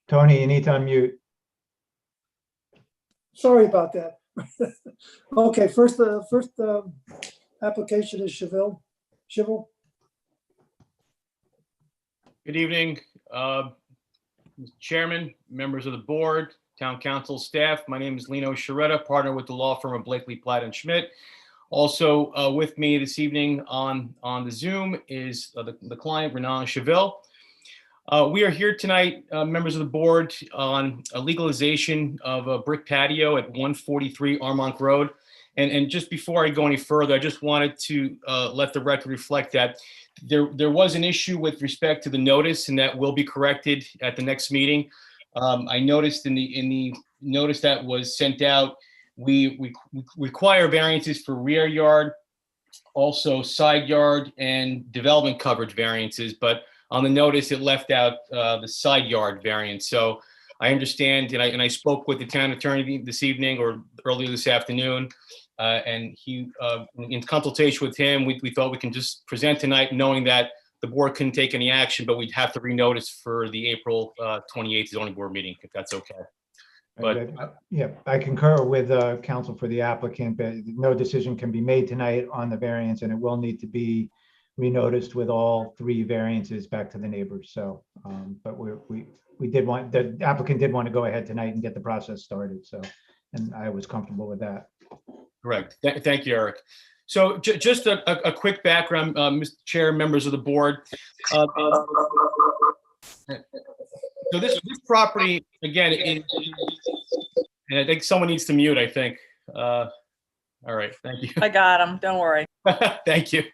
Tony, you need to unmute. Sorry about that. Okay, first application is Cheville. Good evening, Mr. Chairman, members of the board, town council staff. My name is Lino Sciaretta, partner with the law firm of Blakely, Platt and Schmidt. Also with me this evening on the Zoom is the client, Renan Cheville. We are here tonight, members of the board, on a legalization of a brick patio at 143 Armonk Road. And just before I go any further, I just wanted to let the record reflect that there was an issue with respect to the notice, and that will be corrected at the next meeting. I noticed in the notice that was sent out, we require variances for rear yard, also side yard, and development coverage variances, but on the notice it left out the side yard variance. So I understand, and I spoke with the town attorney this evening or earlier this afternoon, and he, in consultation with him, we thought we can just present tonight, knowing that the board couldn't take any action, but we'd have to renotice for the April 28th zoning board meeting, if that's okay. But yeah, I concur with counsel for the applicant, but no decision can be made tonight on the variance, and it will need to be renoticed with all three variances back to the neighbors. So, but we did want, the applicant did want to go ahead tonight and get the process started. So, and I was comfortable with that. Correct. Thank you, Eric. So just a quick background, Mr. Chair, members of the board. So this property, again, and I think someone needs to mute, I think. All right, thank you. I got him, don't worry. Thank you.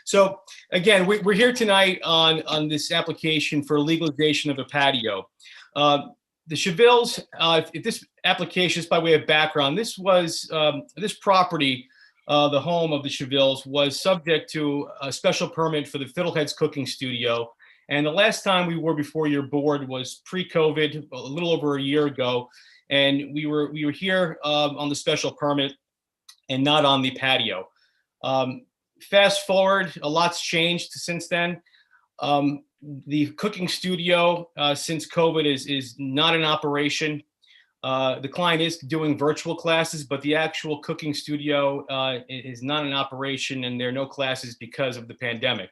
So again, we're here tonight on this application for legalization of a patio. The Chevilles, if this application is by way of background, this was, this property, the home of the Chevilles, was subject to a special permit for the Fiddleheads Cooking Studio. And the last time we were before your board was pre-COVID, a little over a year ago. And we were here on the special permit and not on the patio. Fast forward, a lot's changed since then. The cooking studio since COVID is not in operation. The client is doing virtual classes, but the actual cooking studio is not in operation, and there are no classes because of the pandemic.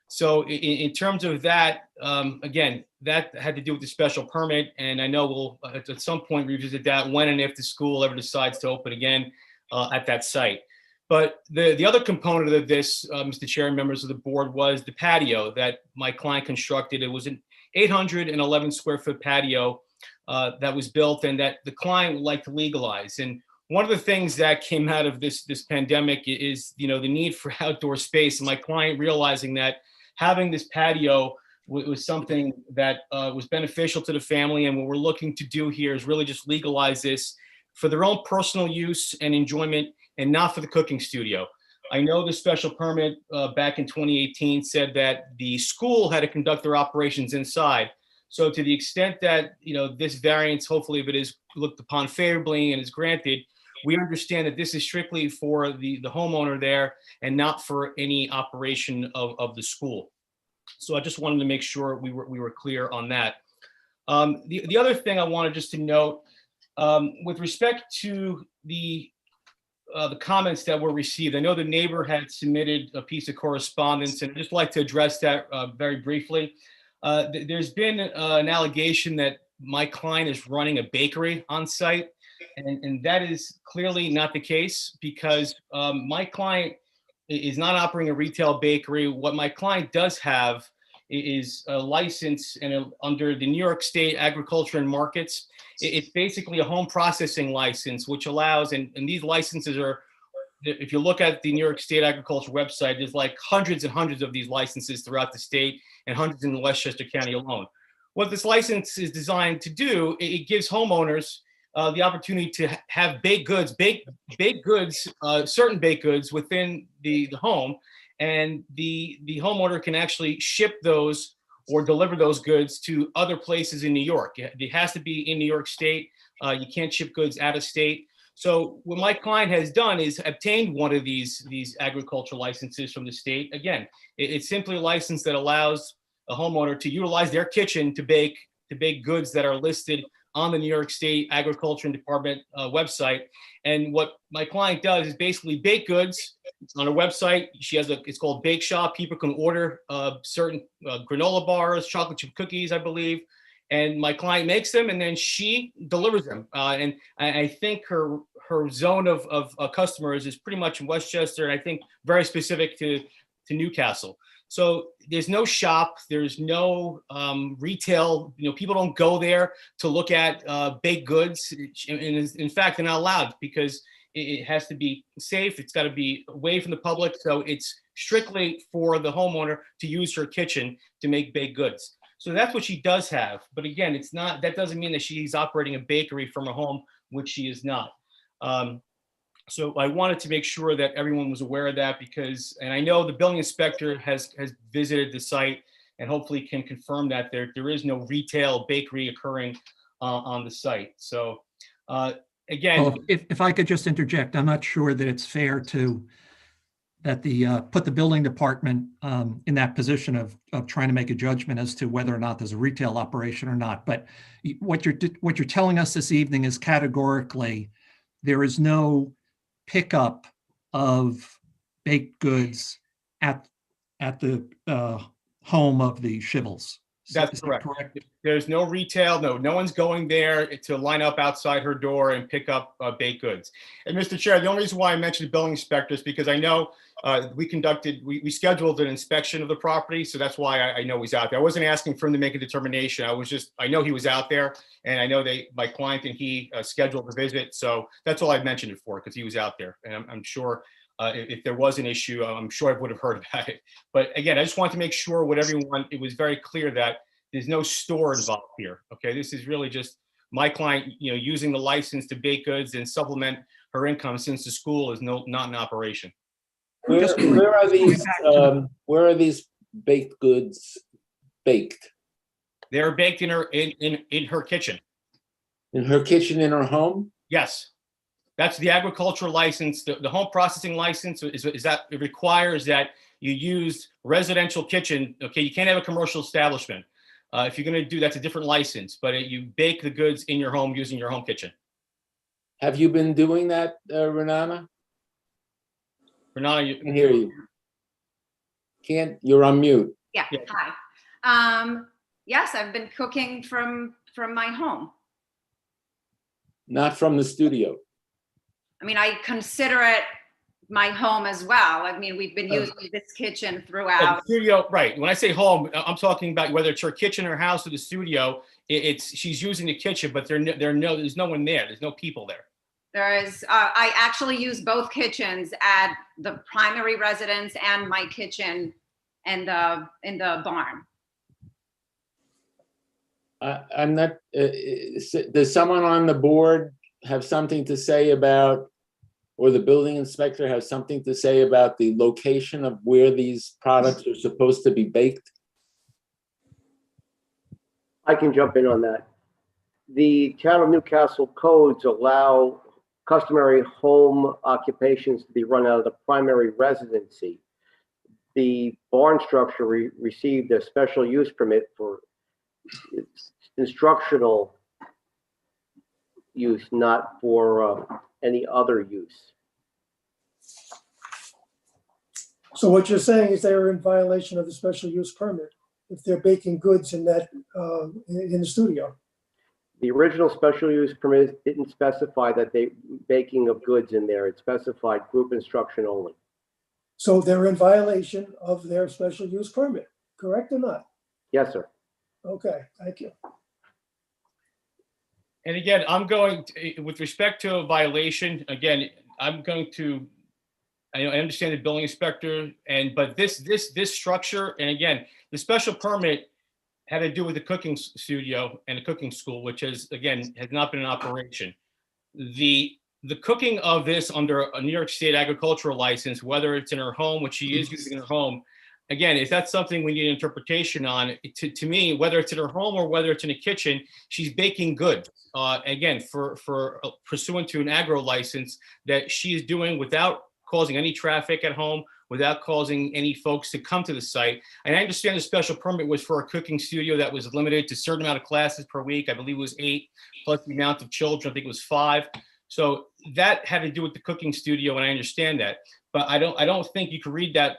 So in terms of that, again, that had to do with the special permit, and I know we'll at some point revisit that when and if the school ever decides to open again at that site. But the other component of this, Mr. Chair and members of the board, was the patio that my client constructed. It was an 811 square foot patio that was built and that the client would like to legalize. And one of the things that came out of this pandemic is, the need for outdoor space. And my client realizing that having this patio was something that was beneficial to the family. And what we're looking to do here is really just legalize this for their own personal use and enjoyment, and not for the cooking studio. I know the special permit back in 2018 said that the school had to conduct their operations inside. So to the extent that, this variance, hopefully if it is looked upon favorably and is granted, we understand that this is strictly for the homeowner there and not for any operation of the school. So I just wanted to make sure we were clear on that. The other thing I wanted just to note, with respect to the comments that were received, I know the neighbor had submitted a piece of correspondence, and I'd just like to address that very briefly. There's been an allegation that my client is running a bakery on site, and that is clearly not the case, because my client is not operating a retail bakery. What my client does have is a license under the New York State Agriculture and Markets. It's basically a home processing license, which allows, and these licenses are, if you look at the New York State Agriculture website, there's like hundreds and hundreds of these licenses throughout the state and hundreds in Westchester County alone. What this license is designed to do, it gives homeowners the opportunity to have baked goods, certain baked goods within the home, and the homeowner can actually ship those or deliver those goods to other places in New York. It has to be in New York State. You can't ship goods out of state. So what my client has done is obtained one of these agricultural licenses from the state. Again, it's simply a license that allows a homeowner to utilize their kitchen to bake to baked goods that are listed on the New York State Agriculture and Department website. And what my client does is basically baked goods. It's on her website. She has it's called Bake Shop. People can order certain granola bars, chocolate chip cookies, I believe. And my client makes them, and then she delivers them. And I think her zone of customers is pretty much in Westchester, and I think very specific to Newcastle. So there's no shop, there's no retail. People don't go there to look at baked goods. And in fact, they're not allowed because it has to be safe. It's got to be away from the public. So it's strictly for the homeowner to use her kitchen to make baked goods. So that's what she does have. But again, it's not, that doesn't mean that she's operating a bakery from her home, which she is not. So I wanted to make sure that everyone was aware of that because, and I know the building inspector has visited the site and hopefully can confirm that there is no retail bakery occurring on the site. So again. Well, if I could just interject, I'm not sure that it's fair to put the building department in that position of trying to make a judgment as to whether or not there's a retail operation or not. But what you're telling us this evening is categorically there is no pickup of baked goods at the home of the Shibbles. That's correct. There's no retail. No one's going there to line up outside her door and pick up baked goods. And Mr. Chair, the only reason why I mentioned the building inspector is because I know we scheduled an inspection of the property. So that's why I know he's out there. I wasn't asking for him to make a determination. I know he was out there, and I know my client and he scheduled the visit. So that's all I mentioned it for, because he was out there. And I'm sure if there was an issue, I'm sure I would have heard about it. But again, I just wanted to make sure it was very clear that there's no store involved here. Okay, this is really just my client, using the license to bake goods and supplement her income since the school is not in operation. Where are these baked goods baked? They're baked in her kitchen. In her kitchen, in her home? Yes. That's the agricultural license. The home processing license is that it requires that you use residential kitchen. Okay, you can't have a commercial establishment. If you're going to do that's a different license, but you bake the goods in your home using your home kitchen. Have you been doing that, Renana? Renana, I can hear you. You're on mute. Yeah. Hi. Yes, I've been cooking from my home. Not from the studio. I mean, I consider it my home as well. I mean, we've been using this kitchen throughout. Studio, right. When I say home, I'm talking about whether it's her kitchen or house or the studio. She's using the kitchen, but there's no one there. There's no people there. I actually use both kitchens at the primary residence and my kitchen in the barn. I'm not. Does someone on the board have something to say about, or the building inspector have something to say about the location of where these products are supposed to be baked? I can jump in on that. The town of Newcastle codes allow customary home occupations to be run out of the primary residency. The barn structure received a special use permit for instructional use, not for any other use. So what you're saying is they're in violation of the special use permit if they're baking goods in that, in the studio. The original special use permit didn't specify that baking of goods in there. It specified group instruction only. So they're in violation of their special use permit, correct or not? Yes, sir. Okay, thank you. And again, with respect to a violation, again, I understand the building inspector, but this structure, and again, the special permit had to do with the cooking studio and the cooking school, which has not been in operation. The cooking of this under a New York State agricultural license, whether it's in her home, which she is using in her home, again, is that something we need interpretation on? To me, whether it's in her home or whether it's in a kitchen, she's baking goods. Again, for pursuant to an agro license that she is doing without causing any traffic at home without causing any folks to come to the site. And I understand the special permit was for a cooking studio that was limited to a certain amount of classes per week. I believe it was 8, plus the amount of children, I think it was 5. So that had to do with the cooking studio, and I understand that. But I don't think you can read that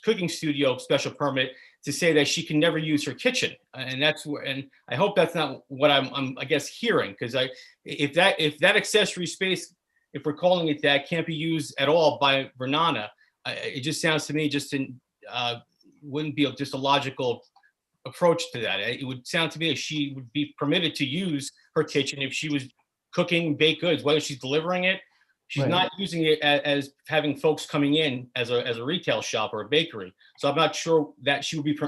cooking studio special permit to say that she can never use her kitchen. And that's where, and I hope that's not what I'm I guess hearing, because if that accessory space, if we're calling it that, can't be used at all by Renana, it just sounds to me wouldn't be just a logical approach to that. It would sound to me like she would be permitted to use her kitchen if she was cooking baked goods, whether she's delivering it. She's Right. not using it as having folks coming in as a retail shop or a bakery. So I'm not sure that she would be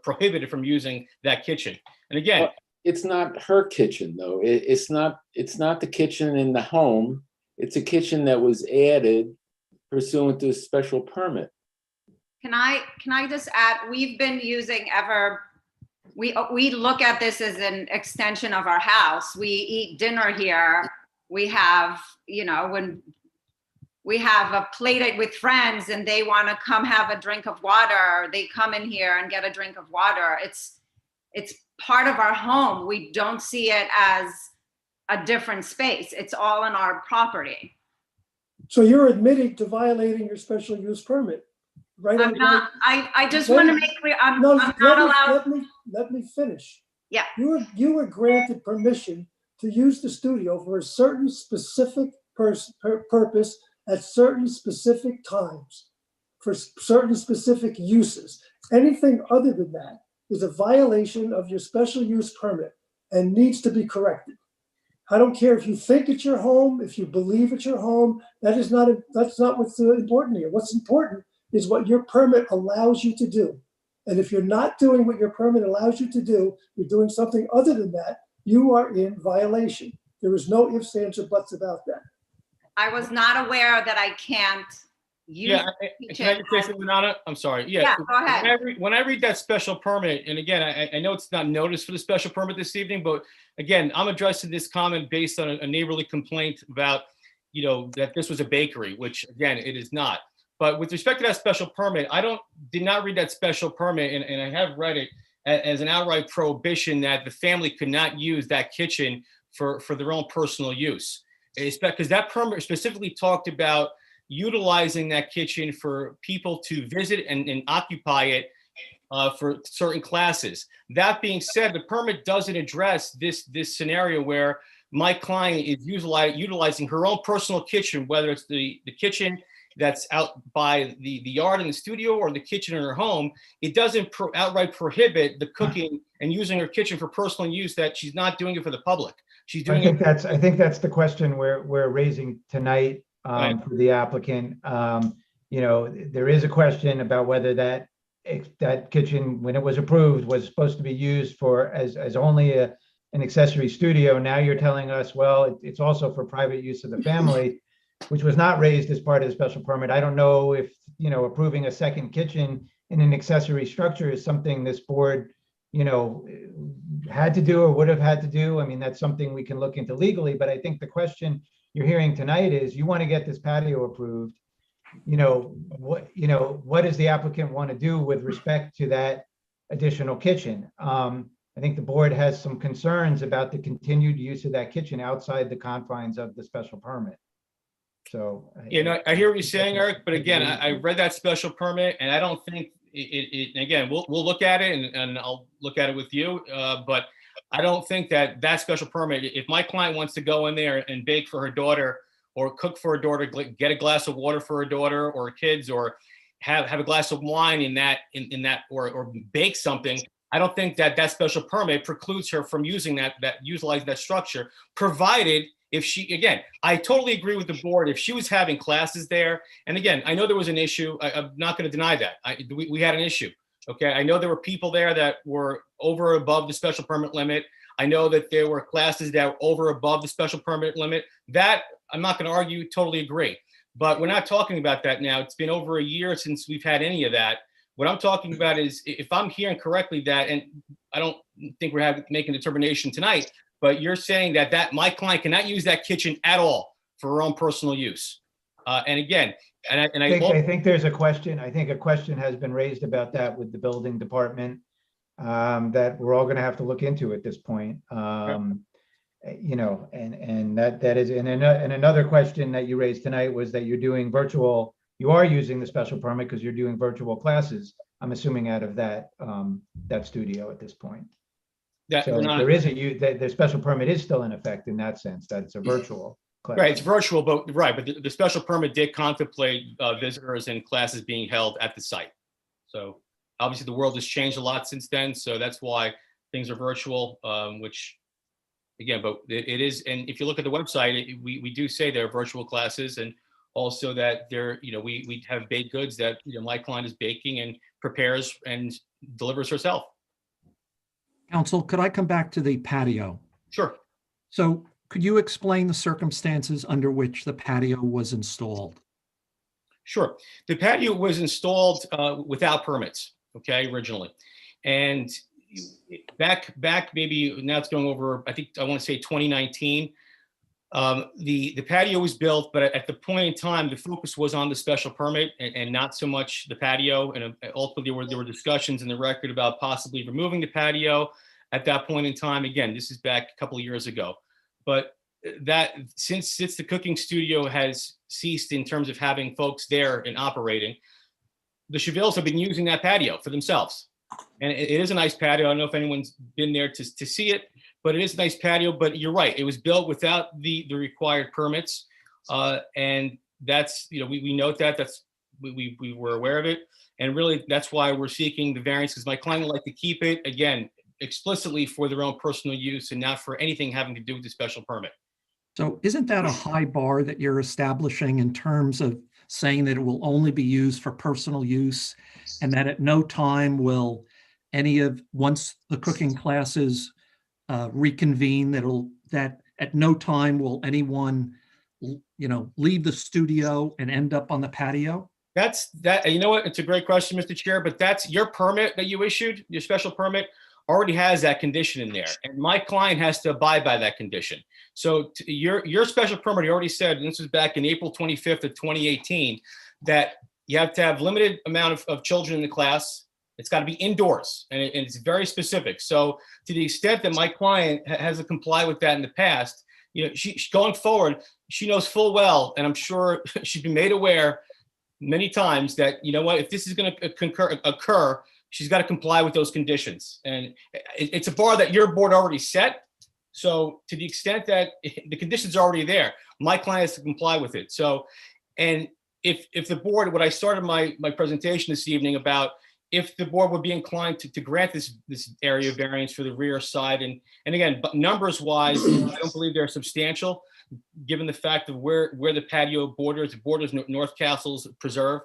prohibited from using that kitchen. And again, Well, it's not her kitchen though. It's not the kitchen in the home. It's a kitchen that was added pursuant to a special permit. Can I just add, we've been using we look at this as an extension of our house. We eat dinner here. We have, when we have a plate with friends and they want to come have a drink of water, they come in here and get a drink of water. It's part of our home. We don't see it as a different space. It's all in our property. So you're admitting to violating your special use permit, right? I'm not, I just want to make clear, I'm not allowed. Let me finish. Yeah. You were granted permission to use the studio for a certain specific purpose at certain specific times for certain specific uses. Anything other than that is a violation of your special use permit and needs to be corrected. I don't care if you think it's your home, if you believe it's your home, that's not what's important here. What's important is what your permit allows you to do. And if you're not doing what your permit allows you to do, you're doing something other than that, you are in violation. There is no ifs, ands, or buts about that. I was not aware that I can't use. yeah, the can I kitchen just say as- something, Renata? I'm sorry. Yeah, go ahead. When I read that special permit, and again, I know it's not noticed for the special permit this evening, but again, I'm addressing this comment based on a neighborly complaint about, that this was a bakery, which again, it is not. But with respect to that special permit, did not read that special permit, and I have read it as an outright prohibition that the family could not use that kitchen for their own personal use. Because that permit specifically talked about utilizing that kitchen for people to visit and occupy it for certain classes. That being said, the permit doesn't address this scenario where my client is utilizing her own personal kitchen, whether it's the kitchen that's out by the yard in the studio or the kitchen in her home. It doesn't outright prohibit the cooking and using her kitchen for personal use, that she's not doing it for the public. She's doing it. I think that's the question we're raising tonight Right. for the applicant. There is a question about whether that kitchen, when it was approved, was supposed to be used as only an accessory studio. Now you're telling us, well, it's also for private use of the family, which was not raised as part of the special permit. I don't know if, approving a second kitchen in an accessory structure is something this board, had to do or would have had to do. I mean, that's something we can look into legally, but I think the question you're hearing tonight is, you want to get this patio approved. What does the applicant want to do with respect to that additional kitchen? I think the board has some concerns about the continued use of that kitchen outside the confines of the special permit. So, I hear what you're saying, Eric, but again, I read that special permit, and I don't think again, we'll look at it and I'll look at it with you. But I don't think that special permit, if my client wants to go in there and bake for her daughter or cook for her daughter, get a glass of water for her daughter or her kids, or have a glass of wine in that, or bake something, I don't think that special permit precludes her from using utilizing that structure, provided if she, again, I totally agree with the board. If she was having classes there, and again, I know there was an issue. I'm not going to deny that. We had an issue. Okay. I know there were people there that were over or above the special permit limit. I know that there were classes that were over or above the special permit limit. That I'm not going to argue, totally agree. But we're not talking about that now. It's been over a year since we've had any of that. What I'm talking about is, if I'm hearing correctly, that, and I don't think we're making a determination tonight, but you're saying that my client cannot use that kitchen at all for her own personal use. And again, and I think there's a question. I think a question has been raised about that with the building department, that we're all going to have to look into at this point. You know, and that is, and another question that you raised tonight was that you're doing virtual, you are using the special permit because you're doing virtual classes, I'm assuming out of that, that studio at this point. that So we're not, there is the special permit is still in effect in that sense, that it's a virtual class. right, it's virtual, but the special permit did contemplate visitors and classes being held at the site. So obviously the world has changed a lot since then, so that's why things are virtual, which again, but it is, and if you look at the website, we do say there are virtual classes, and also that there, you know, we have baked goods that, you know, my client is baking and prepares and delivers herself. Counsel, could I come back to the patio? Sure. So could you explain the circumstances under which the patio was installed? Sure. The patio was installed without permits, okay, originally. And back maybe now it's going over, I think I want to say 2019. The patio was built, but at the point in time, the focus was on the special permit and not so much the patio. And ultimately there were discussions in the record about possibly removing the patio at that point in time. Again, this is back a couple of years ago. But that since the cooking studio has ceased in terms of having folks there and operating, the Chevilles have been using that patio for themselves. And it is a nice patio. I don't know if anyone's been there to see it, but it is a nice patio. But you're right, it was built without the required permits. And that's, you know, we note that, we were aware of it. And really, that's why we're seeking the variance, because my client would like to keep it, again, explicitly for their own personal use and not for anything having to do with the special permit. So isn't that a high bar that you're establishing in terms of saying that it will only be used for personal use, and that at no time will once the cooking classes reconvene, that at no time will anyone, you know, leave the studio and end up on the patio? That's that. You know what? It's a great question, Mr. Chair, but that's your permit that you issued, your special permit already has that condition in there, and my client has to abide by that condition. So your special permit already said, and this was back in April 25th of 2018, that you have to have limited amount of children in the class. It's got to be indoors, and it's very specific. So to the extent that my client has to comply with that in the past, you know, she going forward, she knows full well, and I'm sure she's been made aware many times that, you know what, if this is going to occur, she's got to comply with those conditions. And it's a bar that your board already set. So to the extent that the conditions are already there, my client has to comply with it. So, and if the board, what I started my presentation this evening about, if the board would be inclined to grant this area variance for the rear side, and again, but numbers wise, I don't believe they're substantial, given the fact of where the patio borders North Castle's preserve.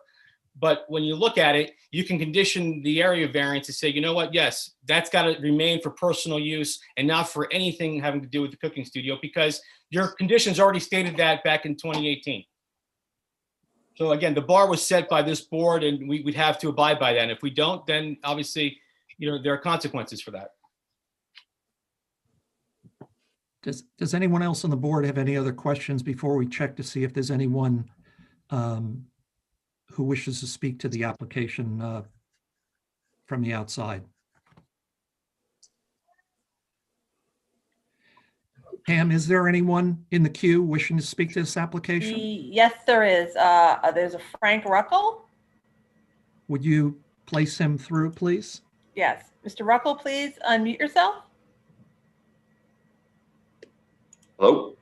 But when you look at it, you can condition the area variance to say, you know what, yes, that's got to remain for personal use and not for anything having to do with the cooking studio, because your conditions already stated that back in 2018. So again, the bar was set by this board, and we'd have to abide by that. And if we don't, then obviously, you know, there are consequences for that. Does anyone else on the board have any other questions before we check to see if there's anyone who wishes to speak to the application from the outside? Pam, is there anyone in the queue wishing to speak to this application? Yes, there is. There's a Frank Ruckel. Would you place him through, please? Yes. Mr. Ruckel, please unmute yourself. Hello?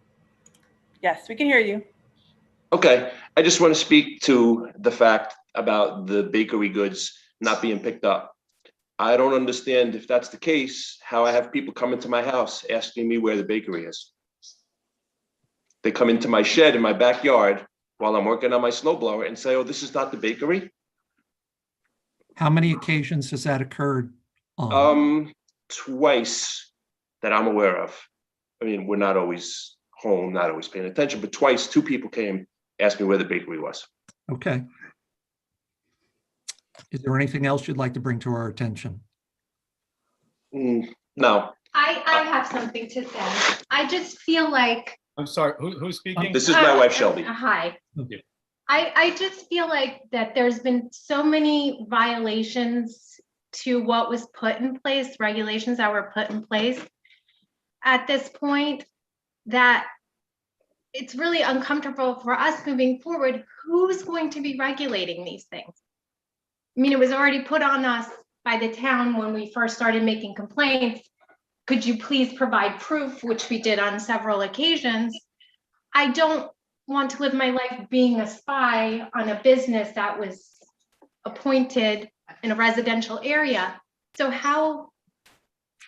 Yes, we can hear you. Okay, I just want to speak to the fact about the bakery goods not being picked up. I don't understand, if that's the case, how I have people come into my house asking me where the bakery is. They come into my shed in my backyard while I'm working on my snowblower and say, oh, this is not the bakery? How many occasions has that occurred on? Twice that I'm aware of. I mean, we're not always home, not always paying attention, but twice, two people came, asked me where the bakery was. Okay. Is there anything else you'd like to bring to our attention? No. I have something to say. I just feel like. I'm sorry, who's speaking? This is my wife, Shelby. Hi. Okay. I just feel like that there's been so many violations to what was put in place, regulations that were put in place at this point, that it's really uncomfortable for us moving forward. Who's going to be regulating these things? I mean, it was already put on us by the town when we first started making complaints. Could you please provide proof, which we did on several occasions? I don't want to live my life being a spy on a business that was appointed in a residential area. So how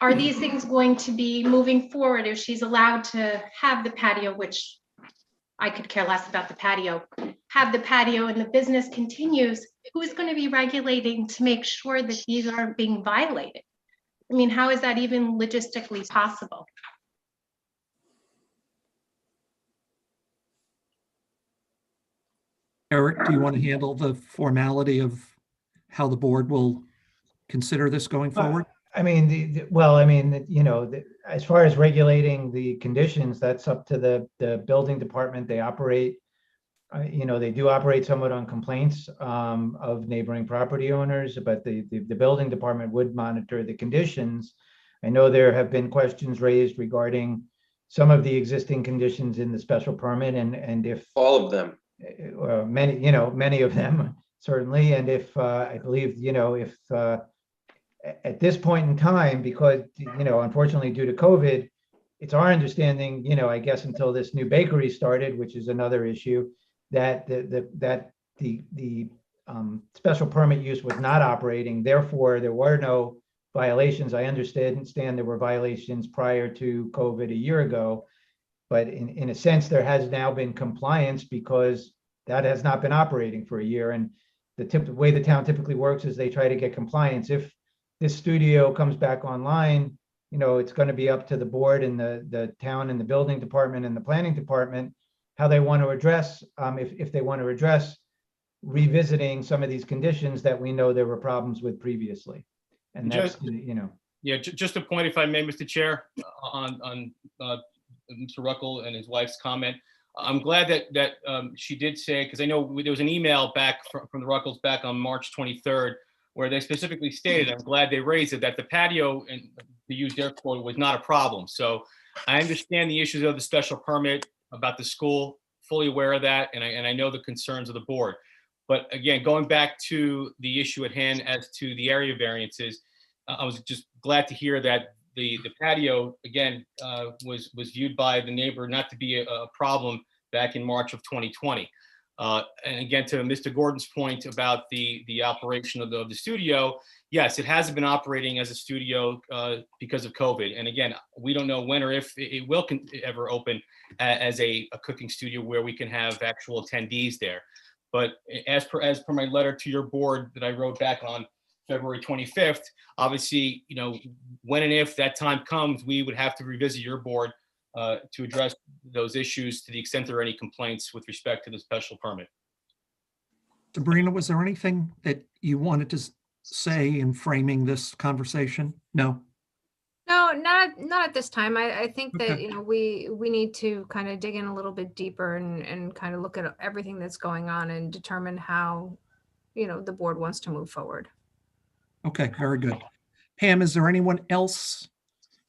are these things going to be moving forward if she's allowed to have the patio, which I could care less about the patio, have the patio and the business continues? Who's going to be regulating to make sure that these aren't being violated? I mean, how is that even logistically possible? Eric, do you want to handle the formality of how the board will consider this going forward? I mean, as far as regulating the conditions, that's up to the building department. They operate, they do operate somewhat on complaints of neighboring property owners, but the building department would monitor the conditions. I know there have been questions raised regarding some of the existing conditions in the special permit, and if All of them. many of them certainly, and if I believe, if at this point in time, because unfortunately due to COVID, it's our understanding, I guess until this new bakery started, which is another issue, that the special permit use was not operating. Therefore, there were no violations. I understand there were violations prior to COVID a year ago, but in a sense, there has now been compliance because that has not been operating for a year. And the way the town typically works is they try to get compliance. If this studio comes back online, it's going to be up to the board and the town and the building department and the planning department how they want to address, if they want to address revisiting some of these conditions that we know there were problems with previously. And that's, Yeah, just a point, if I may, Mr. Chair, on Mr. Ruckel and his wife's comment. I'm glad that she did say, because I know there was an email back from the Ruckels back on March 23rd, where they specifically stated, I'm glad they raised it, that the patio, and to use their quote, was not a problem. So I understand the issues of the special permit about the school, fully aware of that, and I know the concerns of the board. But again, going back to the issue at hand as to the area variances, I was just glad to hear that the patio, again, was viewed by the neighbor not to be a problem back in March of 2020. And again, to Mr. Gordon's point about the operation of the studio, yes, it hasn't been operating as a studio because of COVID. And again, we don't know when or if it will ever open as a cooking studio where we can have actual attendees there. But as per my letter to your board that I wrote back on February 25th, obviously, when and if that time comes, we would have to revisit your board to address those issues to the extent there are any complaints with respect to the special permit. Sabrina, was there anything that you wanted to say in framing this conversation? No? No, not at this time. I think that, Okay. we need to kind of dig in a little bit deeper and kind of look at everything that's going on and determine how, the board wants to move forward. Okay, very good. Pam, is there anyone else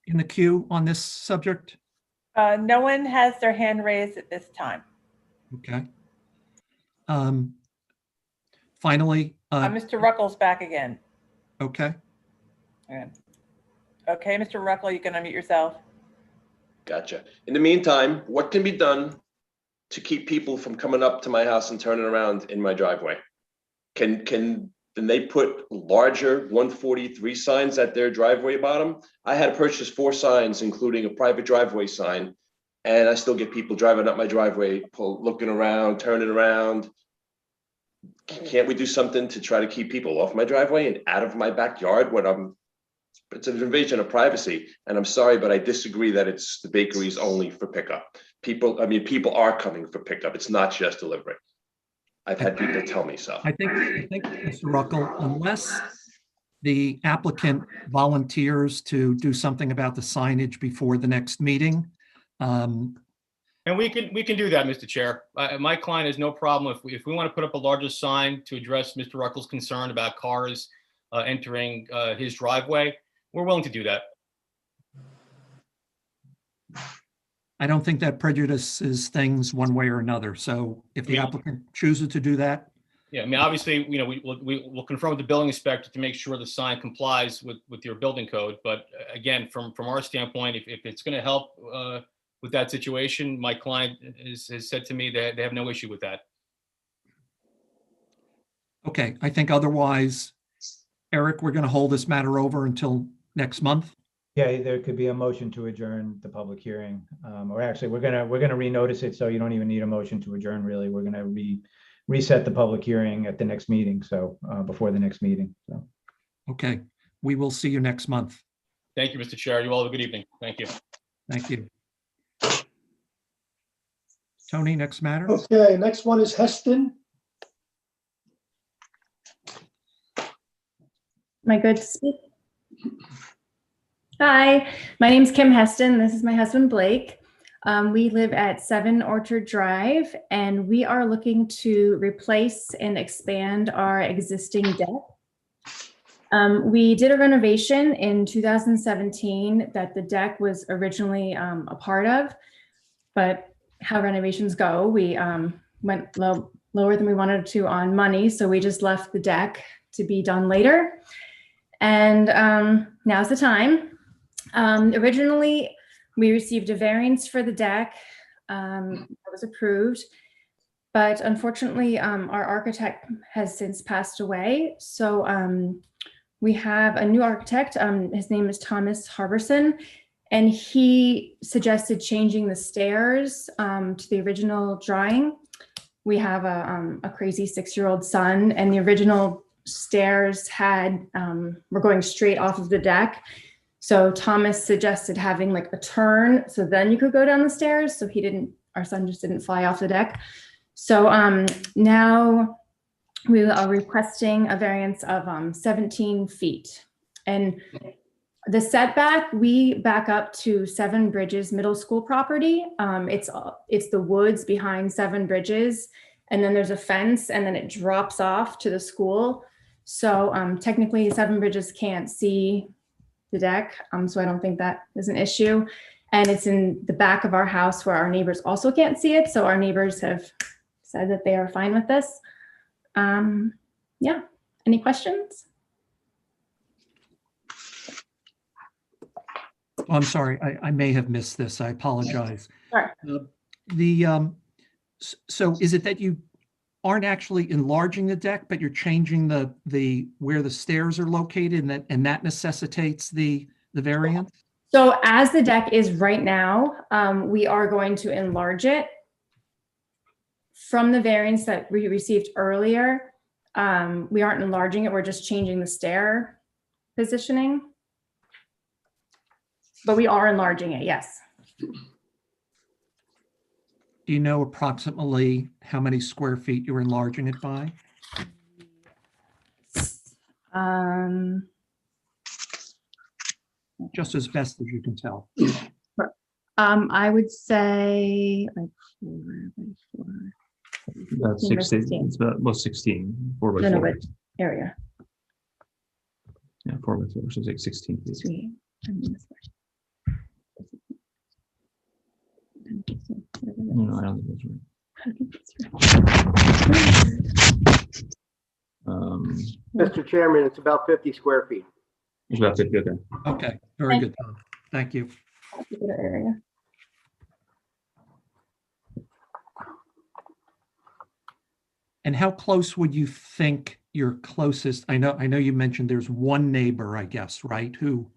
in the queue on this subject? No one has their hand raised at this time. Okay. Finally, Mr. Ruckel's back again. okay. Okay, Mr. Ruckel, you can unmute yourself. Gotcha. In the meantime, what can be done to keep people from coming up to my house and turning around in my driveway? Can they put larger 143 signs at their driveway bottom? I had to purchase 4 signs, including a private driveway sign, and I still get people driving up my driveway, looking around, turning around. Can't we do something to try to keep people off my driveway and out of my backyard when it's an invasion of privacy? And I'm sorry, but I disagree that it's the bakeries only for pickup. People are coming for pickup. It's not just delivery. I've had people tell me so. I think Mr. Ruckel, unless the applicant volunteers to do something about the signage before the next meeting, And we can do that, Mr. Chair. My client has no problem if we want to put up a larger sign to address Mr. Ruckel's concern about cars entering his driveway. We're willing to do that. I don't think that prejudices things one way or another. So if the applicant chooses to do that, Yeah, I mean, obviously, you know, we'll confirm with the building inspector to make sure the sign complies with your building code. But again, from our standpoint, if it's going to help with that situation, my client has said to me that they have no issue with that. okay, I think otherwise, Eric, we're going to hold this matter over until next month. Yeah, there could be a motion to adjourn the public hearing, or actually, we're gonna renotice it, so you don't even need a motion to adjourn, really. We're gonna reset the public hearing at the next meeting, so before the next meeting, so. Okay, we will see you next month. Thank you, Mr. Chair. You all have a good evening. Thank you. Thank you. Tony, next matter? Okay, next one is Heston. Am I good to speak? Hi, my name's Kim Heston. This is my husband, Blake. We live at 7 Orchard Drive, and we are looking to replace and expand our existing deck. We did a renovation in 2017 that the deck was originally a part of, but how renovations go, we went lower than we wanted to on money, so we just left the deck to be done later. And now's the time. Originally, we received a variance for the deck that was approved, but unfortunately, our architect has since passed away. So we have a new architect. His name is Thomas Harbison, and he suggested changing the stairs to the original drawing. We have a crazy 6-year-old son, and the original stairs were going straight off of the deck. So Thomas suggested having like a turn, so then you could go down the stairs. So our son just didn't fly off the deck. So now we are requesting a variance of 17 feet. And the setback, we back up to 7 Bridges Middle School property. It's the woods behind 7 Bridges, and then there's a fence, and then it drops off to the school. So technically 7 Bridges can't see the deck, so I don't think that is an issue. And it's in the back of our house where our neighbors also can't see it. So our neighbors have said that they are fine with this. Yeah, any questions? Oh, I'm sorry, I may have missed this. I apologize. Sure. So is it that you aren't actually enlarging the deck, but you're changing the where the stairs are located, and that necessitates the variance? So as the deck is right now, we are going to enlarge it from the variance that we received earlier. We aren't enlarging it, we're just changing the stair positioning. But we are enlarging it, yes. Do you know approximately how many square feet you're enlarging it by? Just as best as you can tell. I would say like 4 by 4. About 16. It's about 16. 4 by 4. No, but area. Yeah, 4 by 4. So it's like 16 feet. Sweet. No, I don't think that's right. Mr. Chairman, it's about 50 square feet. It's about 50. Okay. Okay, very good, Tom. Thank you. Area. And how close would you think your closest? I know you mentioned there's one neighbor, I guess, right, who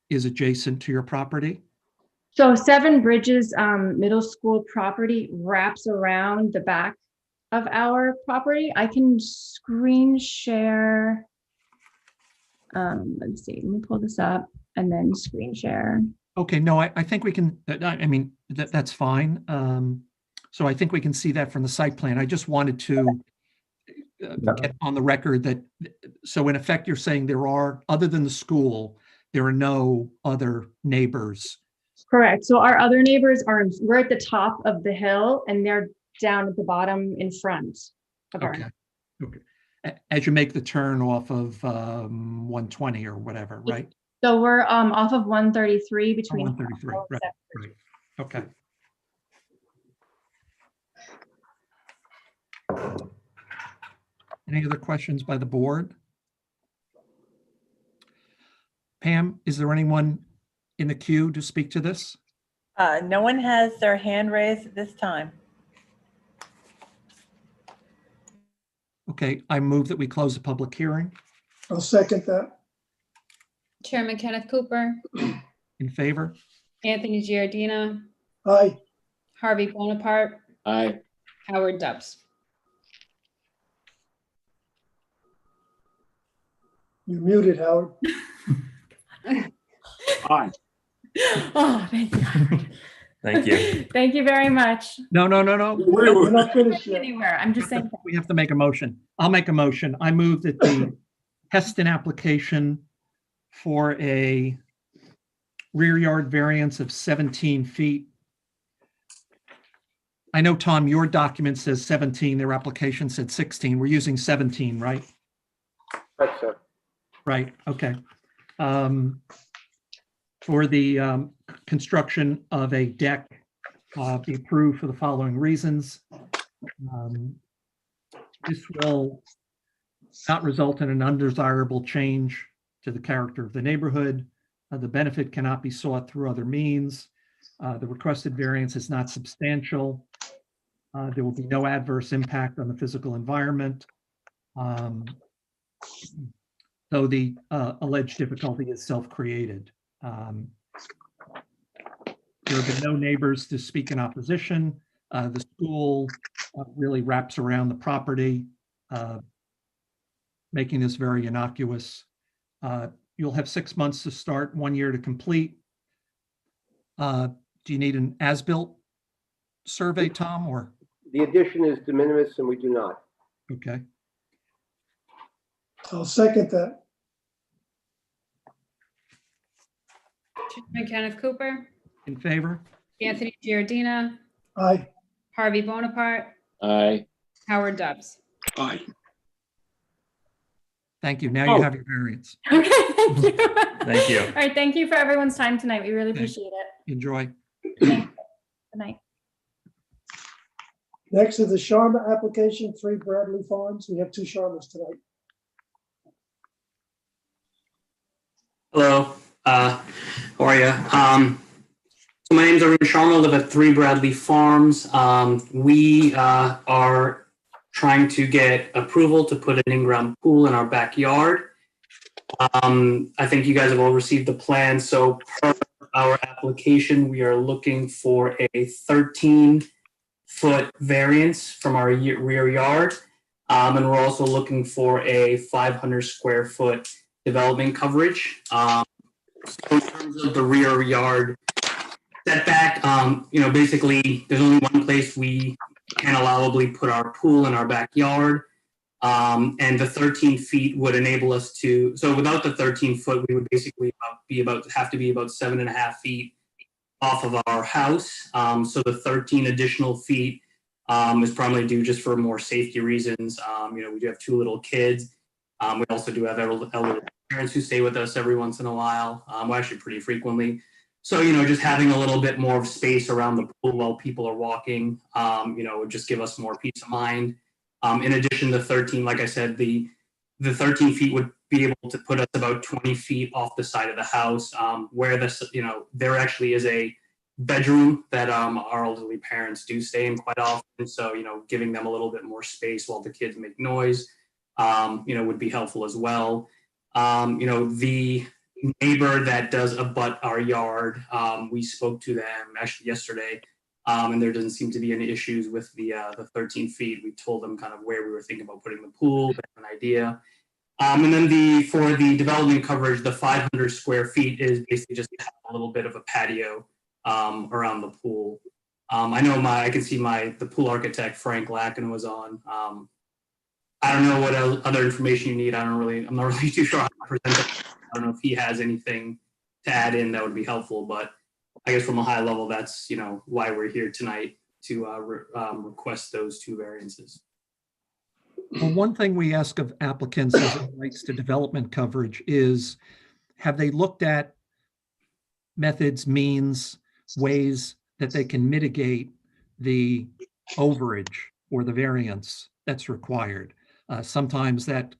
is adjacent to your property? So 7 Bridges Middle School property wraps around the back of our property. I can screen share. Let's see, let me pull this up and then screen share. Okay, no, I think we can, I mean, that's fine. So I think we can see that from the site plan. I just wanted to get on the record that, so in effect, you're saying there are, other than the school, there are no other neighbors Correct. So our other neighbors we're at the top of the hill and they're down at the bottom in front of our. Okay. Okay. As you make the turn off of 120 or whatever, right? So we're off of 133 between. 133, right, right. Okay. Any other questions by the board? Pam, is there anyone in the queue to speak to this? No one has their hand raised at this time. Okay, I move that we close the public hearing. I'll second that. Chairman Kenneth Cooper, In favor? Anthony Giardina, Aye. Harvey Bonaparte, Aye. Howard Dubs. You're muted, Howard. Aye. Oh, thank you. Thank you. Thank you very much. No. We're not finished yet. Anywhere. I'm just saying. We have to make a motion. I'll make a motion. I move that the Heston application for a rear yard variance of 17 feet. I know, Tom, your document says 17, their application said 16. We're using 17, right? That's it. Right, okay. For the construction of a deck, be approved for the following reasons. This will not result in an undesirable change to the character of the neighborhood. The benefit cannot be sought through other means. The requested variance is not substantial. There will be no adverse impact on the physical environment. Though the alleged difficulty is self-created. There have been no neighbors to speak in opposition. The school really wraps around the property, making this very innocuous. You'll have 6 months to start, 1 year to complete. Do you need an as-built survey, Tom, or? The addition is de minimis and we do not. Okay. I'll second that. Chairman Kenneth Cooper, In favor? Anthony Giardina, Aye. Harvey Bonaparte, Aye. Howard Dubs. Aye. Thank you. Now you have your variance. Okay, thank you. Thank you. All right, thank you for everyone's time tonight. We really Thanks. appreciate it. Enjoy. Good night. Next is the Sharma application, 3 Bradley Farms. We have 2 Sharmas tonight. Hello, how are you? So my name is Arun Sharma. I live at 3 Bradley Farms. We are trying to get approval to put an in-ground pool in our backyard. I think you guys have all received the plan. So per our application, we are looking for a 13-foot variance from our rear yard. And we're also looking for a 500 square foot development coverage. So in terms of the rear yard setback, basically there's only one place we can allowably put our pool in our backyard. And the 13 feet would enable us to, so without the 13 foot, we would basically have to be about 7.5 feet off of our house. So the 13 additional feet is probably due just for more safety reasons. We do have 2 little kids. We also do have elderly parents who stay with us every once in a while, well, actually pretty frequently. So, just having a little bit more of space around the pool while people are walking, would just give us more peace of mind. In addition, the 13, like I said, the 13 feet would be able to put us about 20 feet off the side of the house, where there actually is a bedroom that our elderly parents do stay in quite often. So, giving them a little bit more space while the kids make noise, would be helpful as well. The neighbor that does abut our yard, we spoke to them actually yesterday, and there doesn't seem to be any issues with the 13 feet. We told them kind of where we were thinking about putting the pool, an idea. And then for the development coverage, the 500 square feet is basically just a little bit of a patio around the pool. I know I can see the pool architect, Frank Lacken, was on. I don't know what other information you need. I'm not really too sure how to present it. I don't know if he has anything to add in that would be helpful, but I guess from a high level, that's, why we're here tonight to request those two variances. Well, one thing we ask of applicants as it relates to development coverage is, have they looked at methods, means, ways that they can mitigate the overage or the variance that's required? Sometimes that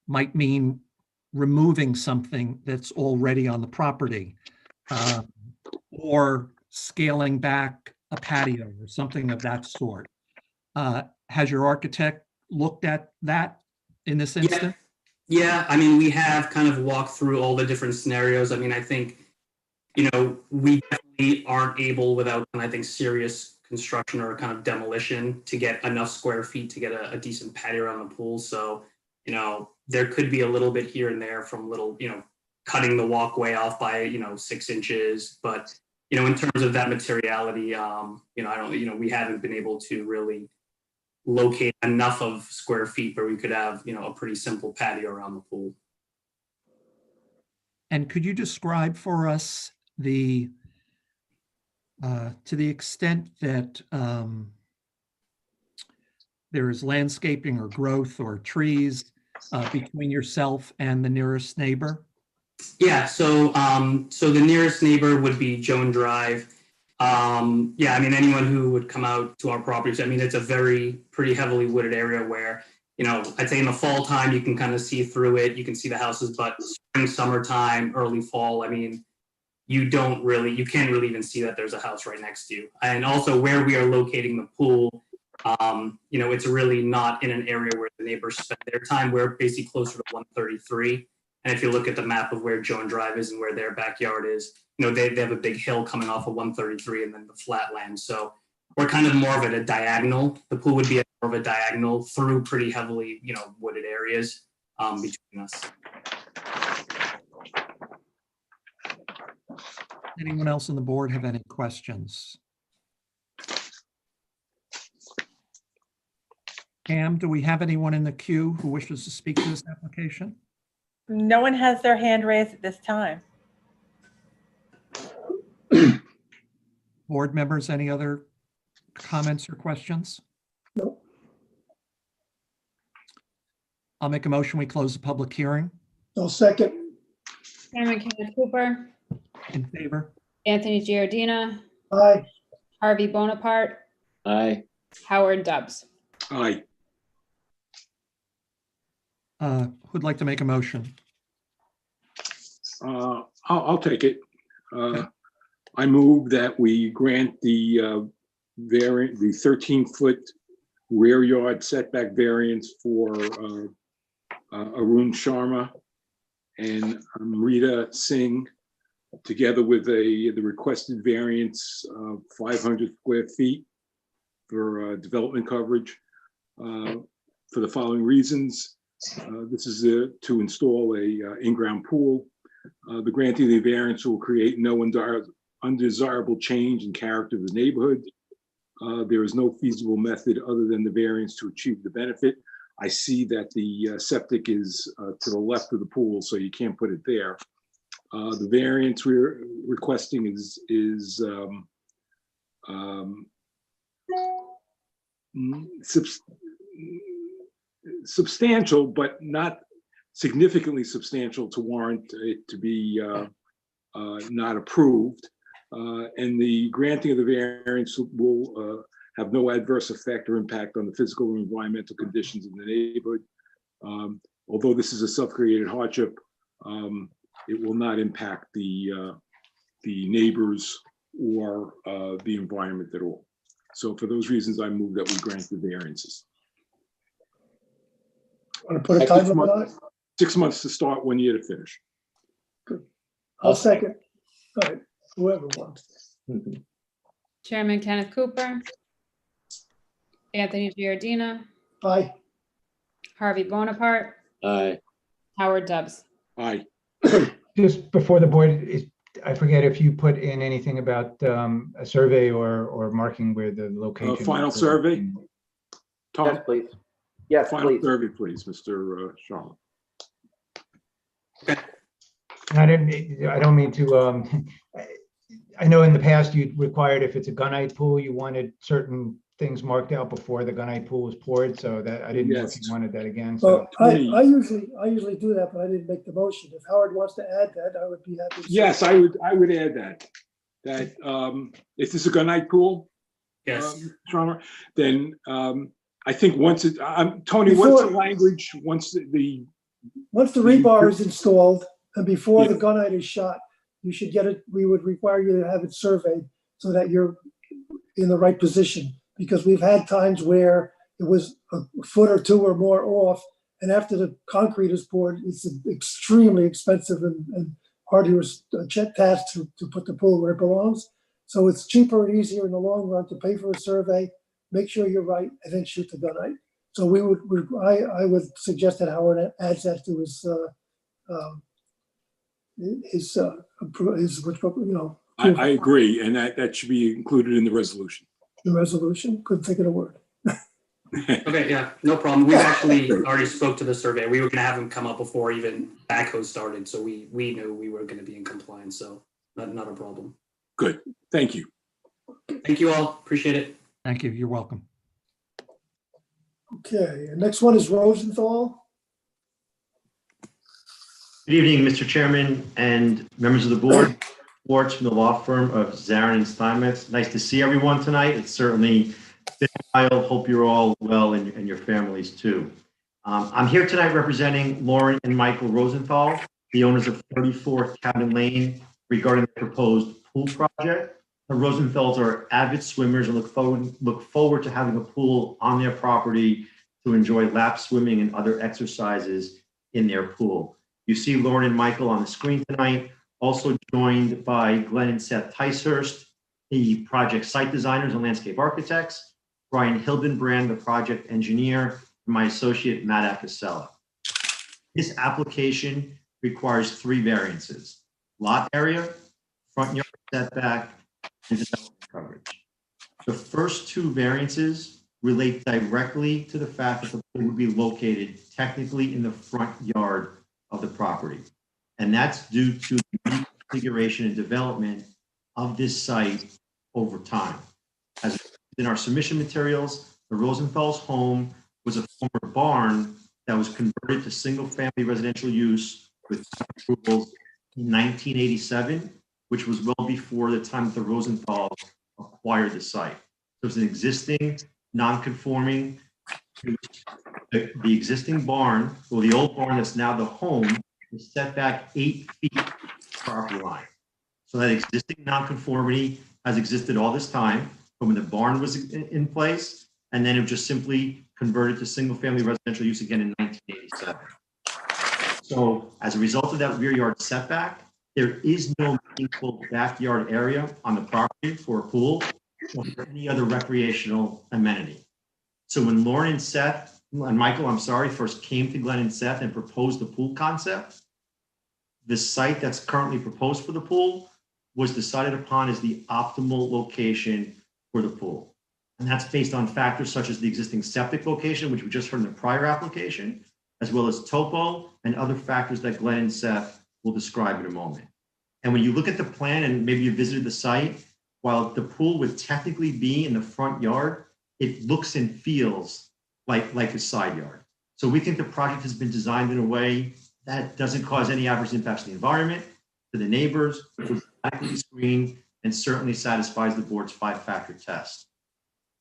might mean removing something that's already on the property, or scaling back a patio or something of that sort. Has your architect looked at that in this instance? Yeah, I mean, we have kind of walked through all the different scenarios. I mean, I think, we definitely aren't able without, I think, serious construction or kind of demolition to get enough square feet to get a decent patio around the pool. So, there could be a little bit here and there from little, cutting the walkway off by, 6 inches. But, in terms of that materiality, we haven't been able to really locate enough of square feet where we could have, a pretty simple patio around the pool. And could you describe for us to the extent that there is landscaping or growth or trees between yourself and the nearest neighbor? Yeah, so the nearest neighbor would be Joan Drive. Yeah, I mean, anyone who would come out to our properties, I mean, it's a pretty heavily wooded area where, I'd say in the fall time, you can kind of see through it. You can see the houses, but spring, summertime, early fall, I mean, you can't really even see that there's a house right next to you. And also where we are locating the pool, it's really not in an area where the neighbors spend their time. We're basically closer to 133. And if you look at the map of where Joan Drive is and where their backyard is, they have a big hill coming off of 133 and then the flat land. So we're kind of more of at a diagonal. The pool would be more of a diagonal through pretty heavily, wooded areas between us. Anyone else on the board have any questions? Pam, do we have anyone in the queue who wishes to speak to this application? No one has their hand raised at this time. Board members, any other comments or questions? Nope. I'll make a motion. We close the public hearing. I'll second. Chairman Kenneth Cooper, In favor? Anthony Giardina, Aye. Harvey Bonaparte, Aye. Howard Dubs. Aye. Who'd like to make a motion? I'll take it. I move that we grant the 13-foot rear yard setback variance for Arun Sharma and Rita Singh, together with the requested variance of 500 square feet for development coverage for the following reasons. This is to install a in-ground pool. The granting of the variance will create no undesirable change in character of the neighborhood. There is no feasible method other than the variance to achieve the benefit. I see that the septic is to the left of the pool, so you can't put it there. The variance we're requesting is substantial, but not significantly substantial to warrant it to be not approved. And the granting of the variance will have no adverse effect or impact on the physical or environmental conditions in the neighborhood. Although this is a self-created hardship, it will not impact the neighbors or the environment at all. So for those reasons, I move that we grant the variances. Want to put a time limit on it? 6 months to start, 1 year to finish. Good. I'll second. All right, whoever wants. Chairman Kenneth Cooper, Anthony Giardina, Aye. Harvey Bonaparte, Aye. Howard Dubs. Aye. Just before the board, I forget if you put in anything about a survey or marking where the location. Final survey? Tom? Yes, please. Yes, Final please. survey, please, Mr. Sharma. I don't mean to, I know in the past you required if it's a gunite pool, you wanted certain things marked out before the gunite pool was poured, so that I didn't know if you wanted that again, so. Well, I usually do that, but I didn't make the motion. If Howard wants to add that, I would be happy to. Yes, I would add that if this is a gunite pool, Yes. Sharma, then I think once it, Tony, what's the language, once the rebar is installed and before the gunite is shot, you should get it, we would require you to have it surveyed so that you're in the right position. Because we've had times where it was a foot or two or more off, and after the concrete is poured, it's an extremely expensive and arduous task to put the pool where it belongs. So it's cheaper and easier in the long run to pay for a survey, make sure you're right, and then shoot the gunite. So I would suggest that Howard adds that to his I agree, and that should be included in the resolution. The resolution, couldn't think of the word. Okay, yeah, no problem. We've actually already spoke to the survey. We were gonna have him come up before even backhoe started, so we knew we were gonna be in compliance, so not a problem. Good, thank you. Thank you all, appreciate it. Thank you, you're welcome. Okay, and next one is Rosenthal. Good evening, Mr. Chairman and members of the board. Schwartz from the law firm of Zarin and Steinmetz. Nice to see everyone tonight. It's certainly been a while. Hope you're all well and your families too. I'm here tonight representing Lauren and Michael Rosenthal, the owners of 34 Cabin Lane, regarding the proposed pool project. The Rosenthals are avid swimmers and look forward to having a pool on their property to enjoy lap swimming and other exercises in their pool. You see Lauren and Michael on the screen tonight, also joined by Glenn and Seth Ticehurst, the project site designers and landscape architects, Brian Hildenbrand, the project engineer, and my associate, Matt Acasella. This application requires 3 variances: lot area, front yard setback, and development coverage. The first 2 variances relate directly to the fact that the pool would be located technically in the front yard of the property. And that's due to the configuration and development of this site over time. As in our submission materials, the Rosenthal's home was a former barn that was converted to single-family residential use with approvals in 1987, which was well before the time that the Rosenthals acquired the site. So it's an existing, non-conforming, the existing barn, or the old barn that's now the home, is set back 8 feet from the property line. So that existing nonconformity has existed all this time from when the barn was in place, and then it was just simply converted to single-family residential use again in 1987. So as a result of that rear yard setback, there is no meaningful backyard area on the property for a pool or for any other recreational amenity. So when Lauren and Seth, and Michael, I'm sorry, first came to Glenn and Seth and proposed the pool concept, the site that's currently proposed for the pool was decided upon as the optimal location for the pool. And that's based on factors such as the existing septic location, which we just heard in the prior application, as well as topo and other factors that Glenn and Seth will describe in a moment. And when you look at the plan and maybe you visited the site, while the pool would technically be in the front yard, it looks and feels like a side yard. So we think the project has been designed in a way that doesn't cause any adverse impacts to the environment, to the neighbors, is adequately screened, and certainly satisfies the board's 5-factor test.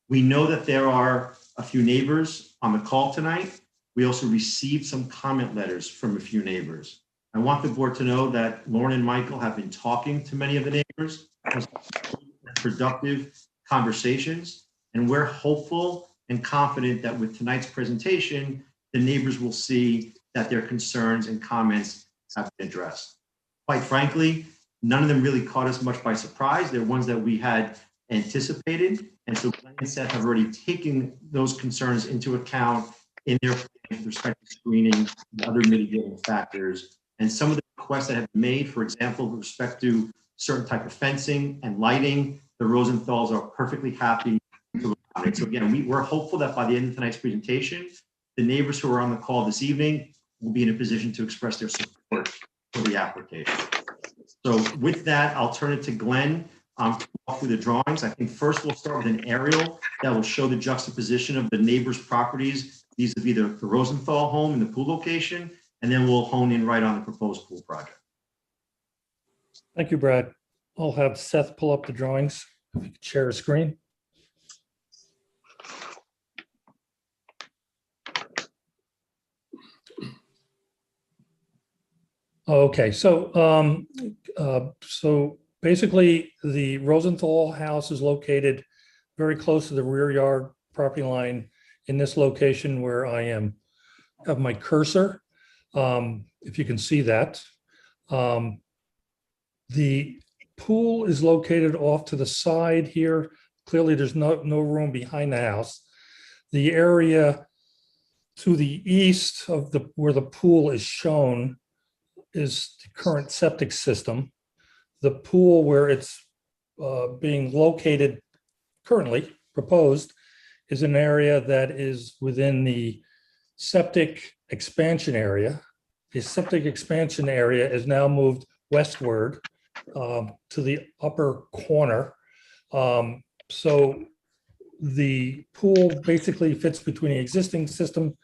We know that there are a few neighbors on the call tonight. We also received some comment letters from a few neighbors. I want the board to know that Lauren and Michael have been talking to many of the neighbors, productive conversations, and we're hopeful and confident that with tonight's presentation, the neighbors will see that their concerns and comments have been addressed. Quite frankly, none of them really caught us much by surprise. They're ones that we had anticipated. And so Glenn and Seth have already taken those concerns into account in their plan with respect to screening and other mitigating factors. And some of the requests that have been made, for example, with respect to certain type of fencing and lighting, the Rosenthals are perfectly happy to accommodate. So again, we're hopeful that by the end of tonight's presentation, the neighbors who are on the call this evening will be in a position to express their support for the application. So with that, I'll turn it to Glenn Walk through the drawings. I think first we'll start with an aerial that will show the juxtaposition of the neighbors' properties vis-a-vis the Rosenthal home and the pool location, and then we'll hone in right on the proposed pool project. Thank you, Brad. I'll have Seth pull up the drawings. If you could share a screen. Okay, so basically the Rosenthal house is located very close to the rear yard property line in this location where I have my cursor. If you can see that. The pool is located off to the side here. Clearly, there's no room behind the house. The area to the east of where the pool is shown is the current septic system. The pool where it's being located currently, proposed, is an area that is within the septic expansion area. The septic expansion area is now moved westward to the upper corner. So the pool basically fits between the existing system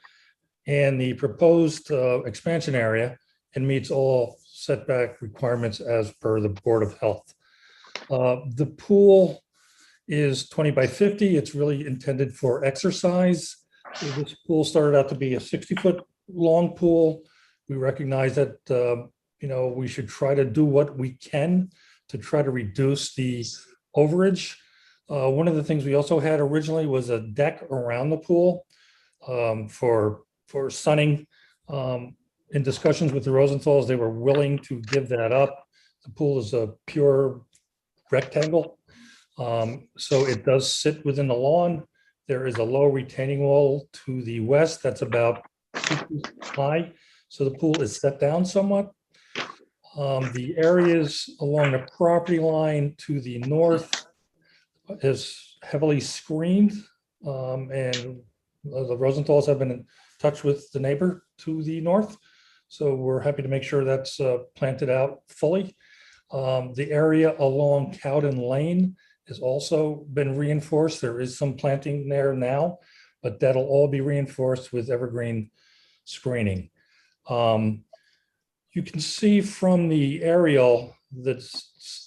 and the proposed expansion area and meets all setback requirements as per the Board of Health. The pool is 20 by 50. It's really intended for exercise. This pool started out to be a 60-foot long pool. We recognize that we should try to do what we can to try to reduce the overage. One of the things we also had originally was a deck around the pool for sunning. In discussions with the Rosenthals, they were willing to give that up. The pool is a pure rectangle, so it does sit within the lawn. There is a low retaining wall to the west that's about 2 feet high, so the pool is set down somewhat. The areas along the property line to the north is heavily screened, and the Rosenthals have been in touch with the neighbor to the north. So we're happy to make sure that's planted out fully. The area along Cowden Lane has also been reinforced. There is some planting there now, but that'll all be reinforced with evergreen screening. You can see from the aerial that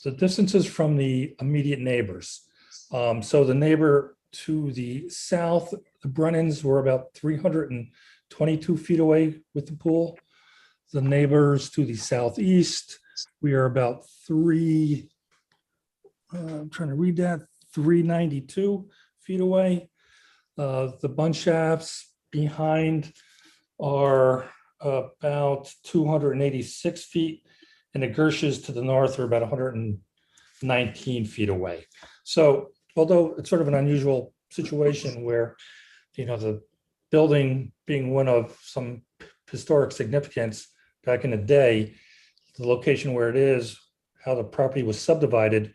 the distances from the immediate neighbors. So the neighbor to the south, the Brennans, were about 322 feet away with the pool. The neighbors to the southeast, we are about 392 feet away. The bunch shafts behind are about 286 feet, and the Gershes to the north are about 119 feet away. So although it's sort of an unusual situation where, the building being one of some historic significance back in the day, the location where it is, how the property was subdivided,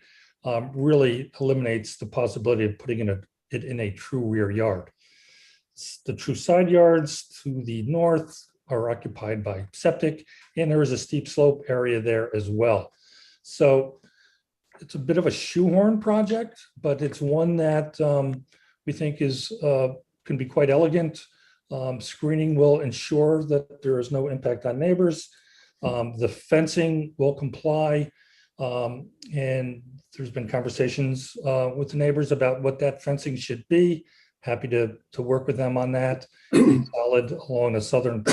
really eliminates the possibility of putting it in a true rear yard. The true side yards to the north are occupied by septic, and there is a steep slope area there as well. So it's a bit of a shoehorn project, but it's one that we think can be quite elegant. Screening will ensure that there is no impact on neighbors. The fencing will comply, and there's been conversations with the neighbors about what that fencing should be. Happy to work with them on that. Solid along the southern,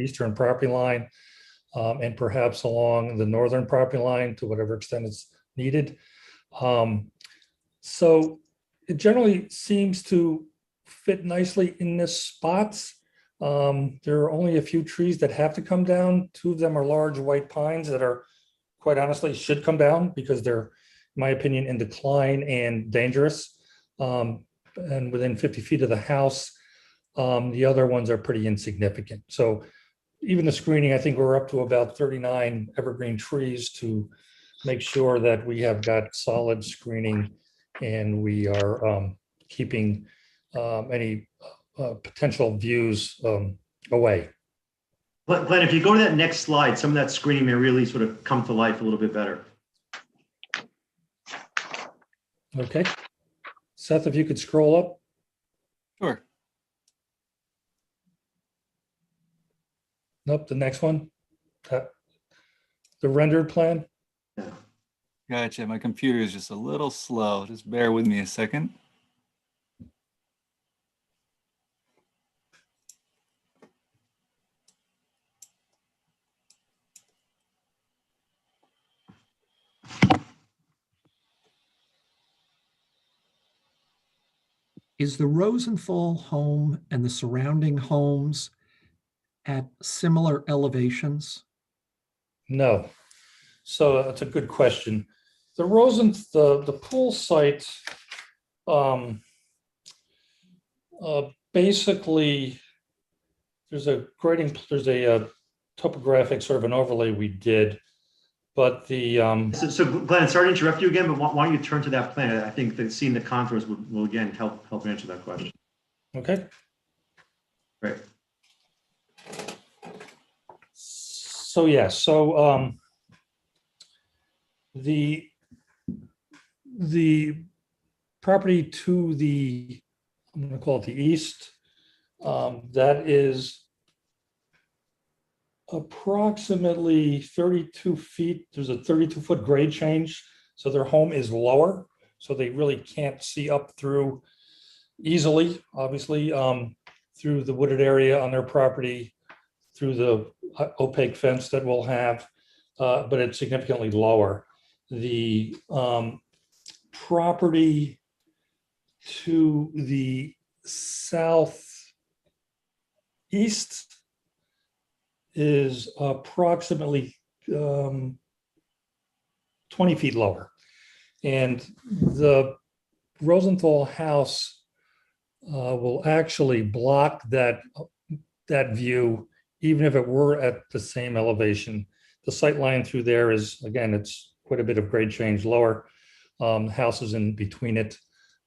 eastern property line, and perhaps along the northern property line to whatever extent it's needed. So it generally seems to fit nicely in this spots. There are only a few trees that have to come down. 2 of them are large white pines that are, quite honestly, should come down because they're, in my opinion, in decline and dangerous. And within 50 feet of the house, the other ones are pretty insignificant. So even the screening, I think we're up to about 39 evergreen trees to make sure that we have got solid screening and we are keeping any potential views away. Glenn, if you go to that next slide, some of that screening may really sort of come to life a little bit better. Okay. Seth, if you could scroll up. Sure. Nope, the next one. The rendered plan. Gotcha. My computer is just a little slow. Just bear with me a second. Is the Rosenthal home and the surrounding homes at similar elevations? No. So that's a good question. The the pool site, basically, there's a topographic sort of an overlay we did, but the So Glenn, sorry to interrupt you again, but why don't you turn to that plan? I think that seeing the contours will again help answer that question. Okay. Great. So yeah, so the property to the, I'm going to call it the east, that is approximately 32 feet. There's a 32-foot grade change, so their home is lower, so they really can't see up through easily, obviously, through the wooded area on their property, through the opaque fence that we'll have, but it's significantly lower. The property to the southeast is approximately 20 feet lower. And the Rosenthal house will actually block that view, even if it were at the same elevation. The sight line through there is, again, it's quite a bit of grade change lower. Houses in between it.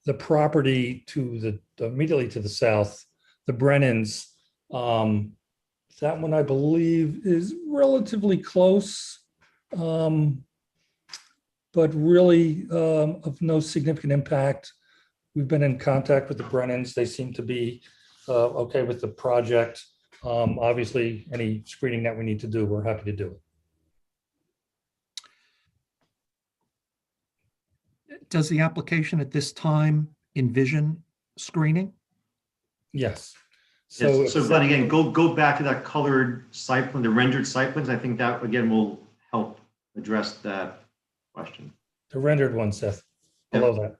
The property to the immediately to the south, the Brennans, that one I believe is relatively close, but really of no significant impact. We've been in contact with the Brennans. They seem to be okay with the project. Obviously, any screening that we need to do, we're happy to do it. Does the application at this time envision screening? Yes. So Glenn, again, go back to that colored site plan, the rendered site plans. I think that again will help address that question. The rendered one, Seth, below that.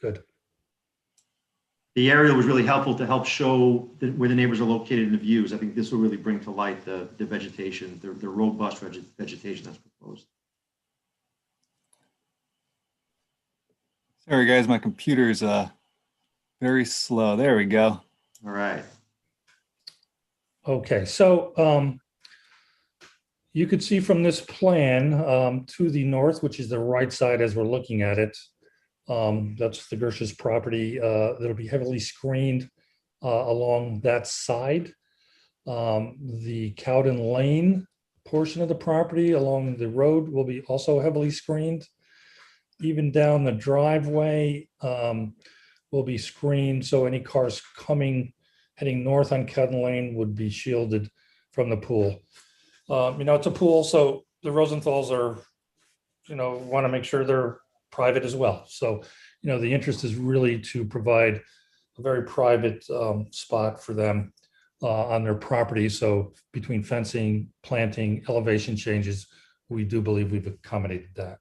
Good. The aerial was really helpful to help show where the neighbors are located in the views. I think this will really bring to light the vegetation, the robust vegetation that's proposed. Sorry, guys, my computer is very slow. There we go. All right. Okay, so you could see from this plan to the north, which is the right side as we're looking at it, that's the Gersh's property. That'll be heavily screened along that side. The Cowden Lane portion of the property along the road will be also heavily screened. Even down the driveway will be screened, so any cars heading north on Cowden Lane would be shielded from the pool. It's a pool, so the Rosenthals are, want to make sure they're private as well. So, the interest is really to provide a very private spot for them on their property. So between fencing, planting, elevation changes, we do believe we've accommodated that.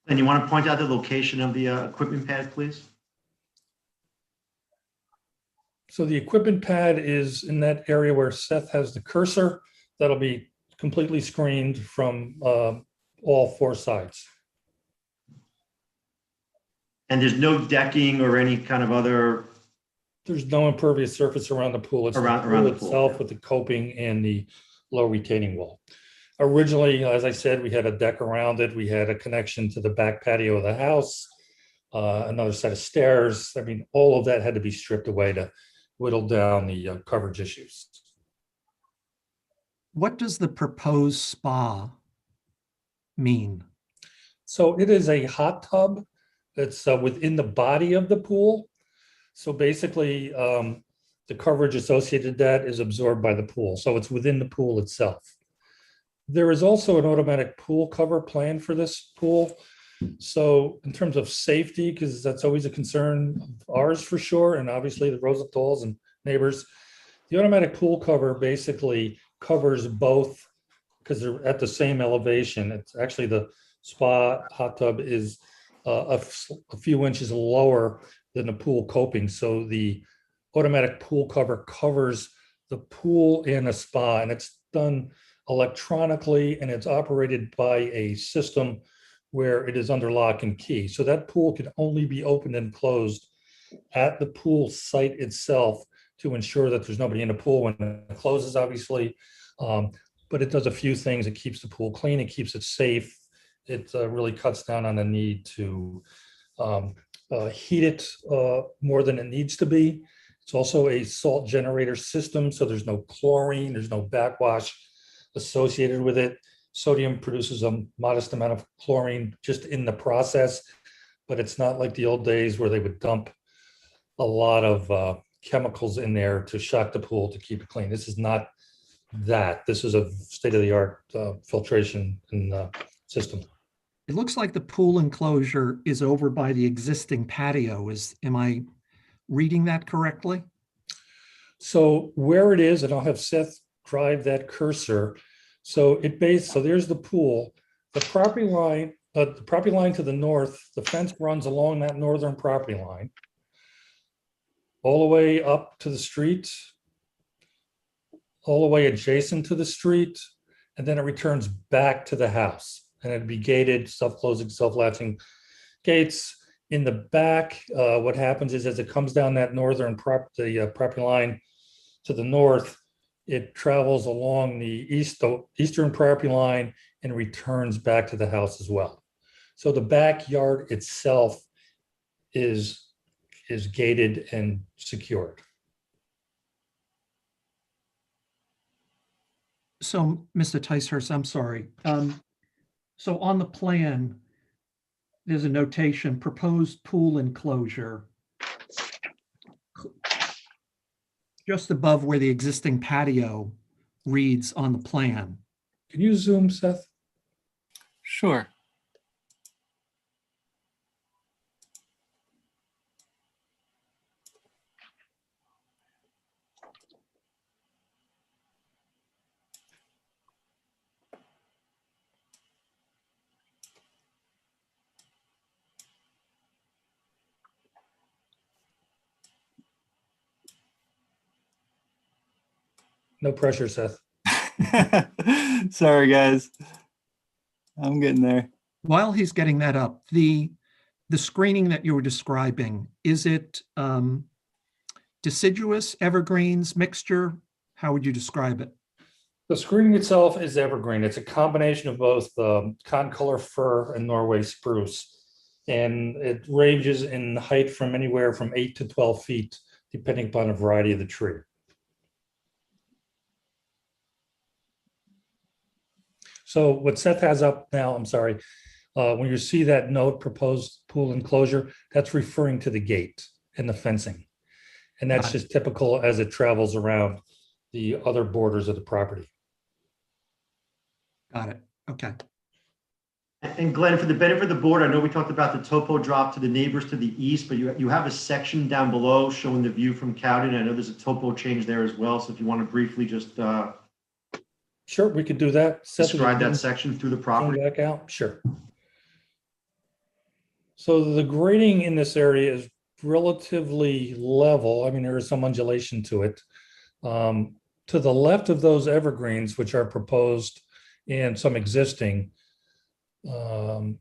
And you want to point out the location of the equipment pad, please? So the equipment pad is in that area where Seth has the cursor. That'll be completely screened from all four sides. And there's no decking or any kind of other. There's no impervious surface around the pool. It's around the the pool pool itself with the coping and the low retaining wall. Originally, as I said, we had a deck around it. We had a connection to the back patio of the house, another set of stairs. I mean, all of that had to be stripped away to whittle down the coverage issues. What does the proposed spa mean? So it is a hot tub that's within the body of the pool. So basically, the coverage associated with that is absorbed by the pool. So it's within the pool itself. There is also an automatic pool cover plan for this pool. So in terms of safety, because that's always a concern of ours for sure, and obviously the Rosenthal's and neighbors, the automatic pool cover basically covers both because they're at the same elevation. It's actually the spa hot tub is a few inches lower than the pool coping. So the automatic pool cover covers the pool and a spa, and it's done electronically, and it's operated by a system where it is under lock and key. So that pool can only be opened and closed at the pool site itself to ensure that there's nobody in the pool when it closes, obviously. But it does a few things. It keeps the pool clean. It keeps it safe. It really cuts down on the need to heat it more than it needs to be. It's also a salt generator system, so there's no chlorine, there's no backwash associated with it. Sodium produces a modest amount of chlorine just in the process, but it's not like the old days where they would dump a lot of chemicals in there to shock the pool to keep it clean. This is not that. This is a state-of-the-art filtration system. It looks like the pool enclosure is over by the existing patio. Am I reading that correctly? So where it is, and I'll have Seth drive that cursor. So there's the pool, the property line to the north, the fence runs along that northern property line, all the way up to the street, all the way adjacent to the street, and then it returns back to the house. And it'd be gated, self-closing, self-latching gates. In the back, what happens is as it comes down that northern property line to the north, it travels along the eastern property line and returns back to the house as well. So the backyard itself is gated and secured. So, Mr. Ticehurst, I'm sorry. So on the plan, there's a notation, proposed pool enclosure just above where the existing patio reads on the plan. Can you zoom, Seth? Sure. No pressure, Seth. Sorry, guys. I'm getting there. While he's getting that up, the screening that you were describing, is it deciduous, evergreens, mixture? How would you describe it? The screening itself is evergreen. It's a combination of both concolor fir and Norway spruce. And it ranges in height from anywhere from 8 to 12 feet, depending upon the variety of the tree. So what Seth has up now, I'm sorry, when you see that note, proposed pool enclosure, that's referring to the gate and the fencing. And that's just typical as it travels around the other borders of the property. Got it. Okay. And Glenn, for the benefit of the board, I know we talked about the topo drop to the neighbors to the east, but you have a section down below showing the view from Cowden. I know there's a topo change there as well. So if you want to briefly just sure, we could do that. describe that section through the property. Back out, sure. So the grading in this area is relatively level. I mean, there is some undulation to it. To the left of those evergreens, which are proposed and some existing, to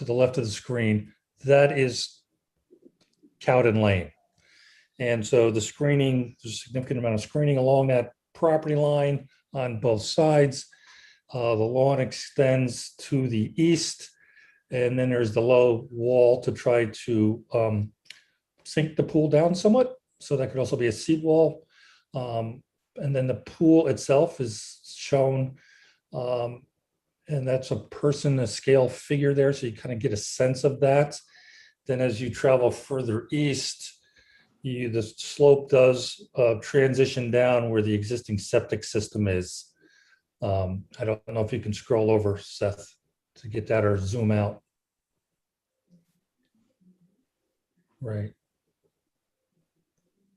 the left of the screen, that is Cowden Lane. And so the screening, there's a significant amount of screening along that property line on both sides. The lawn extends to the east, and then there's the low wall to try to sink the pool down somewhat. So that could also be a seat wall. And then the pool itself is shown and that's a person, a scale figure there, so you kind of get a sense of that. Then as you travel further east, the slope does transition down where the existing septic system is. I don't know if you can scroll over, Seth, to get that, or zoom out. Right.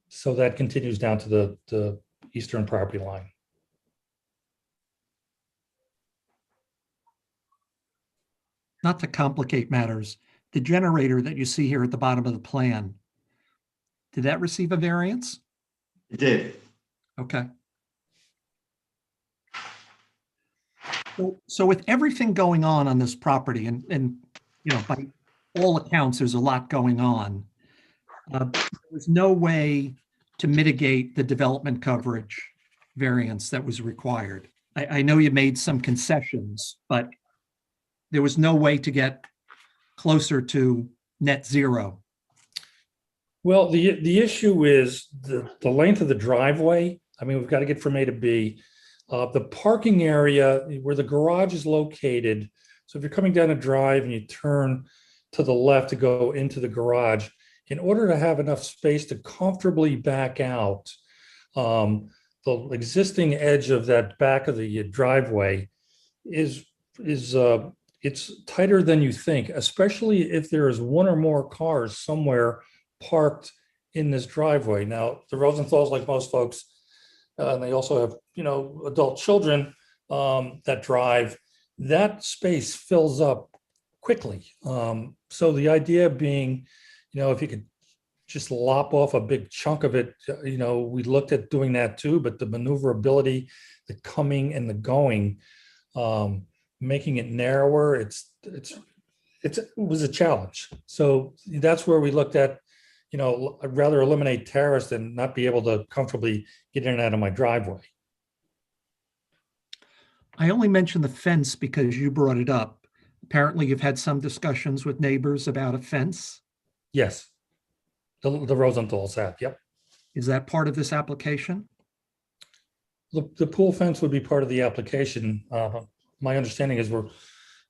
So that continues down to the eastern property line. Not to complicate matters, the generator that you see here at the bottom of the plan, did that receive a variance? It did. Okay. So with everything going on this property, and you know, by all accounts, there's a lot going on. There's no way to mitigate the development coverage variance that was required. I know you made some concessions, but there was no way to get closer to net zero. Well, the issue is the length of the driveway. I mean, we've got to get from A to B. The parking area where the garage is located. So if you're coming down a drive and you turn to the left to go into the garage, in order to have enough space to comfortably back out, the existing edge of that back of the driveway is it's tighter than you think, especially if there is one or more cars somewhere parked in this driveway. Now, the Rosenthals, like most folks, and they also have, you know, adult children that drive, that space fills up quickly. So the idea being, you know, if you could just lop off a big chunk of it, you know, we looked at doing that too, but the maneuverability, the coming and the going, making it narrower, it was a challenge. So that's where we looked at, you know, I'd rather eliminate terrace than not be able to comfortably get in and out of my driveway. I only mentioned the fence because you brought it up. Apparently you've had some discussions with neighbors about a fence. Yes, the Rosenthals have, yep. Is that part of this application? The pool fence would be part of the application. My understanding is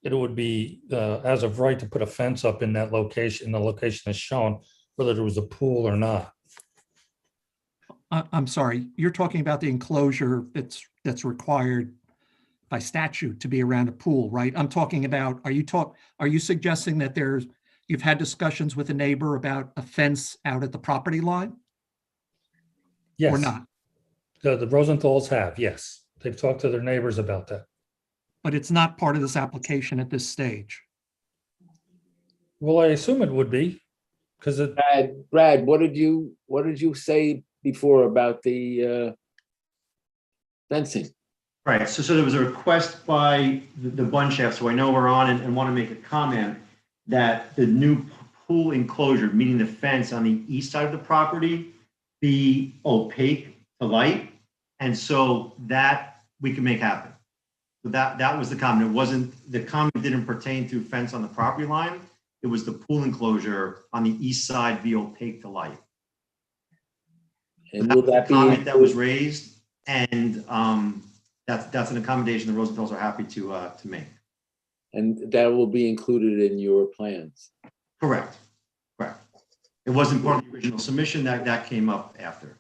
it would be as of right to put a fence up in that location, the location is shown, whether there was a pool or not. I'm sorry, you're talking about the enclosure that's required by statute to be around a pool, right? I'm talking about, are you suggesting that you've had discussions with a neighbor about a fence out at the property line? Yes. Or not? The Rosenthals have, yes. They've talked to their neighbors about that. But it's not part of this application at this stage. Well, I assume it would be, because it. Brad, what did you say before about the fencing? Right, so there was a request by the Bun Chef, so I know we're on and want to make a comment that the new pool enclosure, meaning the fence on the east side of the property, be opaque to light, and so that we can make happen. So that was the comment. It wasn't, the comment didn't pertain to fence on the property line. It was the pool enclosure on the east side be opaque to light. And that will was that the comment that was be raised, and that's an accommodation the Rosenthals are happy to make. And that will be included in your plans? Correct. Correct. It wasn't part of the original submission. That came up after.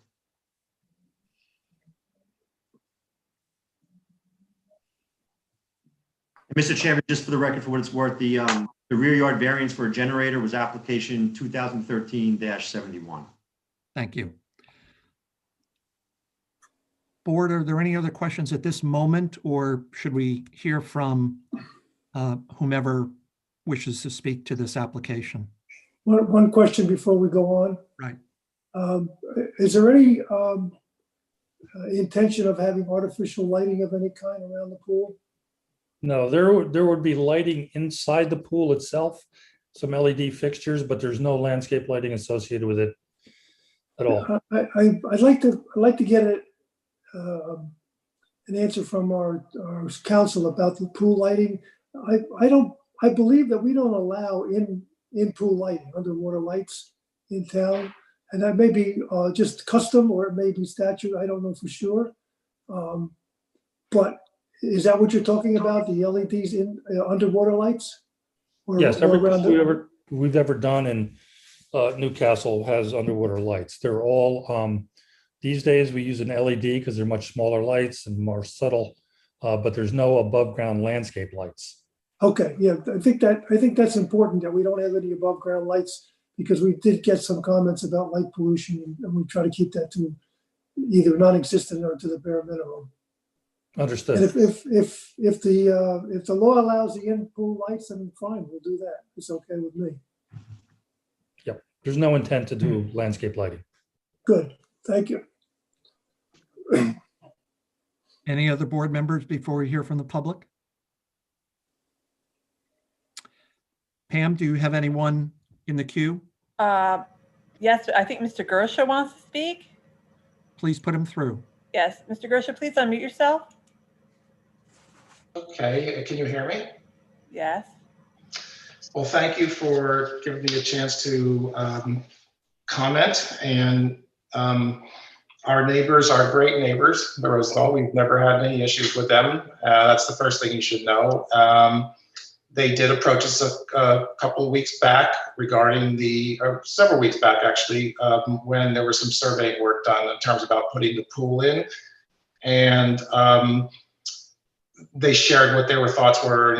Mr. Chairman, just for the record, for what it's worth, the rear yard variance for a generator was application 2013-71. Thank you. Board, are there any other questions at this moment, or should we hear from whomever wishes to speak to this application? One question before we go on. Right. Is there any intention of having artificial lighting of any kind around the pool? No, there would be lighting inside the pool itself, some LED fixtures, but there's no landscape lighting associated with it at all. I'd like to get an answer from our council about the pool lighting. I believe that we don't allow in pool lighting, underwater lights in town, and that may be just custom or it may be statute. I don't know for sure, but Is that what you're talking about, the LEDs in underwater lights? Or- Yes, or every around pool we've ever done in Newcastle has underwater lights. They're all, these days we use an LED because they're much smaller lights and more subtle, but there's no above ground landscape lights. Okay, yeah, I think that's important that we don't have any above ground lights, because we did get some comments about light pollution, and we try to keep that to either non-existent or to the bare minimum. Understood. And if the law allows the in-pool lights, then fine, we'll do that. It's okay with me. Yep. There's no intent to do landscape lighting. Good, thank you. Any other board members before we hear from the public? Pam, do you have anyone in the queue? Yes, I think Mr. Gersha wants to speak. Please put him through. Yes, Mr. Gersha, please unmute yourself. Okay, can you hear me? Yes. Well, thank you for giving me a chance to comment. And our neighbors are great neighbors, the Rosenthal. We've never had any issues with them. That's the first thing you should know. They did approach us a couple of weeks back regarding several weeks back actually, when there was some surveying work done in terms about putting the pool in. And they shared what their thoughts were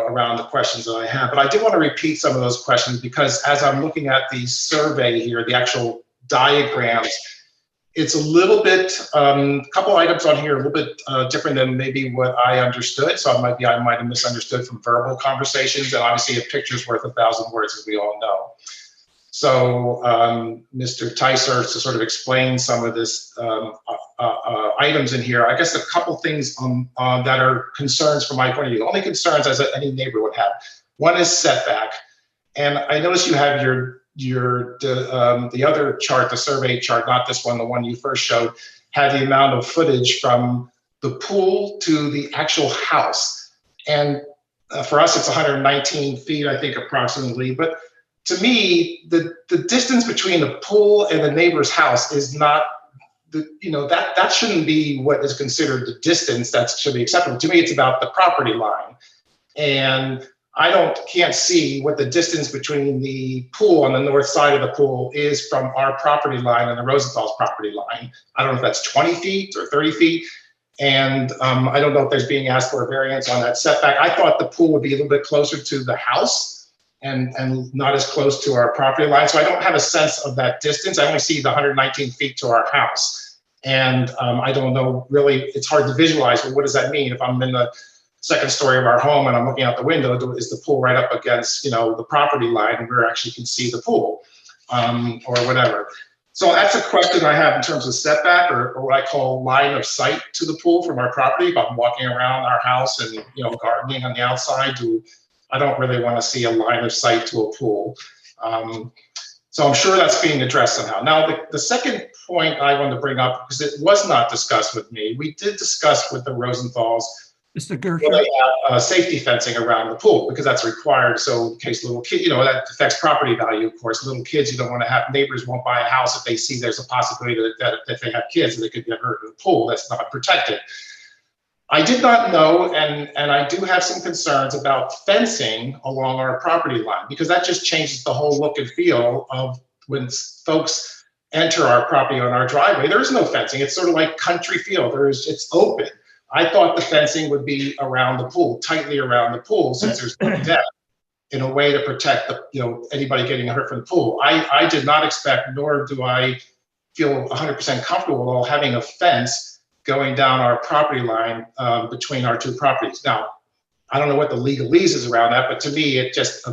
around the questions that I have. But I did want to repeat some of those questions, because as I'm looking at the survey here, the actual diagrams, it's a little bit, a couple items on here, a little bit different than maybe what I understood. So I might have misunderstood from verbal conversations, and obviously a picture's worth 1,000 words, as we all know. So Mr. Tyser, to sort of explain some of this items in here, I guess a couple things that are concerns from my point of view. The only concerns as any neighbor would have. One is setback. And I noticed you have the other chart, the survey chart, not this one, the one you first showed, had the amount of footage from the pool to the actual house. And for us, it's 119 feet, I think, approximately. But to me, the distance between the pool and the neighbor's house is not, that shouldn't be what is considered the distance that should be acceptable. To me, it's about the property line. And I can't see what the distance between the pool on the north side of the pool is from our property line and the Rosenthal's property line. I don't know if that's 20 feet or 30 feet. And I don't know if there's being asked for a variance on that setback. I thought the pool would be a little bit closer to the house and not as close to our property line. So I don't have a sense of that distance. I only see the 119 feet to our house. And I don't know, really, it's hard to visualize, but what does that mean? If I'm in the second story of our home and I'm looking out the window, is the pool right up against, the property line, and we actually can see the pool or whatever. So that's a question I have in terms of setback, or what I call line of sight to the pool from our property. If I'm walking around our house and, gardening on the outside, I don't really want to see a line of sight to a pool. So I'm sure that's being addressed somehow. Now, the second point I want to bring up, because it was not discussed with me, we did discuss with the Rosenthals, Mr. Gersha, safety fencing around the pool, because that's required. So in case little kid, that affects property value, of course. Little kids, you don't want to have, neighbors won't buy a house if they see there's a possibility that if they have kids, they could get hurt in the pool. That's not protected. I did not know, and I do have some concerns about fencing along our property line, because that just changes the whole look and feel of when folks enter our property on our driveway. There is no fencing. It's sort of like country feel. It's open. I thought the fencing would be around the pool, tightly around the pool, since there's no depth, in a way to protect anybody getting hurt from the pool. I did not expect, nor do I feel 100% comfortable at all having a fence going down our property line between our two properties. Now, I don't know what the legalese is around that, but to me, it just,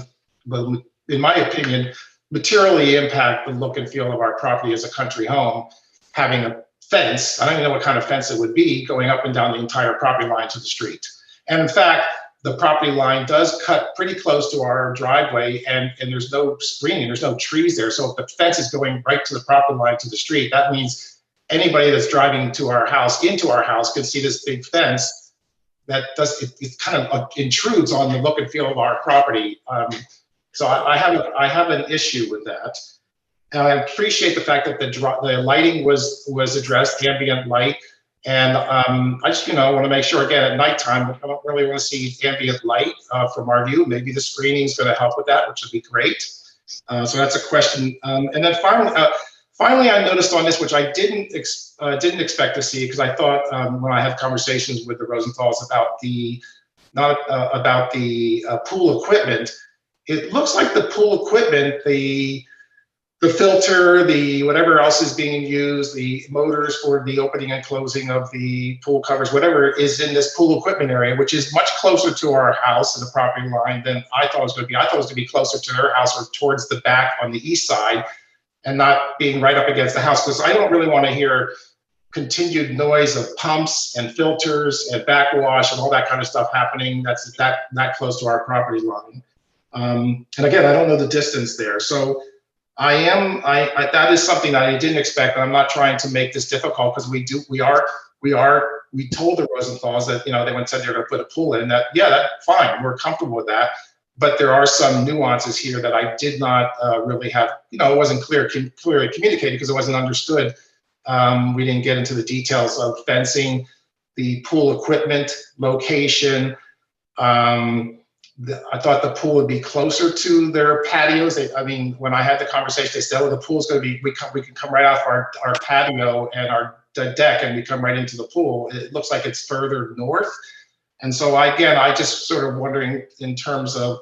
in my opinion, materially impact the look and feel of our property as a country home, having a fence. I don't even know what kind of fence it would be, going up and down the entire property line to the street. And in fact, the property line does cut pretty close to our driveway, and there's no screening, there's no trees there. So if the fence is going right to the property line to the street, that means anybody that's driving into our house can see this big fence that it kind of intrudes on the look and feel of our property. So I have an issue with that. And I appreciate the fact that the lighting was addressed, ambient light, And I just, want to make sure, again, at nighttime, I don't really want to see ambient light from our view. Maybe the screening is going to help with that, which would be great. So that's a question. And then finally, I noticed on this, which I didn't expect to see, because I thought when I had conversations with the Rosenthals about the pool equipment, it looks like the pool equipment, the filter, the whatever else is being used, the motors for the opening and closing of the pool covers, whatever is in this pool equipment area, which is much closer to our house and the property line than I thought it was going to be. I thought it was going to be closer to their house or towards the back on the east side and not being right up against the house, because I don't really want to hear continued noise of pumps and filters and backwash and all that kind of stuff happening that's that close to our property line. And again, I don't know the distance there. So that is something that I didn't expect. I'm not trying to make this difficult, because we told the Rosenthals that, they went and said they're going to put a pool in, that, yeah, that's fine. We're comfortable with that. But there are some nuances here that I did not really have, it wasn't clearly communicated because it wasn't understood. We didn't get into the details of fencing, the pool equipment location. I thought the pool would be closer to their patios. When I had the conversation, they said, "Oh, the pool's going to be, we can come right off our patio and our deck, and we come right into the pool." It looks like it's further north. And so I just sort of wondering in terms of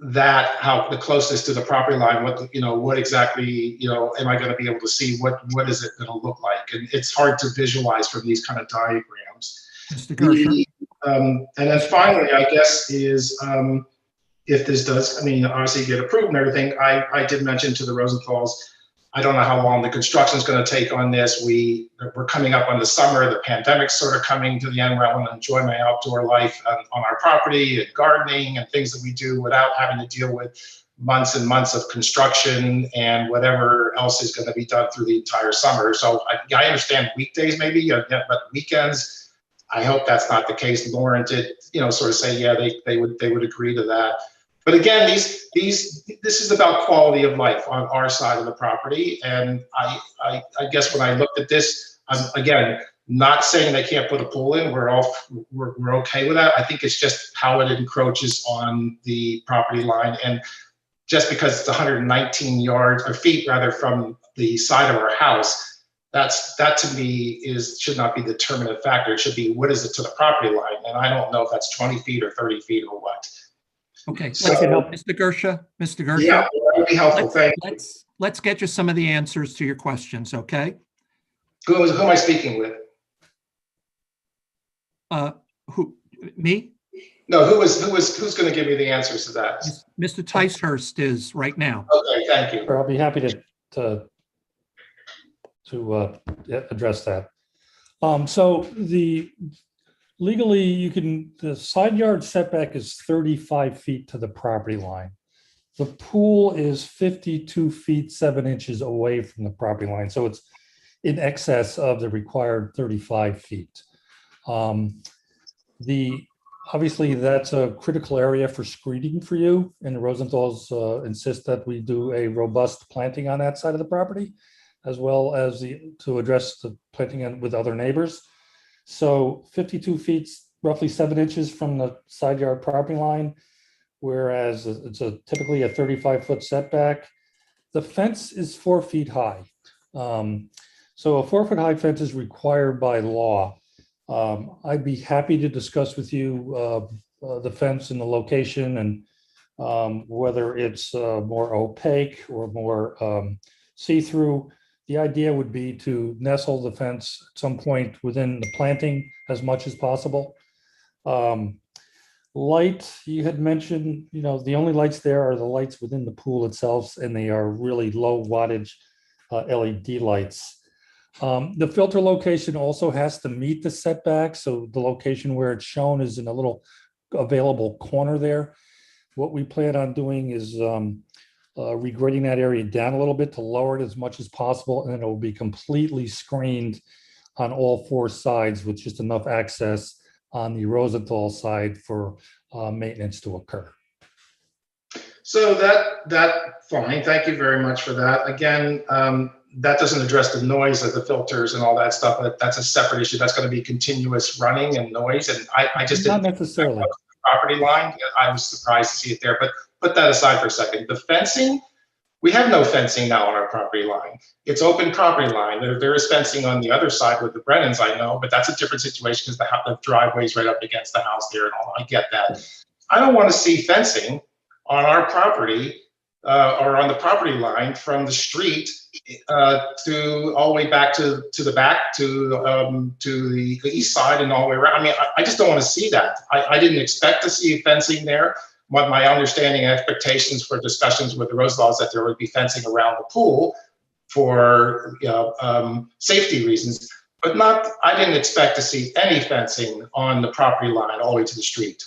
that, how the closest to the property line, what exactly, am I going to be able to see? What is it going to look like? And it's hard to visualize from these kind of diagrams. Mr. Gersher. And then finally, I guess, is if this does, obviously get approved and everything, I did mention to the Rosenthals, I don't know how long the construction is going to take on this. We're coming up on the summer, the pandemic's sort of coming to the end, where I want to enjoy my outdoor life on our property and gardening and things that we do without having to deal with months and months of construction and whatever else is going to be done through the entire summer. So I understand weekdays maybe, but weekends, I hope that's not the case. Lauren did, sort of say, yeah, they would agree to that. But again, this is about quality of life on our side of the property. And I guess when I looked at this, I'm, again, not saying they can't put a pool in. We're okay with that. I think it's just how it encroaches on the property line. And just because it's 119 yards or feet rather from the side of our house, that to me should not be the determinant factor. It should be, what is it to the property line? And I don't know if that's 20 feet or 30 feet or what. Okay, So, let's help Mr. Gersha. Mr. Gersha. Yeah, that would be helpful. Thank you. Let's get you some of the answers to your questions, okay? Who am I speaking with? Who, me? No, who's going to give me the answers to that? Mr. Ticehurst is right now. Okay, thank you. I'll be happy to address that. So legally, the side yard setback is 35 feet to the property line. The pool is 52 feet, 7 inches away from the property line. So it's in excess of the required 35 feet. Obviously, that's a critical area for screening for you, and the Rosenthals insist that we do a robust planting on that side of the property, as well as to address the planting with other neighbors. So 52 feet, roughly 7 inches from the side yard property line, whereas it's typically a 35-foot setback. The fence is 4 feet high. So a 4-foot high fence is required by law. I'd be happy to discuss with you the fence and the location and whether it's more opaque or more see-through. The idea would be to nestle the fence at some point within the planting as much as possible. Light, you had mentioned, the only lights there are the lights within the pool itself, and they are really low wattage LED lights. The filter location also has to meet the setback. So the location where it's shown is in a little available corner there. What we plan on doing is regrading that area down a little bit to lower it as much as possible, and then it will be completely screened on all 4 sides with just enough access on the Rosenthal side for maintenance to occur. So that fine. Thank you very much for that. Again, that doesn't address the noise of the filters and all that stuff. But that's a separate issue. That's going to be continuous running and noise. And I just Not didn't necessarily. property line. I was surprised to see it there, but put that aside for a second. The fencing, we have no fencing now on our property line. It's open property line. There is fencing on the other side with the Brennans, I know, but that's a different situation because the driveway's right up against the house there and all. I get that. I don't want to see fencing on our property or on the property line from the street to all the way back to the back to the east side and all the way around. I mean, I just don't want to see that. I didn't expect to see fencing there. What my understanding and expectations for discussions with the Roselaw is that there would be fencing around the pool for safety reasons, but not. I didn't expect to see any fencing on the property line all the way to the street.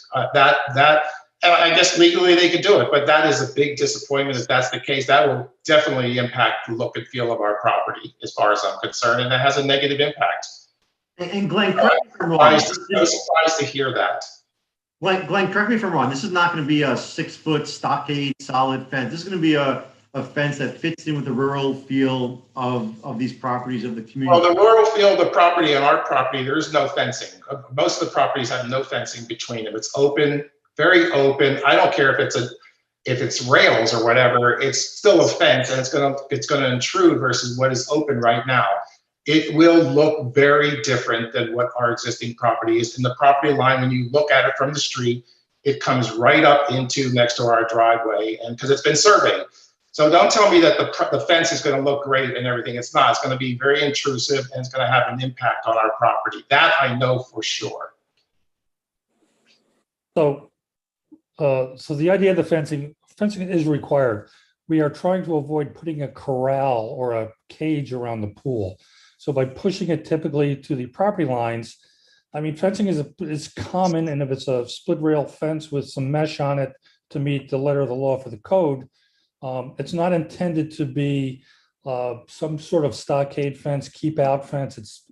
I guess legally they could do it, but that is a big disappointment if that's the case. That will definitely impact the look and feel of our property as far as I'm concerned, and that has a negative impact. And Glenn, correct me if I'm wrong. I was surprised to hear that. Glenn, correct me if I'm wrong. This is not going to be a 6-foot stockade solid fence. This is going to be a fence that fits in with the rural feel of these properties of the community. Well, the rural feel of the property and our property, there is no fencing. Most of the properties have no fencing between them. It's open, very open. I don't care if it's rails or whatever. It's still a fence, and it's gonna intrude versus what is open right now. It will look very different than what our existing property is. In the property line, when you look at it from the street, it comes right up into next to our driveway, and because it's been surveyed. So don't tell me that the fence is going to look great and everything. It's not. It's going to be very intrusive, and it's going to have an impact on our property. That I know for sure. So the idea of the fencing is required. We are trying to avoid putting a corral or a cage around the pool. So by pushing it typically to the property lines, I mean, fencing is common, and if it's a split rail fence with some mesh on it to meet the letter of the law for the code, it's not intended to be some sort of stockade fence, keep out fence. It's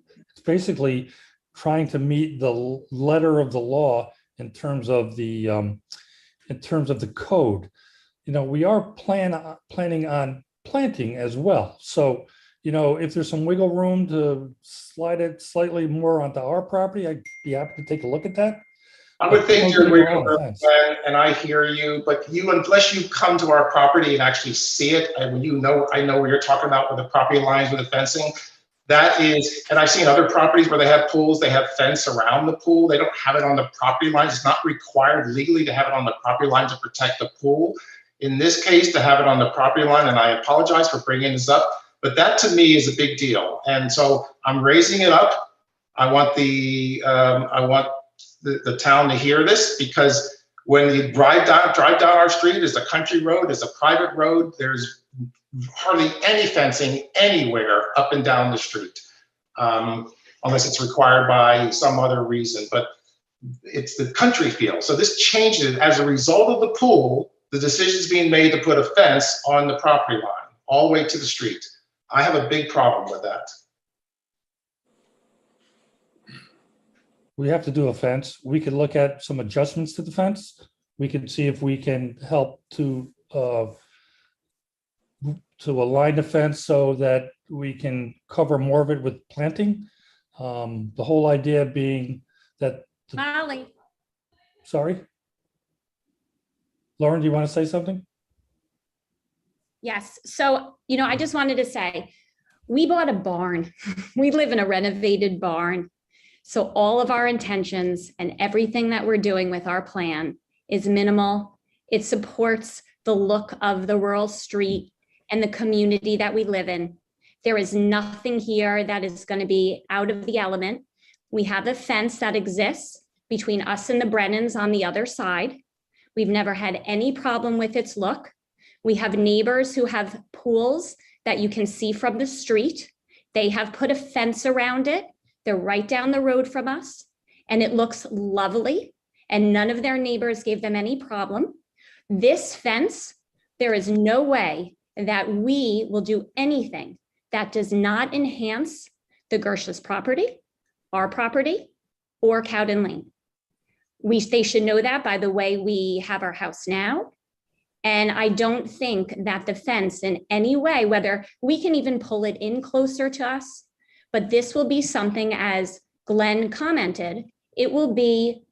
basically trying to meet the letter of the law in terms of the code. You know, we are planning on planting as well. So, you know, if there's some wiggle room to slide it slightly more onto our property, I'd be happy to take a look at that. I would think you're wiggle room, and I hear you, but unless you come to our property and actually see it, and I know what you're talking about with the property lines with the fencing. That is, and I've seen other properties where they have pools, they have fence around the pool. They don't have it on the property lines. It's not required legally to have it on the property line to protect the pool. In this case, to have it on the property line, and I apologize for bringing this up, but that to me is a big deal. And so I'm raising it up. I want the town to hear this, because when you drive down our street, it's a country road, it's a private road. There's hardly any fencing anywhere up and down the street, unless it's required by some other reason. But it's the country feel. So this changes as a result of the pool. The decision's being made to put a fence on the property line all the way to the street. I have a big problem with that. We have to do a fence. We could look at some adjustments to the fence. We could see if we can help to align the fence so that we can cover more of it with planting. The whole idea being that. Molly. Sorry. Lauren, do you want to say something? Yes. So, you know, I just wanted to say, we bought a barn. We live in a renovated barn. So all of our intentions and everything that we're doing with our plan is minimal. It supports the look of the rural street and the community that we live in. There is nothing here that is going to be out of the element. We have a fence that exists between us and the Brennans on the other side. We've never had any problem with its look. We have neighbors who have pools that you can see from the street. They have put a fence around it. They're right down the road from us, and it looks lovely, and none of their neighbors gave them any problem. This fence, there is no way that we will do anything that does not enhance the Gersh's property, our property, or Cowden Lane. They should know that by the way we have our house now. And I don't think that the fence in any way, whether we can even pull it in closer to us, but this will be something, as Glenn commented, it will be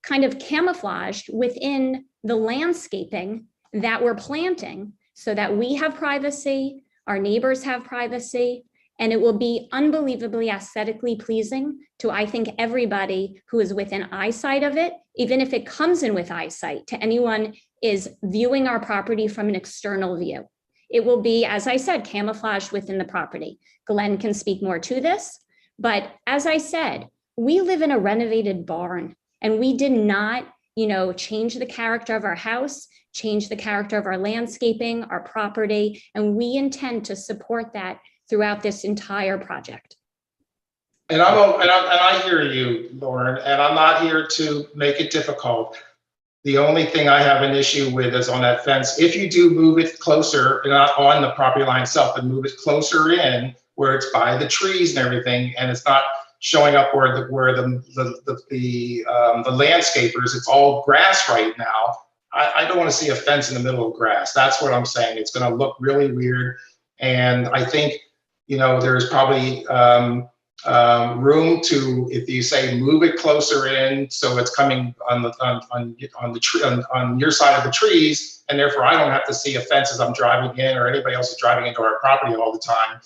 kind of camouflaged within the landscaping that we're planting so that we have privacy, our neighbors have privacy, and it will be unbelievably aesthetically pleasing to, I think, everybody who is within eyesight of it, even if it comes in with eyesight to anyone is viewing our property from an external view. It will be, as I said, camouflaged within the property. Glenn can speak more to this, but as I said, we live in a renovated barn and we did not, change the character of our house, change the character of our landscaping, our property, and we intend to support that throughout this entire project. And I hear you, Lauren, and I'm not here to make it difficult. The only thing I have an issue with is on that fence. If you do move it closer, not on the property line itself, but move it closer in where it's by the trees and everything, and it's not showing up where the landscapers, it's all grass right now. I don't want to see a fence in the middle of grass. That's what I'm saying. It's going to look really weird, and I think there's probably room to, if you say move it closer in, so it's coming on the tree on your side of the trees, and therefore I don't have to see a fence as I'm driving in or anybody else is driving into our property all the time.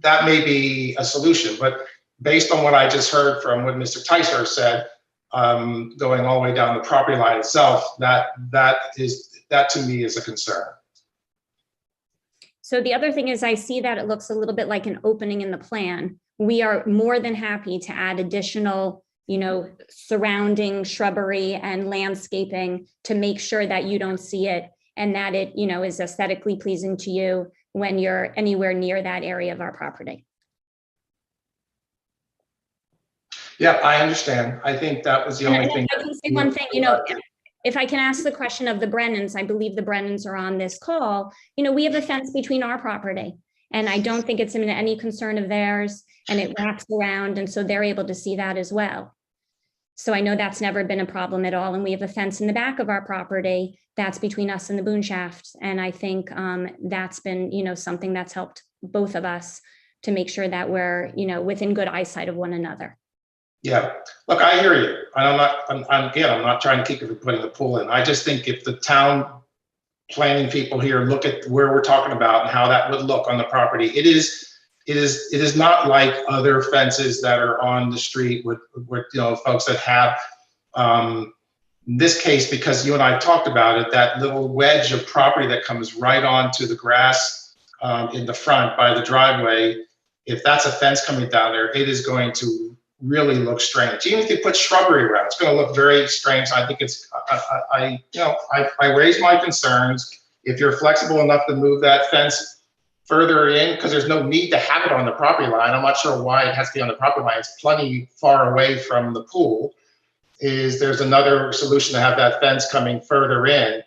That may be a solution, but based on what I just heard from what Mr. Tyser said, going all the way down the property line itself, that to me is a concern. So the other thing is I see that it looks a little bit like an opening in the plan. We are more than happy to add additional, surrounding shrubbery and landscaping to make sure that you don't see it and that it, is aesthetically pleasing to you when you're anywhere near that area of our property. Yeah, I understand. I think that was the only thing. I can say one thing, if I can ask the question of the Brennans, I believe the Brennans are on this call. We have a fence between our property, and I don't think it's in any concern of theirs, and it wraps around, and so they're able to see that as well. So I know that's never been a problem at all, and we have a fence in the back of our property that's between us and the boon shafts, and I think that's been, something that's helped both of us to make sure that we're, within good eyesight of one another. Yeah, look, I hear you. I'm not trying to keep you from putting the pool in. I just think if the town planning people here look at where we're talking about and how that would look on the property, it is not like other fences that are on the street with folks that have, in this case, because you and I talked about it, that little wedge of property that comes right onto the grass in the front by the driveway. If that's a fence coming down there, it is going to really look strange. Even if you put shrubbery around, it's going to look very strange. I think it's, I raised my concerns. If you're flexible enough to move that fence further in, because there's no need to have it on the property line. I'm not sure why it has to be on the property line. It's plenty far away from the pool. There's another solution to have that fence coming further in.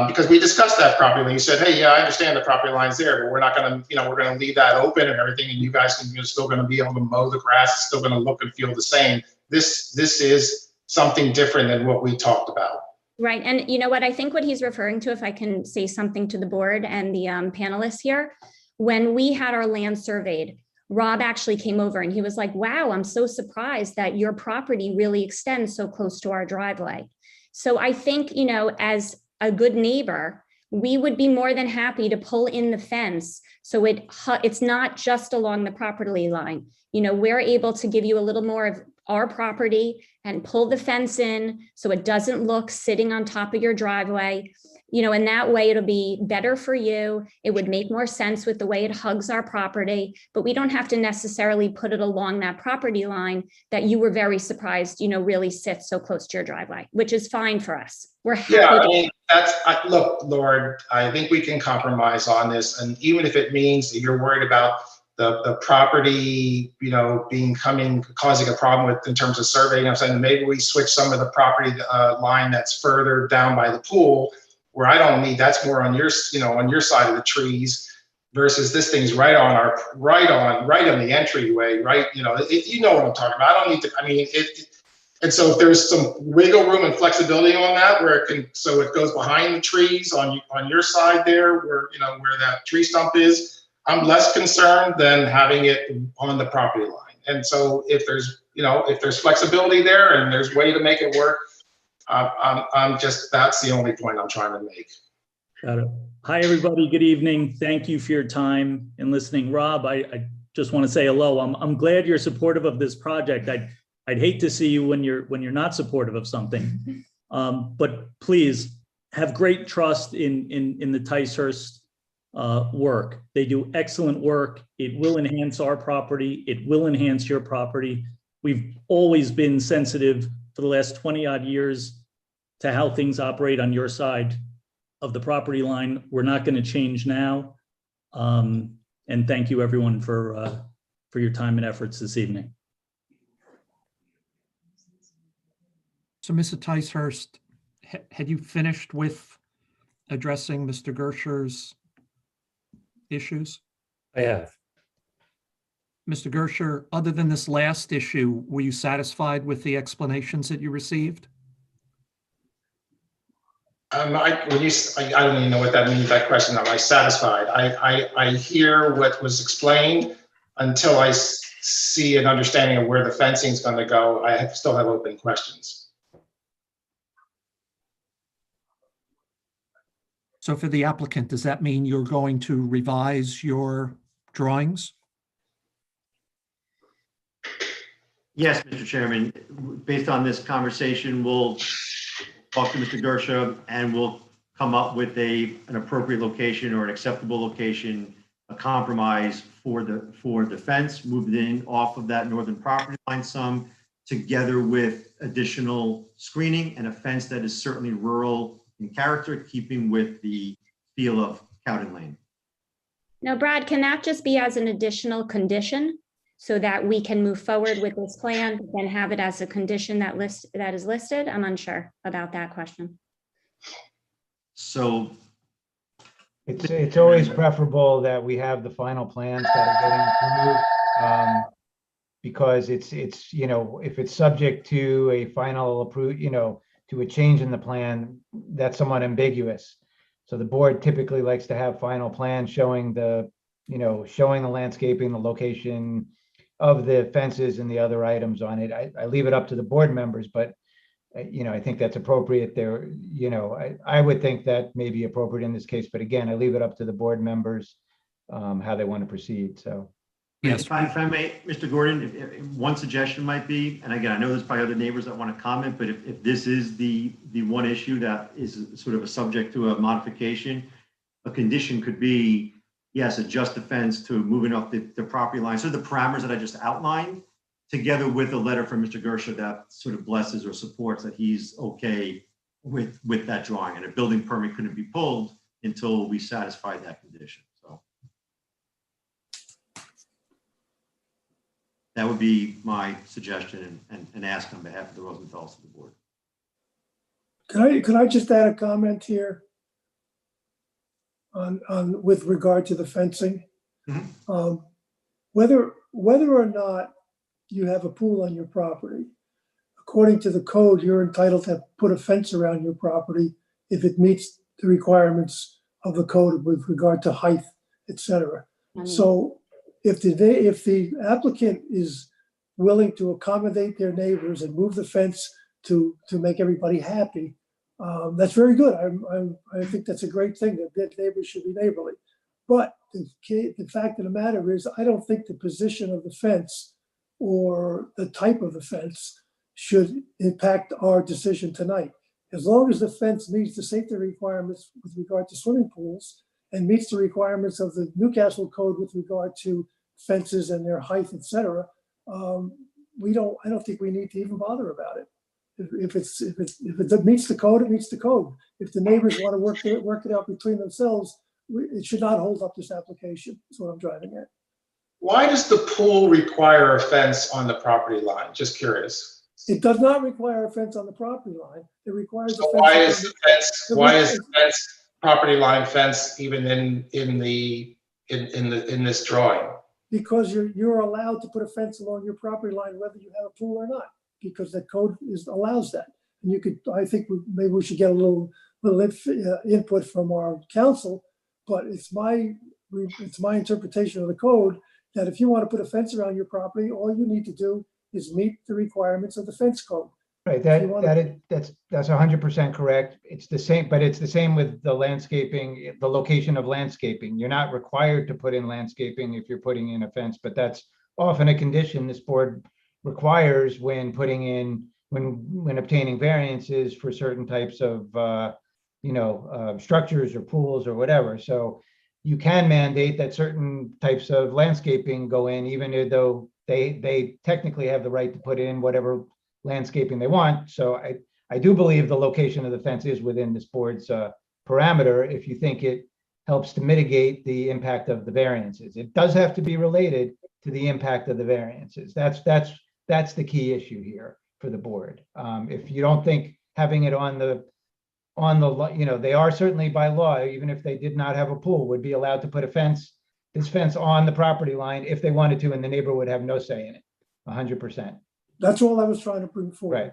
Because we discussed that property line. You said, hey, yeah, I understand the property line's there, but we're not going to, we're going to leave that open and everything, and you guys you're still going to be able to mow the grass. It's still going to look and feel the same. This is something different than what we talked about. Right. And you know what, I think what he's referring to, if I can say something to the board and the panelists here, when we had our land surveyed, Rob actually came over and he was like, wow, I'm so surprised that your property really extends so close to our driveway. So I think, as a good neighbor, we would be more than happy to pull in the fence so it's not just along the property line. We're able to give you a little more of our property and pull the fence in so it doesn't look sitting on top of your driveway. And that way it'll be better for you. It would make more sense with the way it hugs our property, but we don't have to necessarily put it along that property line that you were very surprised, really sits so close to your driveway, which is fine for us. We're happy. Yeah, look, Lord, I think we can compromise on this. And even if it means that you're worried about the property, causing a problem in terms of surveying, I'm saying maybe we switch some of the property line that's further down by the pool, where I don't need, that's more on your, on your side of the trees, versus this thing's right on the entryway, right? You know what I'm talking about. I don't need to, And so if there's some wiggle room and flexibility on that, where it can, so it goes behind the trees on your side there, where, you know, where that tree stump is, I'm less concerned than having it on the property line. And so if there's, you know, if there's flexibility there and there's way to make it work, I'm just, that's the only point I'm trying to make. Got it. Hi, everybody. Good evening. Thank you for your time and listening. Rob, I just want to say hello. I'm glad you're supportive of this project. I'd hate to see you when you're not supportive of something. But please have great trust in the Ticehurst work. They do excellent work. It will enhance our property. It will enhance your property. We've always been sensitive for the last 20 odd years to how things operate on your side of the property line. We're not going to change now. And thank you everyone for your time and efforts this evening. So Mr. Ticehurst, had you finished with addressing Mr. Gersher's issues? I have. Mr. Gersher, other than this last issue, were you satisfied with the explanations that you received? I don't even know what that means, that question. Am I satisfied? I hear what was explained until I see an understanding of where the fencing is going to go. Still have open questions. So for the applicant, does that mean you're going to revise your drawings? Yes, Mr. Chairman, based on this conversation, we'll talk to Mr. Gersha and we'll come up with an appropriate location or an acceptable location, a compromise for the fence, move it in off of that northern property line some, together with additional screening and a fence that is certainly rural in character, keeping with the feel of Cowden Lane. Now, Brad, can that just be as an additional condition so that we can move forward with this plan and have it as a condition that is listed? I'm unsure about that question. So it's always preferable that we have the final plans that are getting approved, because it's, you know, if it's subject to a final approve, you know, to a change in the plan, that's somewhat ambiguous. So the board typically likes to have final plans showing the, you know, showing the landscaping, the location of the fences and the other items on it. I leave it up to the board members, but you know, I think that's appropriate there. You know, I would think that may be appropriate in this case, but again, I leave it up to the board members how they want to proceed. So. Yes. If I may, Mr. Gordon, if one suggestion might be, and again, I know there's probably other neighbors that want to comment, but if this is the one issue that is sort of a subject to a modification, a condition could be, yes, adjust the fence to moving up the property line. So the parameters that I just outlined, together with a letter from Mr. Gersha that sort of blesses or supports that he's okay with that drawing, and a building permit couldn't be pulled until we satisfy that condition. So that would be my suggestion and ask on behalf of the Rosenthal's to the board. Could I just add a comment here on with regard to the fencing? Mm-hmm. Whether or not you have a pool on your property, according to the code, you're entitled to put a fence around your property if it meets the requirements of the code with regard to height, etc. Mm-hmm. So if the applicant is willing to accommodate their neighbors and move the fence to make everybody happy, that's very good. I think that's a great thing, that neighbors should be neighborly. But the fact of the matter is, I don't think the position of the fence or the type of the fence should impact our decision tonight. As long as the fence meets the safety requirements with regard to swimming pools and meets the requirements of the Newcastle Code with regard to fences and their height, etc., I don't think we need to even bother about it. If it meets the code, it meets the code. If the neighbors want to work it out between themselves, it should not hold up this application. That's what I'm driving at. Why does the pool require a fence on the property line? Just curious. It does not require a fence on the property line. It requires a fence. Why is the fence property line fence even in this drawing? Because you're allowed to put a fence along your property line whether you have a pool or not. because the code allows that. And you could, I think maybe we should get a little input from our council, but it's my interpretation of the code that if you want to put a fence around your property, all you need to do is meet the requirements of the fence code. Right, that's 100% correct. It's the same, but it's the same with the landscaping, the location of landscaping. You're not required to put in landscaping if you're putting in a fence, but that's often a condition this board requires when putting in, when obtaining variances for certain types of, structures or pools or whatever. So you can mandate that certain types of landscaping go in, even though they technically have the right to put in whatever landscaping they want. So I do believe the location of the fence is within this board's parameter if you think it helps to mitigate the impact of the variances. It does have to be related to the impact of the variances. That's the key issue here for the board. If you don't think having it on the, they are certainly by law, even if they did not have a pool, would be allowed to put this fence on the property line if they wanted to, and the neighbor would have no say in it, 100%. That's all I was trying to bring forward. Right.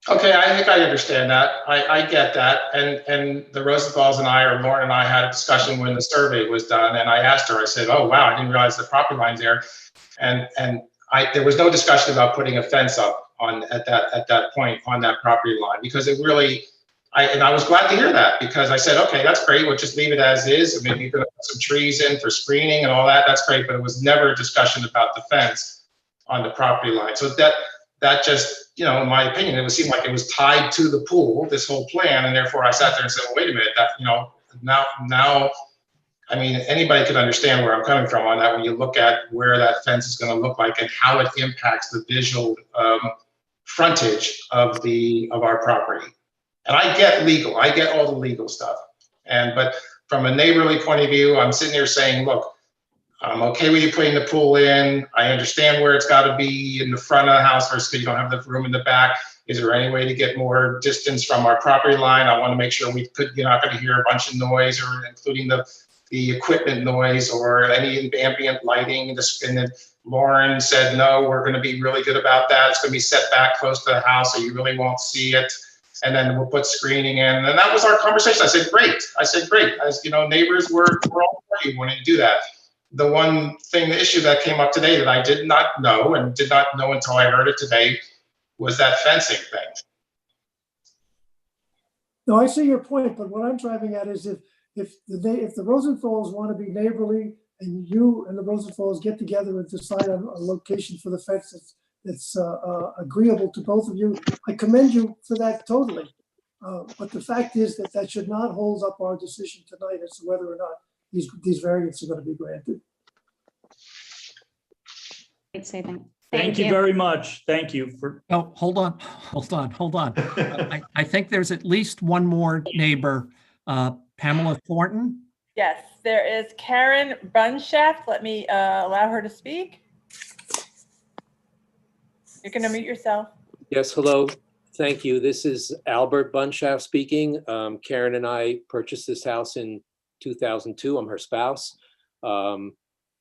Okay, I think I understand that. I get that. And the Rosenthals and I, or Lauren and I, had a discussion when the survey was done, and I asked her, I said, oh, wow, I didn't realize the property line's there. And there was no discussion about putting a fence up at that point on that property line, because it really, I was glad to hear that, because I said, okay, that's great. We'll just leave it as is. And maybe you can put some trees in for screening and all that. That's great. But it was never a discussion about the fence on the property line. So that just, in my opinion, it would seem like it was tied to the pool, this whole plan. And therefore I sat there and said, well, wait a minute, that, now, I mean, anybody could understand where I'm coming from on that when you look at where that fence is going to look like and how it impacts the visual frontage of our property. And I get legal, I get all the legal stuff. But from a neighborly point of view, I'm sitting here saying, look, I'm okay with you putting the pool in. I understand where it's got to be in the front of the house versus you don't have the room in the back. Is there any way to get more distance from our property line? I want to make sure you're not going to hear a bunch of noise, or including the equipment noise or any ambient lighting. And then Lauren said, no, we're going to be really good about that. It's going to be set back close to the house, so you really won't see it. And then we'll put screening in. And that was our conversation. I said, great. As neighbors were all for you wanting to do that. The one thing, the issue that came up today that I did not know and did not know until I heard it today was that fencing thing. No, I see your point, but what I'm driving at is if the Rosenthals want to be neighborly and you and the Rosenthals get together and decide on a location for the fence that's agreeable to both of you, I commend you for that totally. But the fact is that should not hold up our decision tonight as to whether or not these variants are going to be granted. Thank you very much. Thank you for. Oh, hold on. I think there's at least one more neighbor, Pamela Thornton. Yes, there is Karen Bunshaft. Let me allow her to speak. You're going to mute yourself. Yes, hello. Thank you. This is Albert Bunshaft speaking. Karen and I purchased this house in 2002. I'm her spouse.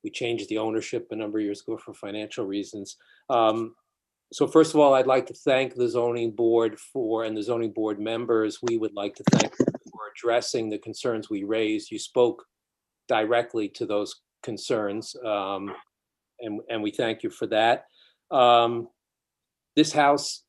We changed the ownership a number of years ago for financial reasons. So first of all, I'd like to thank the zoning board and the zoning board members. We would like to thank them for addressing the concerns we raised. You spoke directly to those concerns, and we thank you for that. This house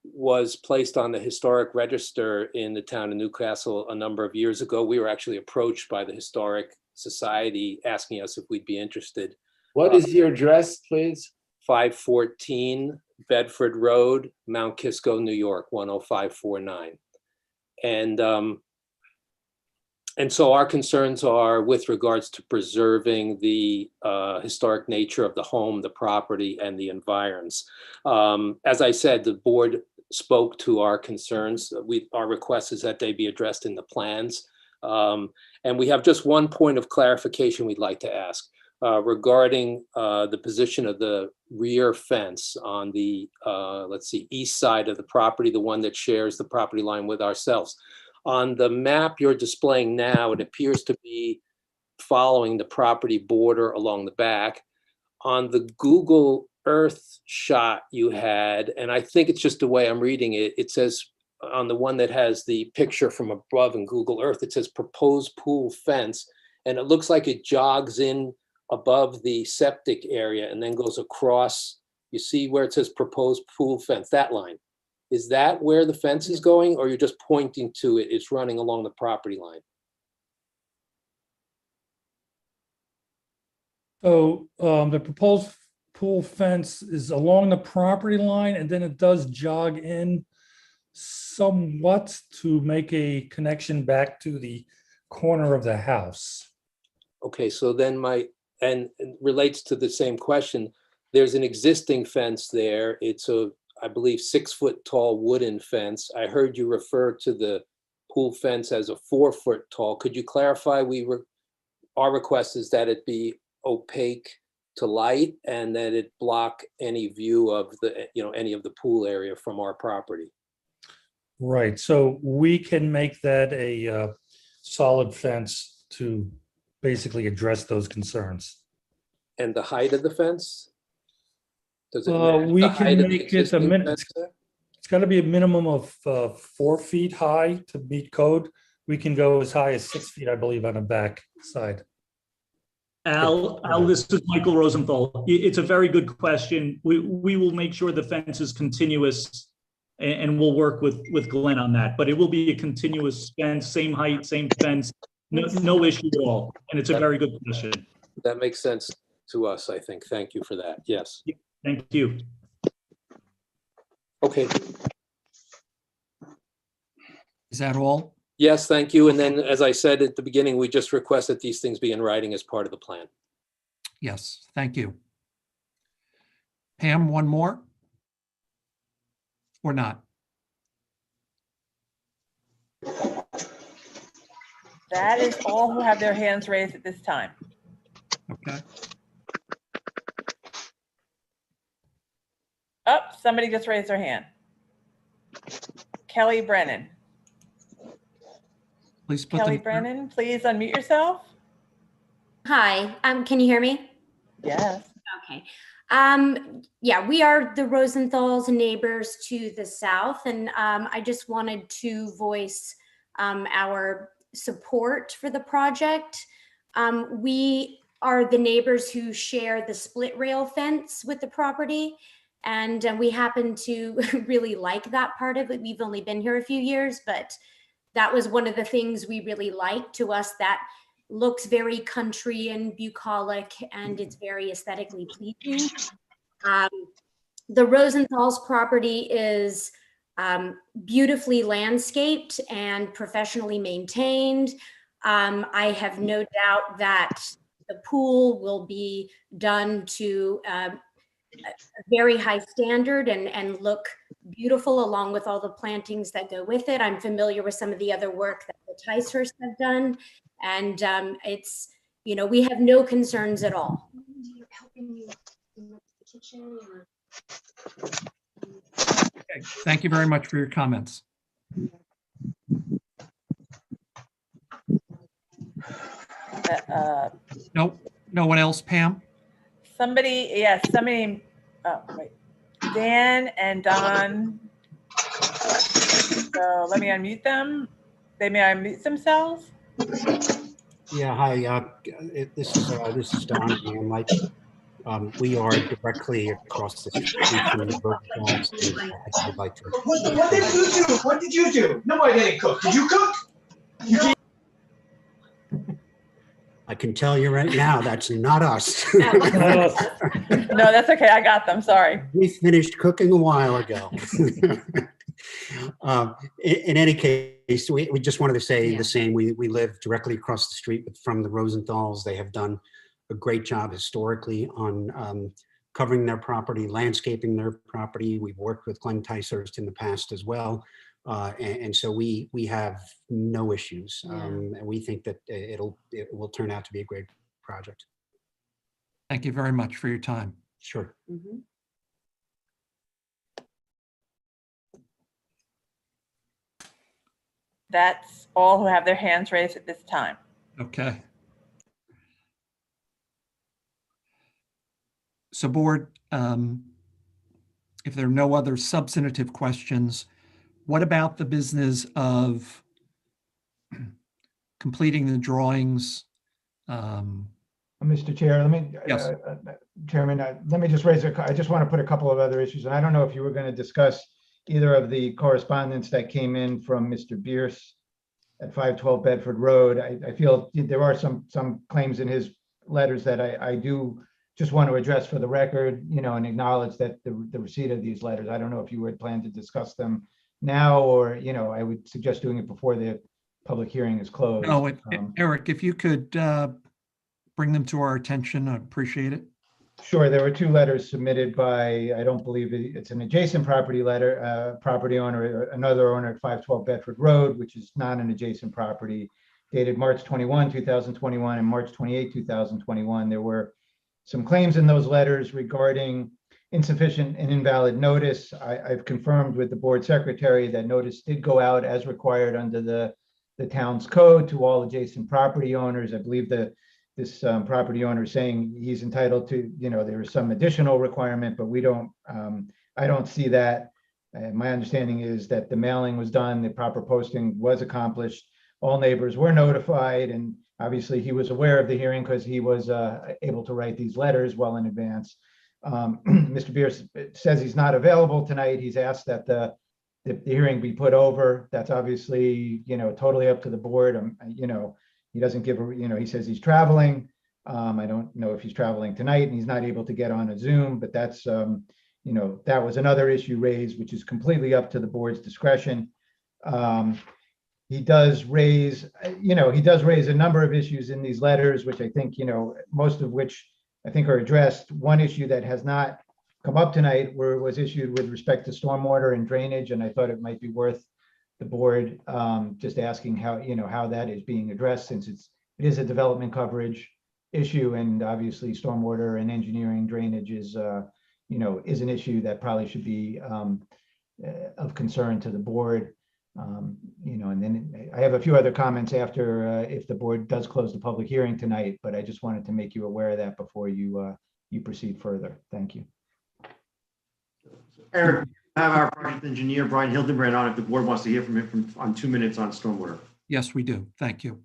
was placed on the historic register in the town of Newcastle a number of years ago. We were actually approached by the Historic Society asking us if we'd be interested. What is your address, please? 514 Bedford Road, Mount Kisco, New York, 10549. And so our concerns are with regards to preserving the historic nature of the home, the property, and the environs. As I said, the board spoke to our concerns. Our request is that they be addressed in the plans. And we have just one point of clarification we'd like to ask regarding the position of the rear fence on the, east side of the property, the one that shares the property line with ourselves. On the map you're displaying now, it appears to be following the property border along the back. On the Google earth shot you had, and I think it's just the way I'm reading it, it says on the one that has the picture from above in Google Earth, it says proposed pool fence, and it looks like it jogs in above the septic area and then goes across. You see where it says proposed pool fence, that line. Is that where the fence is going, or you're just pointing to it? It's running along the property line? So the proposed pool fence is along the property line, and then it does jog in somewhat to make a connection back to the corner of the house. Okay, so then and it relates to the same question. There's an existing fence there. It's a, I believe, 6-foot tall wooden fence. I heard you refer to the pool fence as a 4-foot tall. Could you clarify? Our request is that it be opaque to light and that it block any view of the, any of the pool area from our property. Right, so we can make that a solid fence to basically address those concerns. And the height of the fence? Does it match We the height can of the make it a existing minimum. fence there? It's got to be a minimum of 4 feet high to meet code. We can go as high as 6 feet, I believe, on the back side. Al, this is Michael Rosenthal. It's a very good question. We will make sure the fence is continuous, and we'll work with Glenn on that. But it will be a continuous fence, same height, same fence, no issue at all. And it's a very good question. That makes sense to us, I think. Thank you for that. Yes. Thank you. Okay. Is that all? Yes, thank you. And then, as I said at the beginning, we just request that these things be in writing as part of the plan. Yes, thank you. Pam, one more? Or not? That is all who have their hands raised at this time. Okay. Oh, somebody just raised their hand. Kelly Brennan. Please put Kelly them. Brennan, please unmute yourself. Hi, can you hear me? Yes. Okay. Yeah, we are the Rosenthal's neighbors to the south, and I just wanted to voice our support for the project. We are the neighbors who share the split rail fence with the property, and we happen to really like that part of it. We've only been here a few years, but that was one of the things we really liked. To us, that looks very country and bucolic, and it's very aesthetically pleasing. The Rosenthal's property is beautifully landscaped and professionally maintained. I have no doubt that the pool will be done to a very high standard and look beautiful, along with all the plantings that go with it. I'm familiar with some of the other work that the Ticehurst have done, and it's, we have no concerns at all. Okay, thank you very much for your comments. Nope, no one else, Pam? Somebody, yes, somebody, oh, wait. Dan and Don. So let me unmute them. They may unmute themselves. Yeah, hi. This is Don again. Like, we are directly across the street from the Rosenthal's, and I would like to. What did you do? What did you do? No, I didn't cook. Did you cook? You did. I can tell you right now, that's not us. No, that's okay. I got them. Sorry. We finished cooking a while ago. In any case, we just wanted to say the same. We live directly across the street from the Rosenthals. They have done a great job historically on covering their property, landscaping their property. We've worked with Glenn Ticehurst in the past as well. And so we have no issues. And we think that it will turn out to be a great project. Thank you very much for your time. Sure. Mm-hmm. That's all who have their hands raised at this time. Okay. So board, if there are no other substantive questions, what about the business of completing the drawings? Mr. Chair, let me, Yes. Chairman, let me just raise I just want to put a couple of other issues. And I don't know if you were going to discuss either of the correspondence that came in from Mr. Bierce at 512 Bedford Road. I feel there are some claims in his letters that I do just want to address for the record, and acknowledge that the receipt of these letters, I don't know if you had planned to discuss them now, or, I would suggest doing it before the public hearing is closed. No, Eric, if you could bring them to our attention, I'd appreciate it. Sure, there were two letters submitted by, I don't believe it's an adjacent property letter, property owner, another owner at 512 Bedford Road, which is not an adjacent property, dated March 21, 2021 and March 28, 2021. There were some claims in those letters regarding insufficient and invalid notice. I've confirmed with the board secretary that notice did go out as required under the town's code to all adjacent property owners. I believe this property owner is saying he's entitled to, there is some additional requirement, but I don't see that. My understanding is that the mailing was done, the proper posting was accomplished, all neighbors were notified, and obviously he was aware of the hearing because he was able to write these letters well in advance. Mr. Bierce says he's not available tonight. He's asked that the hearing be put over. That's obviously, totally up to the board. He doesn't give he says he's traveling. I don't know if he's traveling tonight and he's not able to get on a Zoom, but that's, that was another issue raised, which is completely up to the board's discretion. He does raise a number of issues in these letters, which I think, most of which I think are addressed. One issue that has not come up tonight was issued with respect to stormwater and drainage, and I thought it might be worth the board just asking how that is being addressed, since it is a development coverage issue, and obviously stormwater and engineering drainage is an issue that probably should be of concern to the board. And then I have a few other comments after if the board does close the public hearing tonight, but I just wanted to make you aware of that before you proceed further. Thank you. Eric, we have our project engineer, Brian Hildenbrand, on if the board wants to hear from him on 2 minutes on stormwater. Yes, we do. Thank you.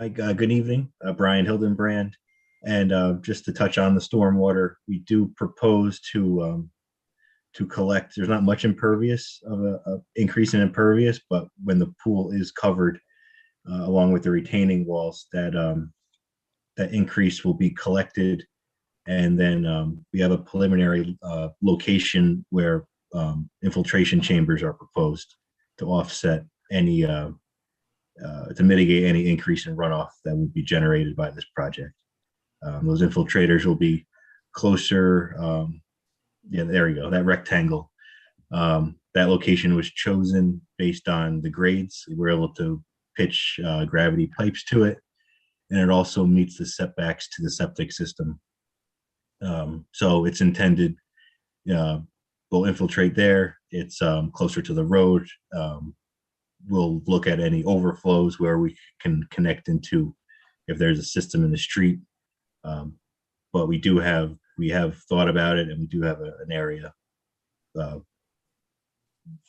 Hi, good evening, Brian Hildenbrand. And just to touch on the stormwater, we do propose to collect, there's not much impervious of a increase in impervious, but when the pool is covered along with the retaining walls, that increase will be collected. And then we have a preliminary location where infiltration chambers are proposed to offset any, to mitigate any increase in runoff that would be generated by this project. Those infiltrators will be closer. Yeah, there we go, that rectangle. That location was chosen based on the grades. We were able to pitch gravity pipes to it, and it also meets the setbacks to the septic system. So it's intended, we'll infiltrate there. It's closer to the road. We'll look at any overflows where we can connect into if there's a system in the street. But we have thought about it, and we do have an area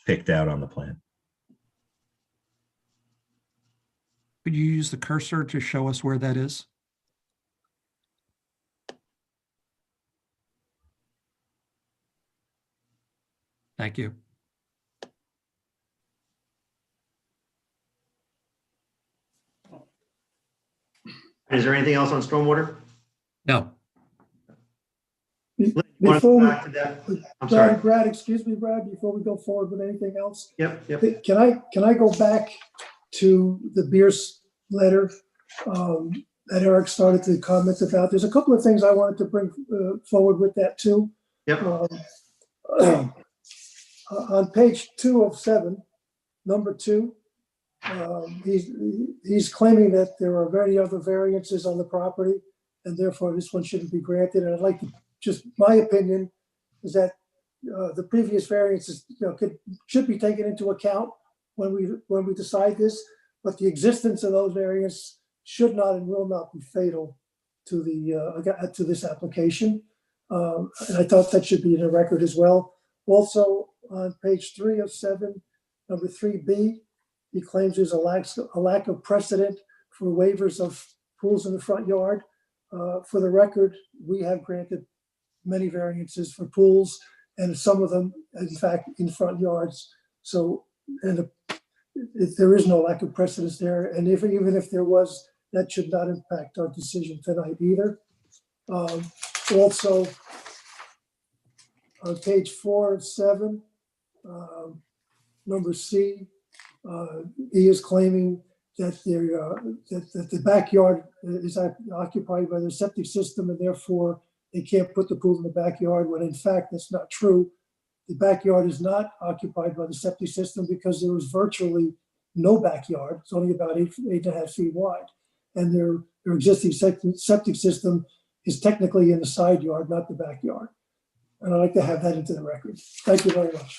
picked out on the plan. Could you use the cursor to show us where that is? Thank you. Is there anything else on stormwater? No. Before I'm sorry. Brad, excuse me, Brad, before we go forward with anything else. Yep. Can I go back to the Bierce letter that Eric started to comment about? There's a couple of things I wanted to bring forward with that too. Yep. On page 2 of 7, number 2, he's claiming that there are many other variances on the property, and therefore this one shouldn't be granted. And I'd like to, just my opinion is that the previous variances should be taken into account when we decide this, but the existence of those variants should not and will not be fatal to the to this application. And I thought that should be in the record as well. Also, on page 3 of 7, number 3B, he claims there's a lack of precedent for waivers of pools in the front yard. For the record, we have granted many variances for pools, and some of them, in fact, in front yards. So, and there is no lack of precedence there. And even if there was, that should not impact our decision tonight either. Also, on page 4 of 7, number C, he is claiming that the backyard is occupied by the septic system, and therefore they can't put the pool in the backyard, when in fact that's not true. The backyard is not occupied by the septic system because there is virtually no backyard. It's only about 8.5 feet wide. And their existing septic system is technically in the side yard, not the backyard. And I'd like to have that into the record. Thank you very much.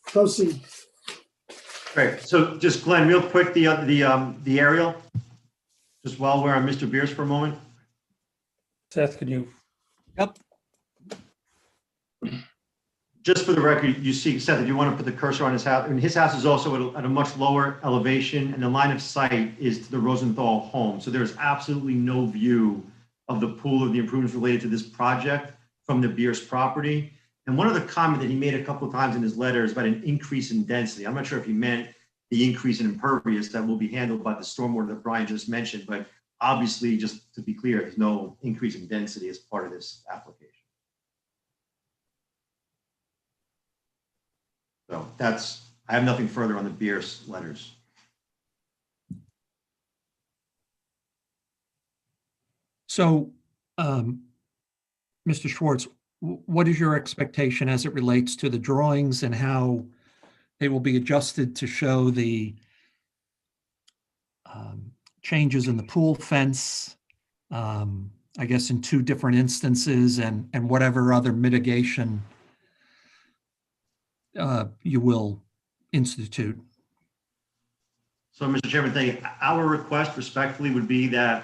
Proceed. Great. So just Glenn, real quick, the aerial, just while we're on Mr. Beers for a moment. Seth, can you? Yep. Just for the record, you see, Seth, if you want to put the cursor on his house, and his house is also at a much lower elevation, and the line of sight is to the Rosenthal home. So there's absolutely no view of the pool or the improvements related to this project from the Beers property. And one of the comments that he made a couple of times in his letter is about an increase in density. I'm not sure if he meant the increase in impervious that will be handled by the stormwater that Brian just mentioned, but obviously, just to be clear, there's no increase in density as part of this application. So I have nothing further on the Beers letters. So, Mr. Schwartz, what is your expectation as it relates to the drawings and how they will be adjusted to show the changes in the pool fence, I guess in 2 different instances, and whatever other mitigation you will institute? So, Mr. Chairman, thank you. Our request respectfully would be that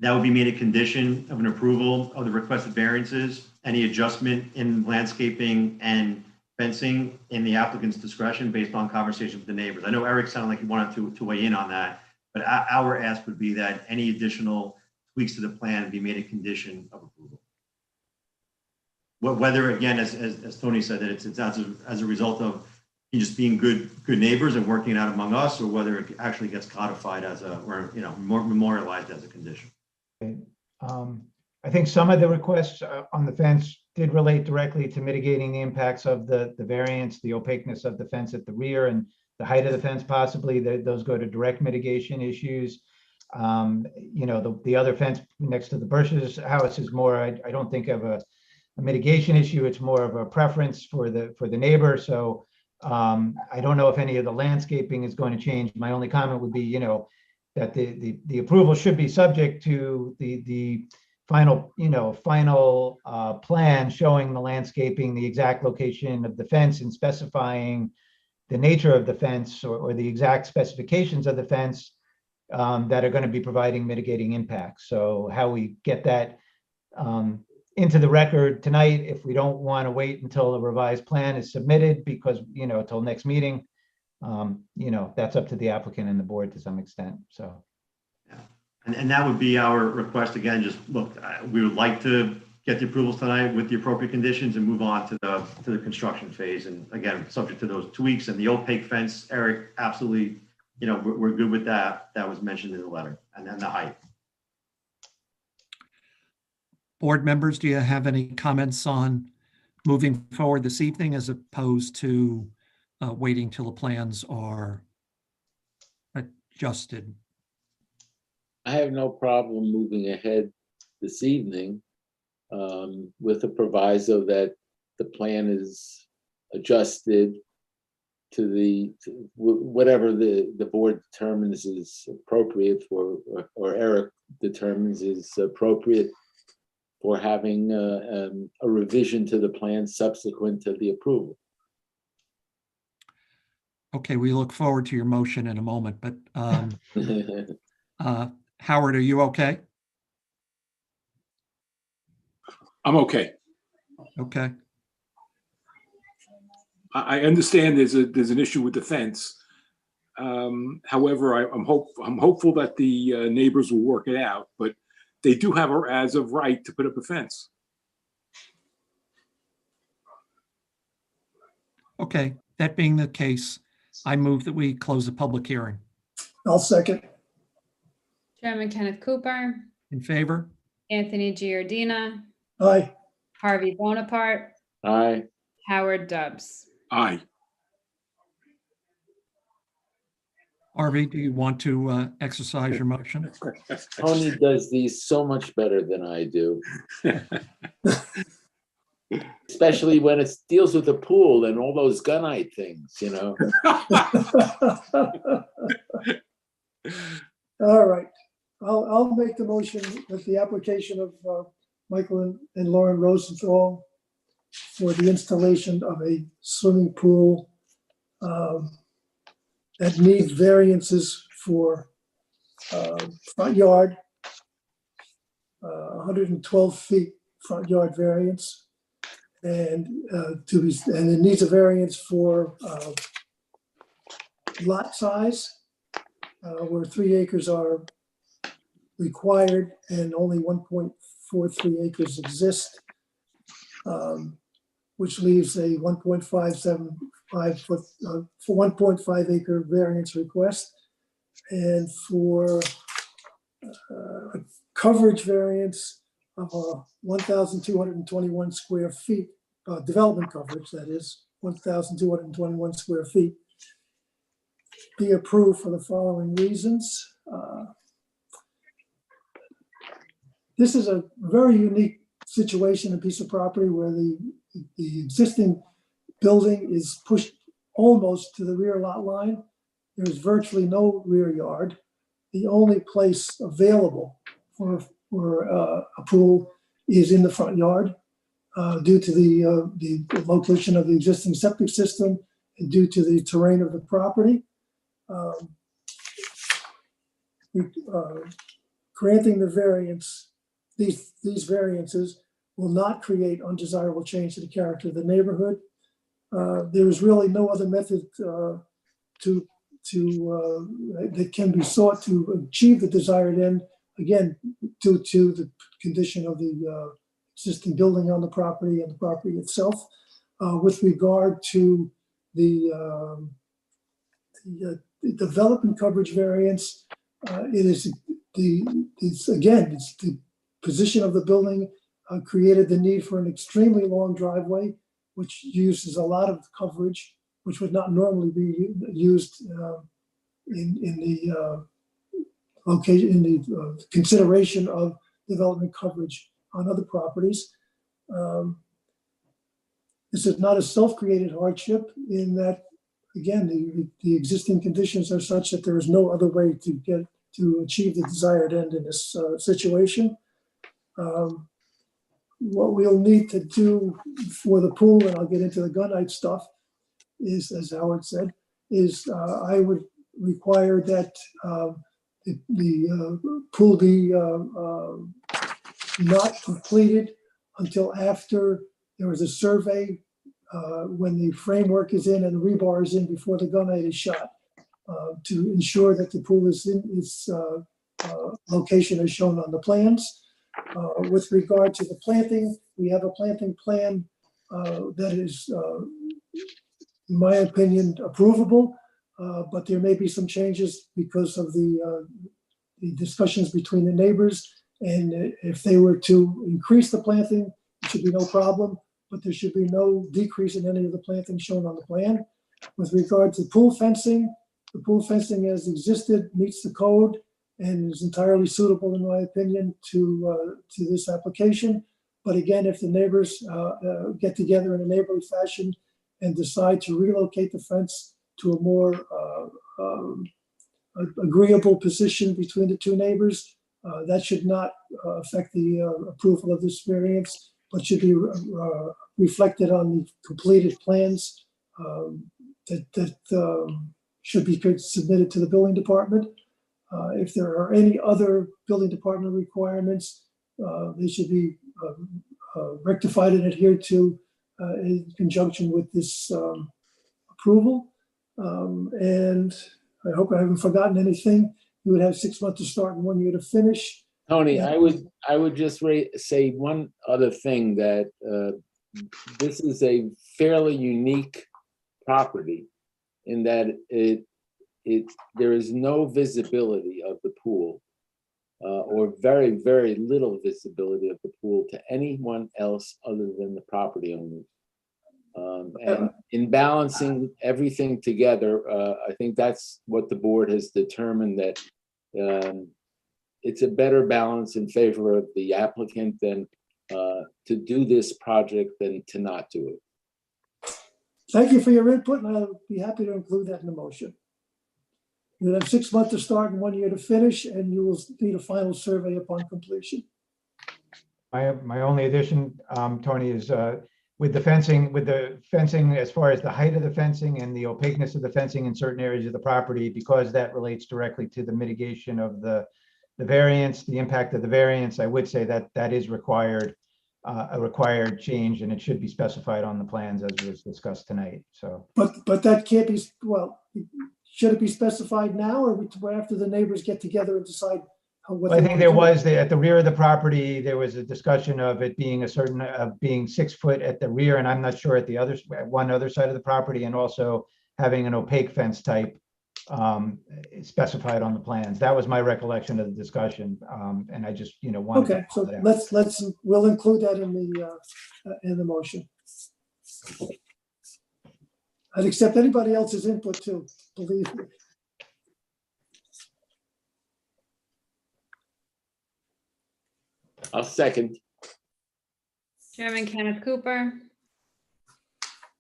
would be made a condition of an approval of the requested variances. Any adjustment in landscaping and fencing in the applicant's discretion based on conversation with the neighbors. I know Eric sounded like he wanted to weigh in on that, but our ask would be that any additional tweaks to the plan be made a condition of approval. Whether, again, as Tony said, that it's as a result of just being good neighbors and working it out among us, or whether it actually gets codified or memorialized as a condition. I think some of the requests on the fence did relate directly to mitigating the impacts of the variance, the opaqueness of the fence at the rear, and the height of the fence possibly. Those go to direct mitigation issues. The other fence next to the Bursch's house is more, I don't think of a mitigation issue. It's more of a preference for the neighbor. So I don't know if any of the landscaping is going to change. My only comment would be, that the approval should be subject to the final plan showing the landscaping, the exact location of the fence, and specifying the nature of the fence or the exact specifications of the fence that are going to be providing mitigating impacts. So how we get that into the record tonight, if we don't want to wait until the revised plan is submitted, because, till next meeting, that's up to the applicant and the board to some extent. So. Yeah. And that would be our request. Again, just look, we would like to get the approvals tonight with the appropriate conditions and move on to the construction phase. And again, subject to those tweaks and the opaque fence, Eric, absolutely, we're good with that. That was mentioned in the letter, and then the height. Board members, do you have any comments on moving forward this evening as opposed to waiting till the plans are adjusted? I have no problem moving ahead this evening with the proviso that the plan is adjusted to whatever the board determines is appropriate for, or Eric determines is appropriate for having a revision to the plan subsequent to the approval. Okay, we look forward to your motion in a moment, but Howard, are you okay? I'm okay. Okay. I understand there's an issue with the fence. However, I'm hopeful that the neighbors will work it out, but they do have as of right to put up a fence. Okay, that being the case, I move that we close the public hearing. I'll second. Chairman Kenneth Cooper, In favor? Anthony Giardina, Aye. Harvey Bonaparte, Aye. Howard Dubs. Aye. Harvey, do you want to exercise your motion? Tony does these so much better than I do. Especially when it deals with the pool and all those gunite things, you know. All right. I'll make the motion that the application of Michael and Lauren Rosenthal for the installation of a swimming pool that needs variances for front yard, 112 feet front yard variance, and it needs a variance for lot size, where 3 acres are required and only 1.43 acres exist, which leaves a 1.575 foot, for 1.5 acre variance request, and for a coverage variance of 1,221 square feet, development coverage, that is 1,221 square feet, be approved for the following reasons. This is a very unique situation, a piece of property where the existing building is pushed almost to the rear lot line. There's virtually no rear yard. The only place available for a pool is in the front yard due to the location of the existing septic system and due to the terrain of the property. Granting the variance, these variances will not create undesirable change to the character of the neighborhood. There is really no other method that can be sought to achieve the desired end, again, due to the condition of the existing building on the property and the property itself. With regard to the development coverage variance, it's the position of the building created the need for an extremely long driveway, which uses a lot of coverage, which would not normally be used in the location, in the consideration of development coverage on other properties. This is not a self-created hardship in that, again, the existing conditions are such that there is no other way to achieve the desired end in this situation. What we'll need to do for the pool, and I'll get into the gunite stuff, is, as Howard said, is I would require that the pool be not completed until after there is a survey, when the framework is in and the rebar is in before the gunite is shot, to ensure that the pool is in its location as shown on the plans. With regard to the planting, we have a planting plan that is, in my opinion, approvable, but there may be some changes because of the discussions between the neighbors. And if they were to increase the planting, it should be no problem, but there should be no decrease in any of the planting shown on the plan. With regard to pool fencing, the pool fencing as existed meets the code and is entirely suitable, in my opinion, to this application. But again, if the neighbors get together in a neighborly fashion and decide to relocate the fence to a more agreeable position between the two neighbors, that should not affect the approval of this variance, but should be reflected on the completed plans that should be submitted to the building department. If there are any other building department requirements, they should be rectified and adhered to in conjunction with this approval. And I hope I haven't forgotten anything. You would have 6 months to start and 1 year to finish. Tony, I would just say one other thing, that this is a fairly unique property in that there is no visibility of the pool, or very, very little visibility of the pool to anyone else other than the property owners. And in balancing everything together, I think that's what the board has determined, that it's a better balance in favor of the applicant than to do this project than to not do it. Thank you for your input, and I'll be happy to include that in the motion. You'll have 6 months to start and 1 year to finish, and you will need a final survey upon completion. My only addition, Tony, is with the fencing, as far as the height of the fencing and the opaqueness of the fencing in certain areas of the property, because that relates directly to the mitigation of the variance, the impact of the variance, I would say that that is required, a required change, and it should be specified on the plans as was discussed tonight. So, but that can't be, well, should it be specified now, or after the neighbors get together and decide how? I think there was at the rear of the property, there was a discussion of it being being 6 foot at the rear, and I'm not sure at the one other side of the property, and also having an opaque fence type specified on the plans. That was my recollection of the discussion, and I just wanted. Okay, so we'll include that in the motion. I'd accept anybody else's input too, believe me. I'll second. Chairman Kenneth Cooper,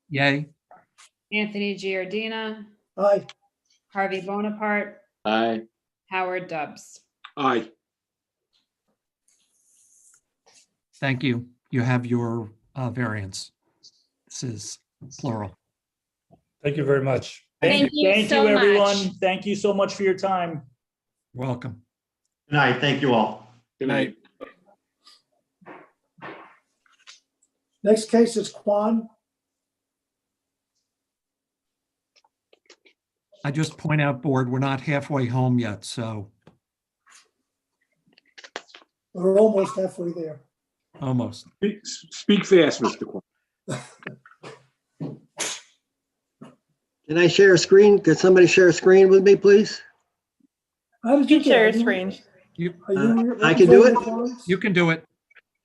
Yay. Anthony Giardina, Aye. Harvey Bonaparte, Aye. Howard Dubs. Aye. Thank you. You have your variance. This is plural. Thank you very much. Thank you so much. everyone. Thank you so much for your time. Welcome. Good night. Thank you all. Good night. Next case is Kwan. I just point out, board, we're not halfway home yet, so We're almost halfway there. almost. Speak fast, Mr. Kwan. Can I share a screen? Could somebody share a screen with me, please? How did You you can share get your it? screen. I can do it? You can do it.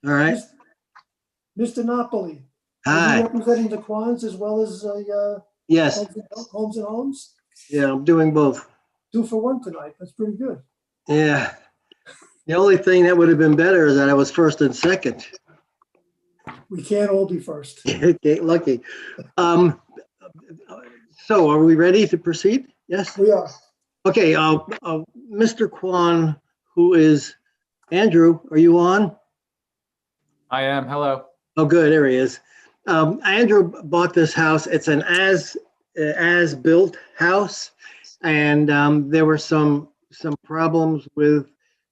All right. Mr. Napoli. Hi. Are you representing the Quans as well as Yes. Homes and Homes? Yeah, I'm doing both. 2 for 1 tonight. That's pretty good. Yeah. The only thing that would have been better is that I was first and second. We can't all be first. Okay, lucky. So are we ready to proceed? Yes? We are. Okay, Mr. Kwan, who is, Andrew, are you on? I am. Hello. Oh, good, there he is. Andrew bought this house. It's an as-built house, and there were some problems with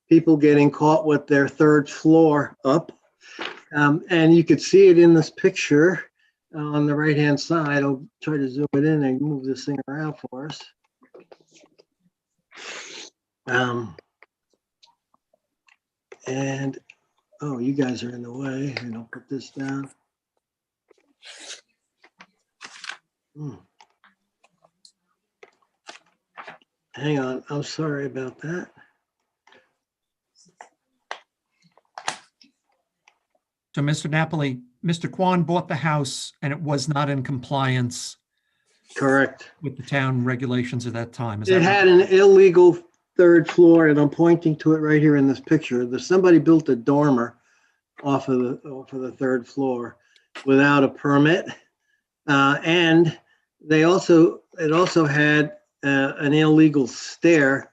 people getting caught with their third floor up. And you could see it in this picture on the right-hand side. I'll try to zoom it in and move this thing around for us. And, oh, you guys are in the way. And I'll put this down. Hang on, I'm sorry about that. So Mr. Napoli, Mr. Kwan bought the house and it was not in compliance. Correct. With the town regulations at that time. Is It that had right? an illegal third floor, and I'm pointing to it right here in this picture. Somebody built a dormer off of the third floor without a permit, and it also had an illegal stair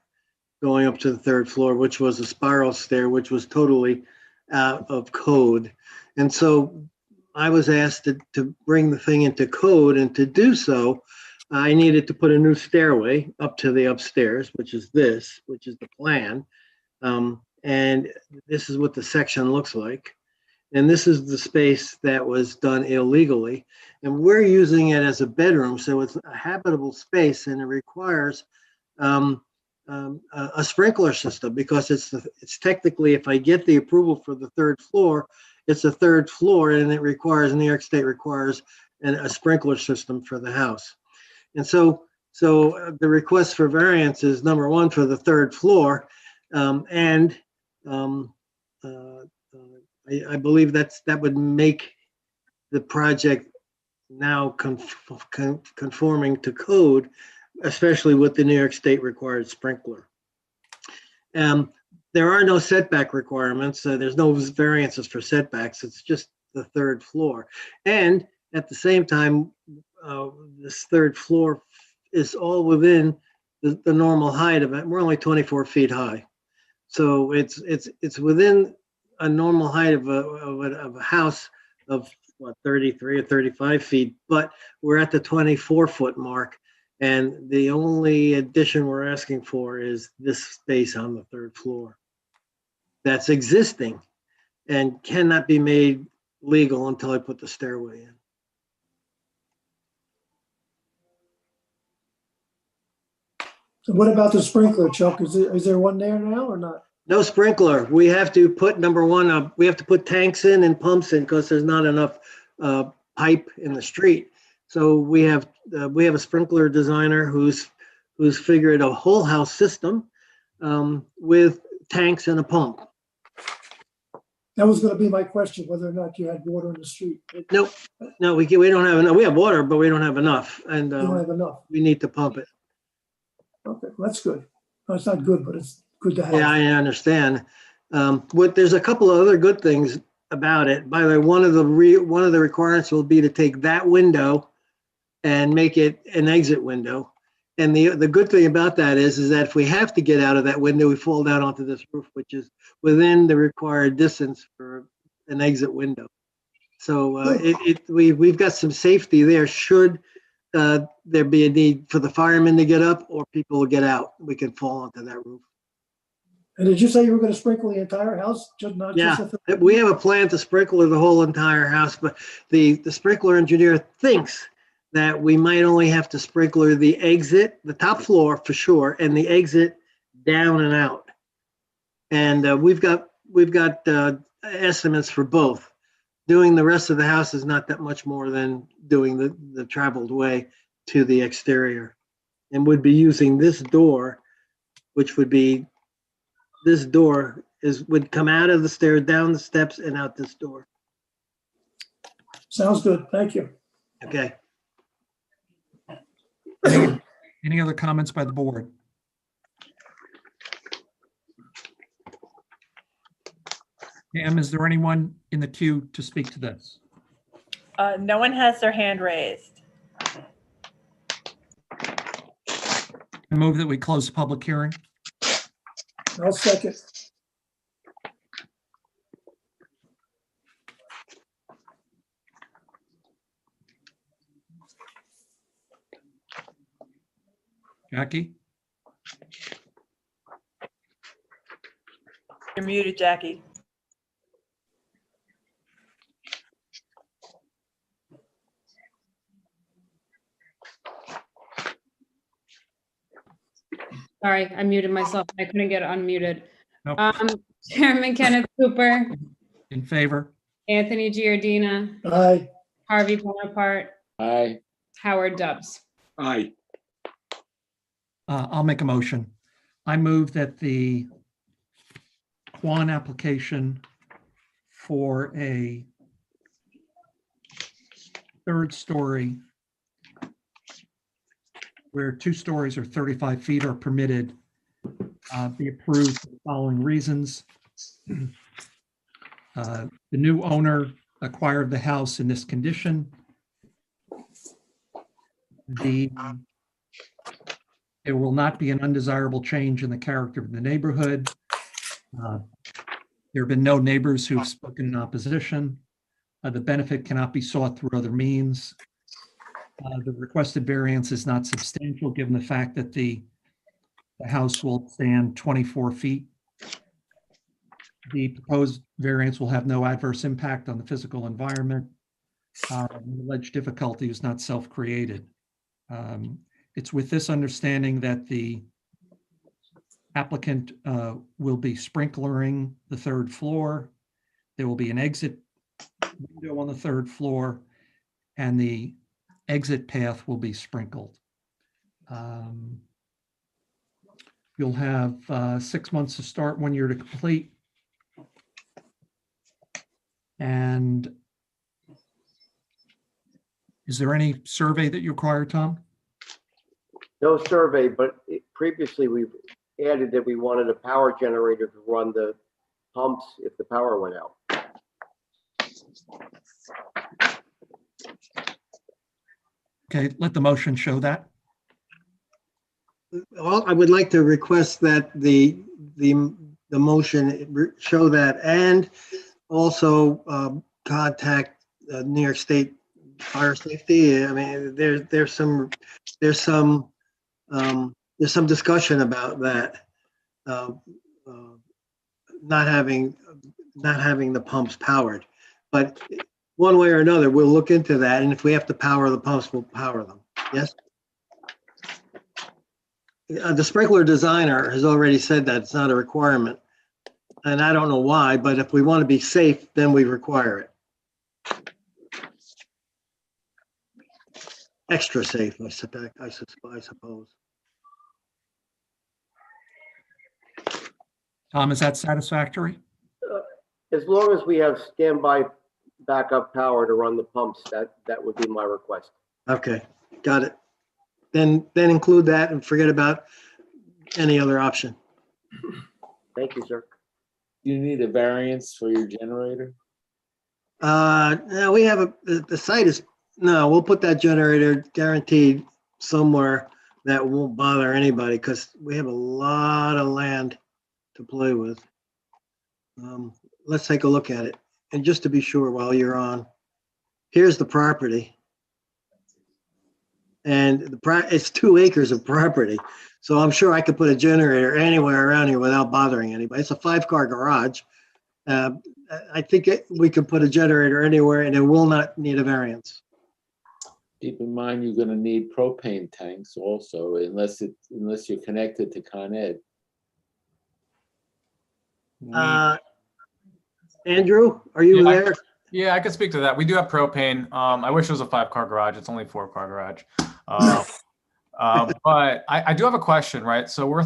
going up to the third floor, which was a spiral stair, which was totally out of code. And so I was asked to bring the thing into code, and to do so, I needed to put a new stairway up to the upstairs, which is the plan. And this is what the section looks like. And this is the space that was done illegally. And we're using it as a bedroom, so it's a habitable space, and it requires a sprinkler system, because it's technically, if I get the approval for the third floor, it's a third floor, and it requires, New York State requires a sprinkler system for the house. And so the request for variance is, number one, for the third floor, and I believe that would make the project now conforming to code, especially with the New York State required sprinkler. There are no setback requirements. There's no variances for setbacks. It's just the third floor. And at the same time, this third floor is all within the normal height of it. We're only 24 feet high. So it's within a normal height of a house of what, 33 or 35 feet, but we're at the 24-foot mark. And the only addition we're asking for is this space on the third floor that's existing and cannot be made legal until I put the stairway in. So what about the sprinkler, Chuck? Is there one there now or not? No sprinkler. We have to put, number one, we have to put tanks in and pumps in because there's not enough pipe in the street. So we have a sprinkler designer who's figured a whole house system with tanks and a pump. That was going to be my question, whether or not you had water in the street. Nope. No, we don't have enough. We have water, but we don't have enough, and You don't have enough. we need to pump it. Okay, well, that's good. No, it's not good, but it's good to have. Yeah, I understand. There's a couple of other good things about it. By the way, one of the requirements will be to take that window and make it an exit window. And the good thing about that is that if we have to get out of that window, we fall down onto this roof, which is within the required distance for an exit window. So we've got some safety there. Should there be a need for the firemen to get up or people to get out, we can fall onto that roof. And did you say you were going to sprinkle the entire house? Yeah, we have a plan to sprinkler the whole entire house, but the sprinkler engineer thinks that we might only have to sprinkler the exit, the top floor for sure, and the exit down and out. And we've got estimates for both. Doing the rest of the house is not that much more than doing the traveled way to the exterior, and would be using this door, which would be, this door would come out of the stairs, down the steps, and out this door. Sounds good. Thank you. Okay. Any other comments by the board? Pam, is there anyone in the queue to speak to this? No one has their hand raised. I move that we close the public hearing. I'll second. Jackie? You're muted, Jackie. Sorry, I muted myself. I couldn't get unmuted. Nope. Chairman Kenneth Cooper, In favor? Anthony Giardina, Aye. Harvey Bonaparte, Aye. Howard Dubs. Aye. I'll make a motion. I move that the Quan application for a third story where 2 stories or 35 feet are permitted be approved for the following reasons. The new owner acquired the house in this condition. There will not be an undesirable change in the character of the neighborhood. There have been no neighbors who have spoken in opposition. The benefit cannot be sought through other means. The requested variance is not substantial, given the fact that the house will stand 24 feet. The proposed variance will have no adverse impact on the physical environment. The alleged difficulty is not self-created. It's with this understanding that the applicant will be sprinklering the third floor. There will be an exit window on the third floor, and the exit path will be sprinkled. You'll have 6 months to start, 1 year to complete. And is there any survey that you require, Tom? No survey, but previously we've added that we wanted a power generator to run the pumps if the power went out. Okay, let the motion show that. Well, I would like to request that the motion show that, and also contact New York State Fire Safety. I mean, there's some discussion about that, not having the pumps powered. But one way or another, we'll look into that, and if we have to power the pumps, we'll power them. Yes. The sprinkler designer has already said that it's not a requirement, and I don't know why, but if we want to be safe, then we require it. Extra safe, I suppose. Tom, is that satisfactory? As long as we have standby backup power to run the pumps, that would be my request. Okay, got it. Then include that and forget about any other option. Thank you, sir. You need a variance for your generator? No, we have the site is, no, we'll put that generator guaranteed somewhere that won't bother anybody, because we have a lot of land to play with. Let's take a look at it. And just to be sure, while you're on, here's the property. And it's 2 acres of property. So I'm sure I could put a generator anywhere around here without bothering anybody. It's a 5-car garage. I think we could put a generator anywhere and it will not need a variance. Keep in mind, you're gonna need propane tanks also, unless you're connected to Con Ed. Andrew, are you there? Yeah, I could speak to that. We do have propane. I wish it was a 5-car garage. It's only a 4-car garage. But I do have a question, right? So we're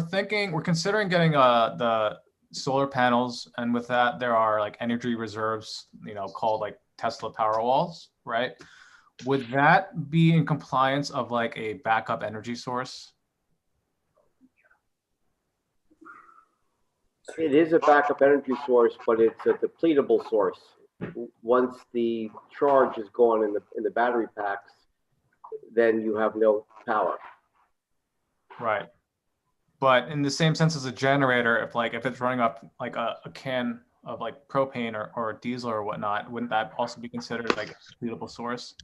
considering getting the solar panels, and with that, there are like energy reserves, called like Tesla Powerwalls, right? Would that be in compliance of like a backup energy source? It is a backup energy source, but it's a depletable source. Once the charge is gone in the battery packs, then you have no power. Right. But in the same sense as a generator, if it's running off like a can of like propane or diesel or whatnot, wouldn't that also be considered like a depletable source?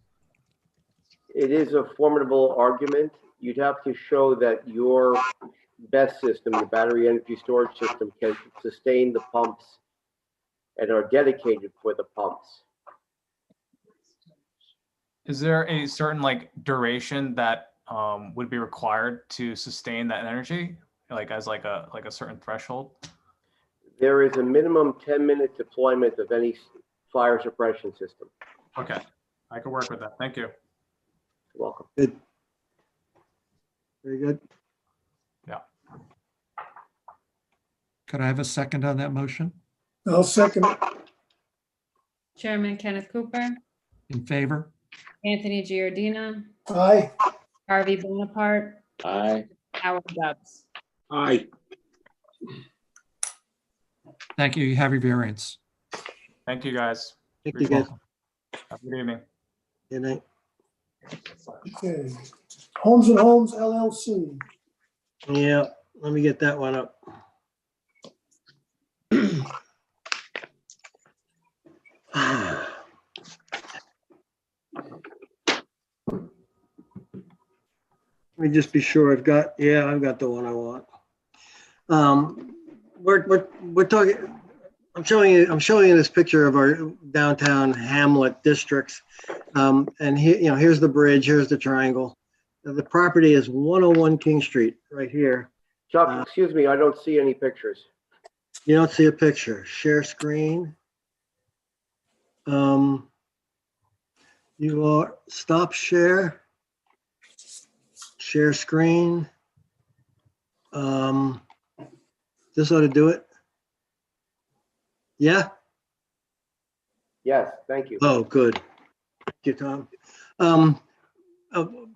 It is a formidable argument. You'd have to show that your BESS system, your battery energy storage system, can sustain the pumps and are dedicated for the pumps. Is there a certain like duration that would be required to sustain that energy, like as like a certain threshold? There is a minimum 10-minute deployment of any fire suppression system. Okay, I can work with that. Thank you. You're welcome. Good. Very good. Yeah. Could I have a second on that motion? I'll second it. Chairman Kenneth Cooper, In favor? Anthony Giardina, Aye. Harvey Bonaparte, Aye. Howard Dubs. Aye. Thank you. You have your variance. Thank you, guys. Thank you, guys. Have a good evening. Good night. Okay. Homes and Homes LLC. Yeah, let me get that one up. Let me just be sure I've got the one I want. We're talking, I'm showing you this picture of our downtown hamlet districts. And here, here's the bridge, here's the triangle. The property is 101 King Street, right here. Chuck, excuse me, I don't see any pictures. You don't see a picture. Share screen. You are stop share. Share screen. This ought to do it. Yeah. Yes, thank you. Oh, good. Thank you, Tom.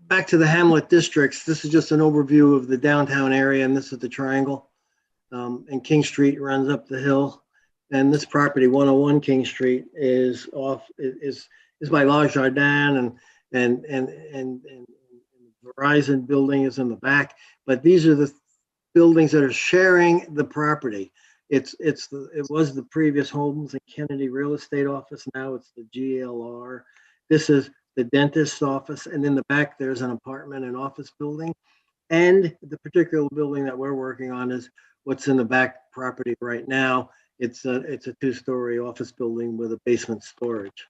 Back to the hamlet districts. This is just an overview of the downtown area, and this is the triangle. And King Street runs up the hill. And this property, 101 King Street, is by La Jardin, and Verizon building is in the back. But these are the buildings that are sharing the property. It was the previous Holmes and Kennedy real estate office. Now it's the GLR. This is the dentist's office, and in the back there's an apartment and office building. And the particular building that we're working on is what's in the back property right now. It's a two-story office building with a basement storage.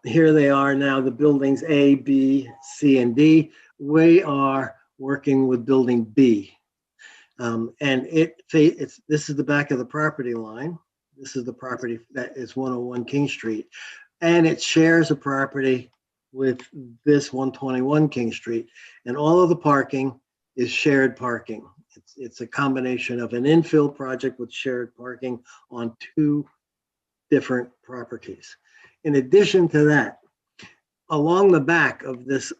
Here they are now, the buildings A, B, C, and D. We are working with building B. And this is the back of the property line. This is the property that is 101 King Street. And it shares a property with this 121 King Street. And all of the parking is shared parking. It's a combination of an infill project with shared parking on two different properties. In addition to that, along the back of this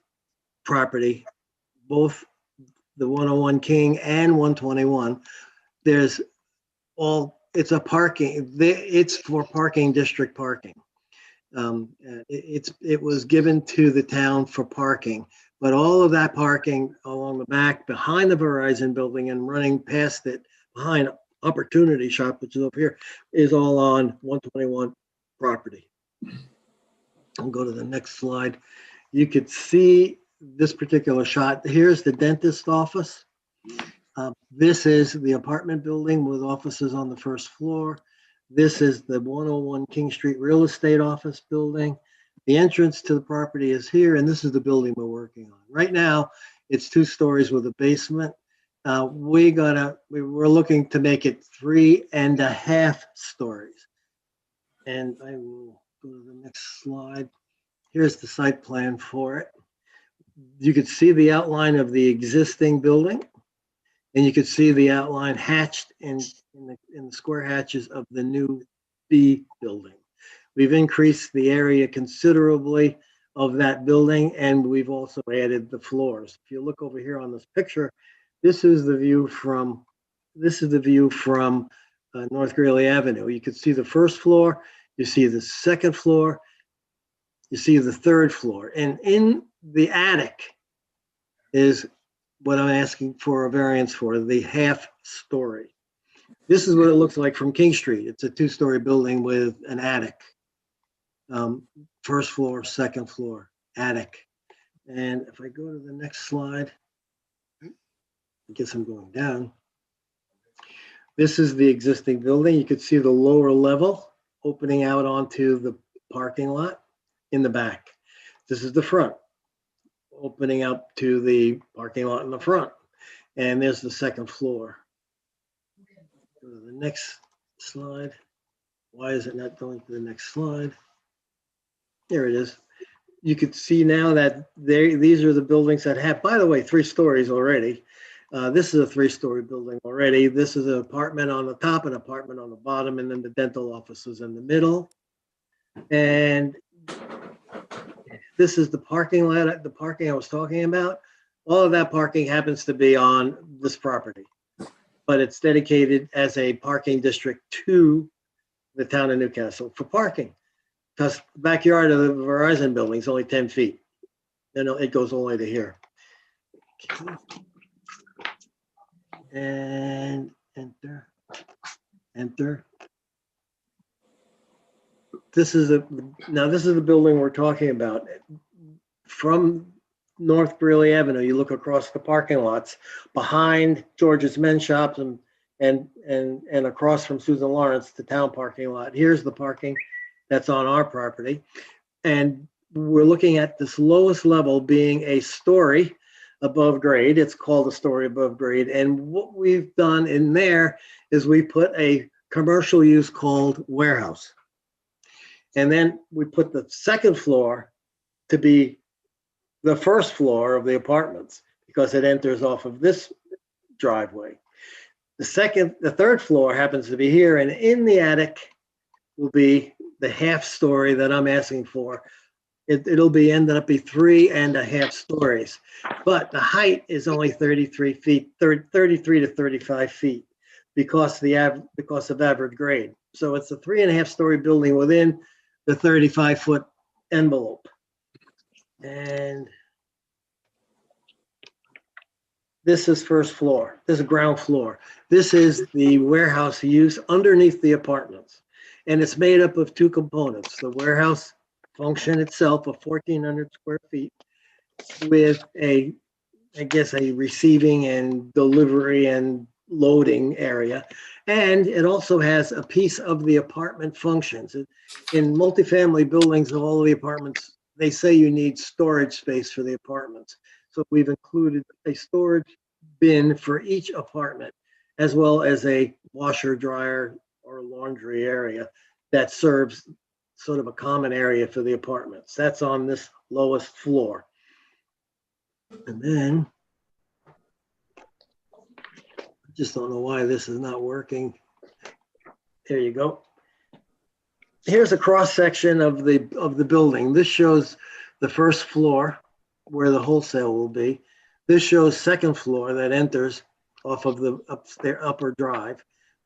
property, both the 101 King and 121, it's for parking district parking. It was given to the town for parking, but all of that parking along the back behind the Verizon building and running past it behind Opportunity Shop, which is up here, is all on 121 property. I'll go to the next slide. You could see this particular shot. Here's the dentist office. This is the apartment building with offices on the first floor. This is the 101 King Street real estate office building. The entrance to the property is here, and this is the building we're working on. Right now, it's 2 stories with a basement. We're looking to make it 3.5 stories. And I will go to the next slide. Here's the site plan for it. You could see the outline of the existing building, and you could see the outline hatched in the square hatches of the new B building. We've increased the area considerably of that building, and we've also added the floors. If you look over here on this picture, this is the view from North Greeley Avenue. You can see the first floor, you see the second floor, you see the third floor, and in the attic is what I'm asking for a variance for, the half story. This is what it looks like from King Street. It's a 2-story building with an attic. First floor, second floor, attic. And if I go to the next slide, I guess I'm going down. This is the existing building. You could see the lower level opening out onto the parking lot in the back. This is the front, opening up to the parking lot in the front. And there's the second floor. Go to the next slide. Why is it not going to the next slide? There it is. You could see now that these are the buildings that have, by the way, 3 stories already. This is a 3-story building already. This is an apartment on the top, an apartment on the bottom, and then the dental offices in the middle. And this is the parking lot, the parking I was talking about. All of that parking happens to be on this property, but it's dedicated as a parking district to the town of Newcastle for parking. Because the backyard of the Verizon building is only 10 feet. Then it goes all the way to here. And enter, enter. This is the building we're talking about. From North Greeley Avenue, you look across the parking lots behind George's Men's Shops and and across from Susan Lawrence, the town parking lot. Here's the parking that's on our property. And we're looking at this lowest level being a story above grade. It's called a story above grade. And what we've done in there is we put a commercial use called warehouse. And then we put the second floor to be the first floor of the apartments because it enters off of this driveway. The third floor happens to be here, and in the attic will be the half story that I'm asking for. It'll be ended up be 3.5 stories, but the height is only 33 feet, 33 to 35 feet because of average grade. So it's a 3.5 story building within the 35-foot envelope. And this is first floor. This is ground floor. This is the warehouse use underneath the apartments. And it's made up of two components. The warehouse function itself of 1,400 square feet with a receiving and delivery and loading area. And it also has a piece of the apartment functions. In multifamily buildings, all of the apartments, they say you need storage space for the apartments. So we've included a storage bin for each apartment, as well as a washer, dryer, or laundry area that serves sort of a common area for the apartments. That's on this lowest floor. And then, I just don't know why this is not working. There you go. Here's a cross section of the building. This shows the first floor where the wholesale will be. This shows second floor that enters off of the upper drive.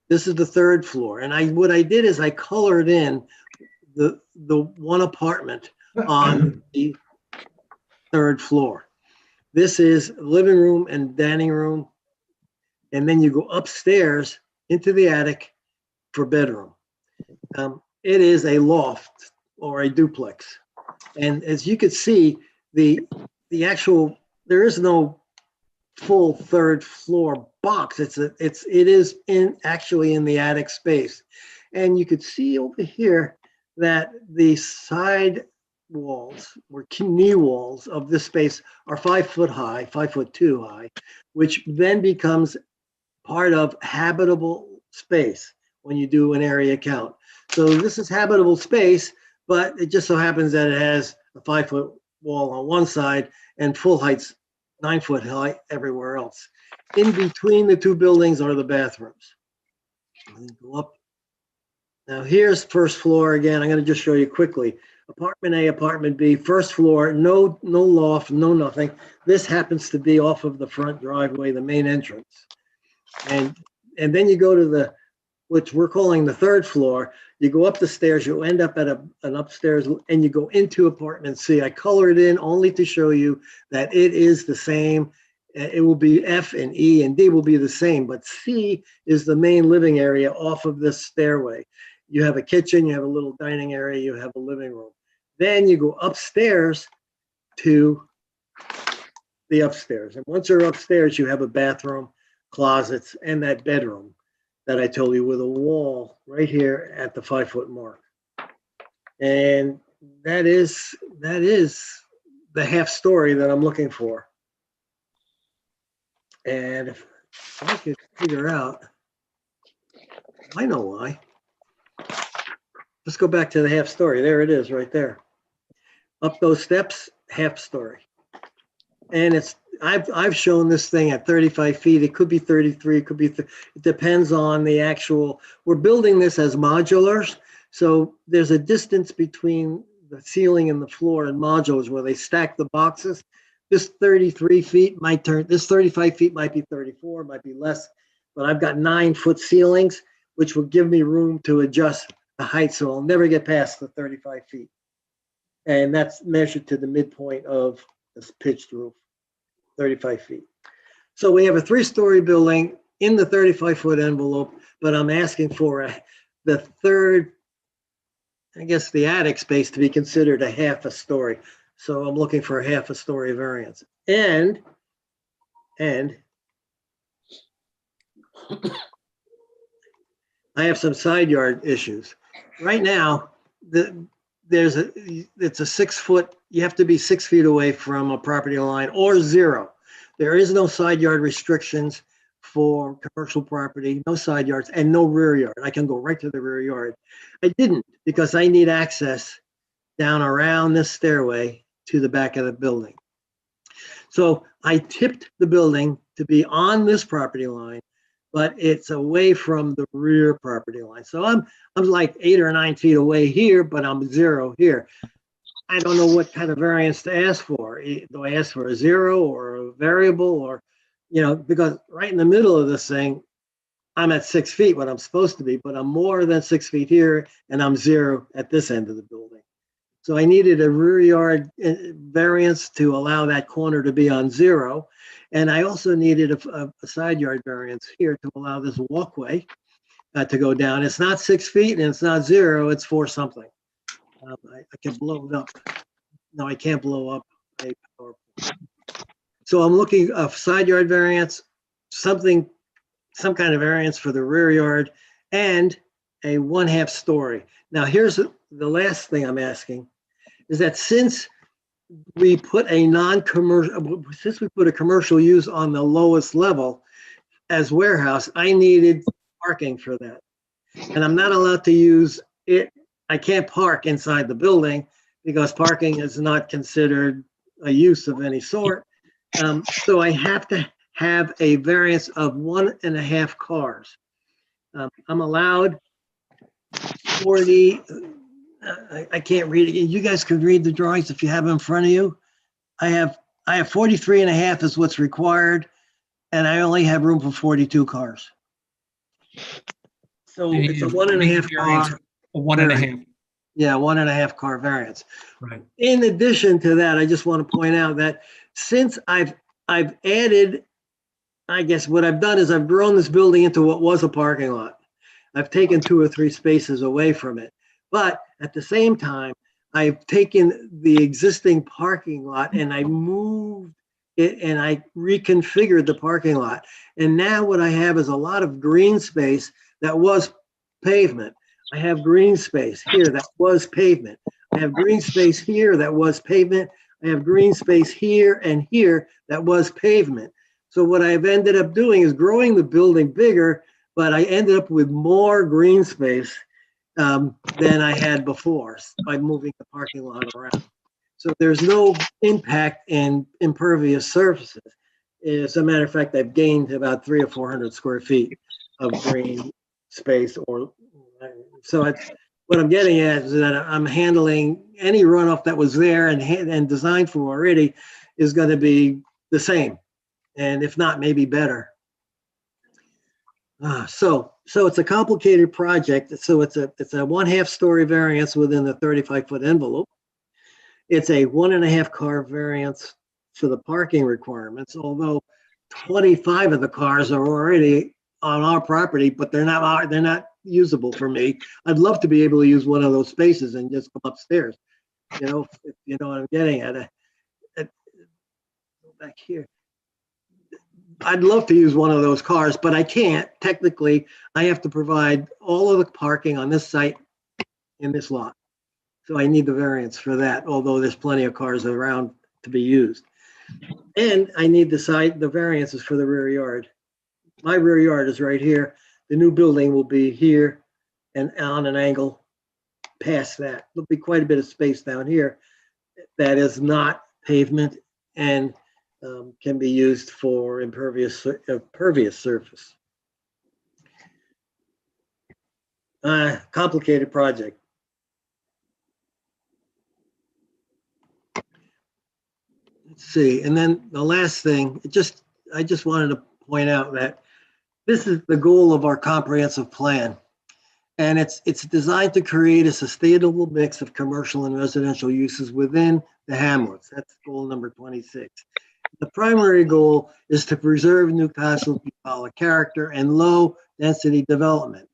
This is the third floor. And what I did is I colored in the one apartment on the third floor. This is living room and dining room. And then you go upstairs into the attic for bedroom. It is a loft or a duplex. And as you can see, the actual, there is no full third floor box. It is actually in the attic space. And you could see over here that the side walls or knee walls of this space are 5 foot high, 5'2" high, which then becomes part of habitable space when you do an area count. So this is habitable space, but it just so happens that it has a 5 foot wall on one side and full height's 9 foot high everywhere else. In between the two buildings are the bathrooms. Go up. Now here's first floor again. I'm going to just show you quickly. Apartment A, apartment B, first floor, no loft, no nothing. This happens to be off of the front driveway, the main entrance. And then you go to which we're calling the third floor. You go up the stairs, you end up at an upstairs, and you go into apartment C. I colored in only to show you that it is the same. It will be F and E and D will be the same, but C is the main living area off of this stairway. You have a kitchen, you have a little dining area, you have a living room. Then you go upstairs to the upstairs. And once you're upstairs, you have a bathroom, closets, and that bedroom that I told you with a wall right here at the 5 foot mark. And that is the half story that I'm looking for. And if I could figure out, I know why. Let's go back to the half story. There it is right there. Up those steps, half story. And I've shown this thing at 35 feet. It could be 33, it could be, it depends on the actual, we're building this as modulars. So there's a distance between the ceiling and the floor in modulars where they stack the boxes. This 33 feet might turn, this 35 feet might be 34, might be less, but I've got 9 foot ceilings, which will give me room to adjust the height. So I'll never get past the 35 feet. And that's measured to the midpoint of this pitched roof, 35 feet. So we have a 3-story building in the 35 foot envelope, but I'm asking for the third, I guess the attic space to be considered a half a story. So I'm looking for a half a story variance. And I have some side yard issues. Right now, it's a 6 foot, you have to be 6 feet away from a property line or 0. There is no side yard restrictions for commercial property, no side yards and no rear yard. I can go right to the rear yard. I didn't because I need access down around this stairway to the back of the building. So I tipped the building to be on this property line, but it's away from the rear property line. So I'm like 8 or 9 feet away here, but I'm 0 here. I don't know what kind of variance to ask for. Do I ask for a 0 or a variable, or, because right in the middle of this thing, I'm at 6 feet, what I'm supposed to be, but I'm more than 6 feet here and I'm 0 at this end of the building. So I needed a rear yard variance to allow that corner to be on 0. And I also needed a side yard variance here to allow this walkway to go down. It's not 6 feet and it's not 0, it's 4 something. I can blow it up. No, I can't blow up a PowerPoint. So I'm looking a side yard variance, some kind of variance for the rear yard, and a 1/2 story. Now here's the last thing I'm asking, is that since we put a commercial use on the lowest level as warehouse, I needed parking for that. And I'm not allowed to use it. I can't park inside the building because parking is not considered a use of any sort. So I have to have a variance of 1.5 cars. I'm allowed 40, I can't read it. You guys can read the drawings if you have them in front of you. I have 43.5 is what's required, and I only have room for 42 cars. So it's a 1.5 car. A 1.5. Yeah, 1.5 car variance. Right. In addition to that, I just want to point out that since I've added, I guess what I've done is I've grown this building into what was a parking lot. I've taken 2 or 3 spaces away from it. But at the same time, I've taken the existing parking lot and I moved it and I reconfigured the parking lot. And now what I have is a lot of green space that was pavement. I have green space here that was pavement. I have green space here that was pavement. I have green space here and here that was pavement. So what I've ended up doing is growing the building bigger, but I ended up with more green space than I had before by moving the parking lot around. So there's no impact in impervious surfaces. As a matter of fact, I've gained about 300 or 400 square feet of green space. So what I'm getting at is that I'm handling any runoff that was there and designed for already is going to be the same, and if not, maybe better. So it's a complicated project. So it's a 1/2 story variance within the 35-foot envelope. It's a 1.5 car variance for the parking requirements, although 25 of the cars are already on our property, but they're not usable for me. I'd love to be able to use one of those spaces and just come upstairs. If you know what I'm getting at. Back here. I'd love to use one of those cars, but I can't. Technically, I have to provide all of the parking on this site in this lot. So I need the variance for that, although there's plenty of cars around to be used. And I need the variances for the rear yard. My rear yard is right here. The new building will be here and on an angle past that. There'll be quite a bit of space down here that is not pavement and can be used for impervious surface. Complicated project. Let's see, and then the last thing, I just wanted to point out that this is the goal of our comprehensive plan. And it's designed to create a sustainable mix of commercial and residential uses within the hamlets. That's goal number 26. The primary goal is to preserve Newcastle's bucolic character and low density development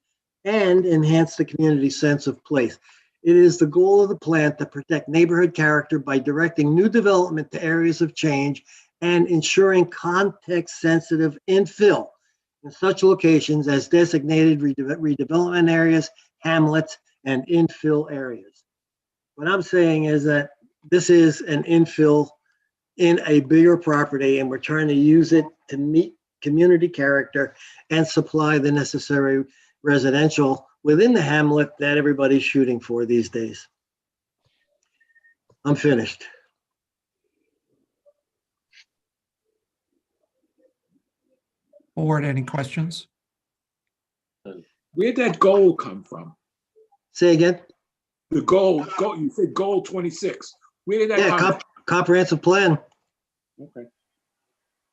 and enhance the community's sense of place. It is the goal of the plan to protect neighborhood character by directing new development to areas of change and ensuring context-sensitive infill in such locations as designated redevelopment areas, hamlets, and infill areas. What I'm saying is that this is an infill in a bigger property, and we're trying to use it to meet community character and supply the necessary residential within the hamlet that everybody's shooting for these days. I'm finished. Board, any questions? Where'd that goal come from? Say again? The goal, you said goal 26. Where did that Yeah, come from? comprehensive plan. Okay.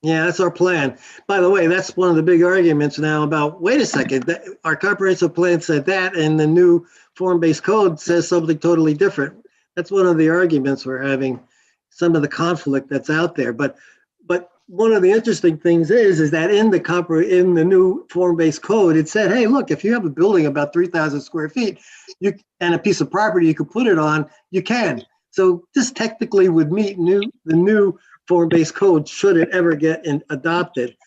Yeah, that's our plan. By the way, that's one of the big arguments now about, wait a second, our comprehensive plan said that, and the new form-based code says something totally different. That's one of the arguments we're having, some of the conflict that's out there. But one of the interesting things is that in the new form-based code, it said, hey, look, if you have a building about 3,000 square feet, and a piece of property you could put it on, you can. So this technically would meet the new form-based code should it ever get adopted.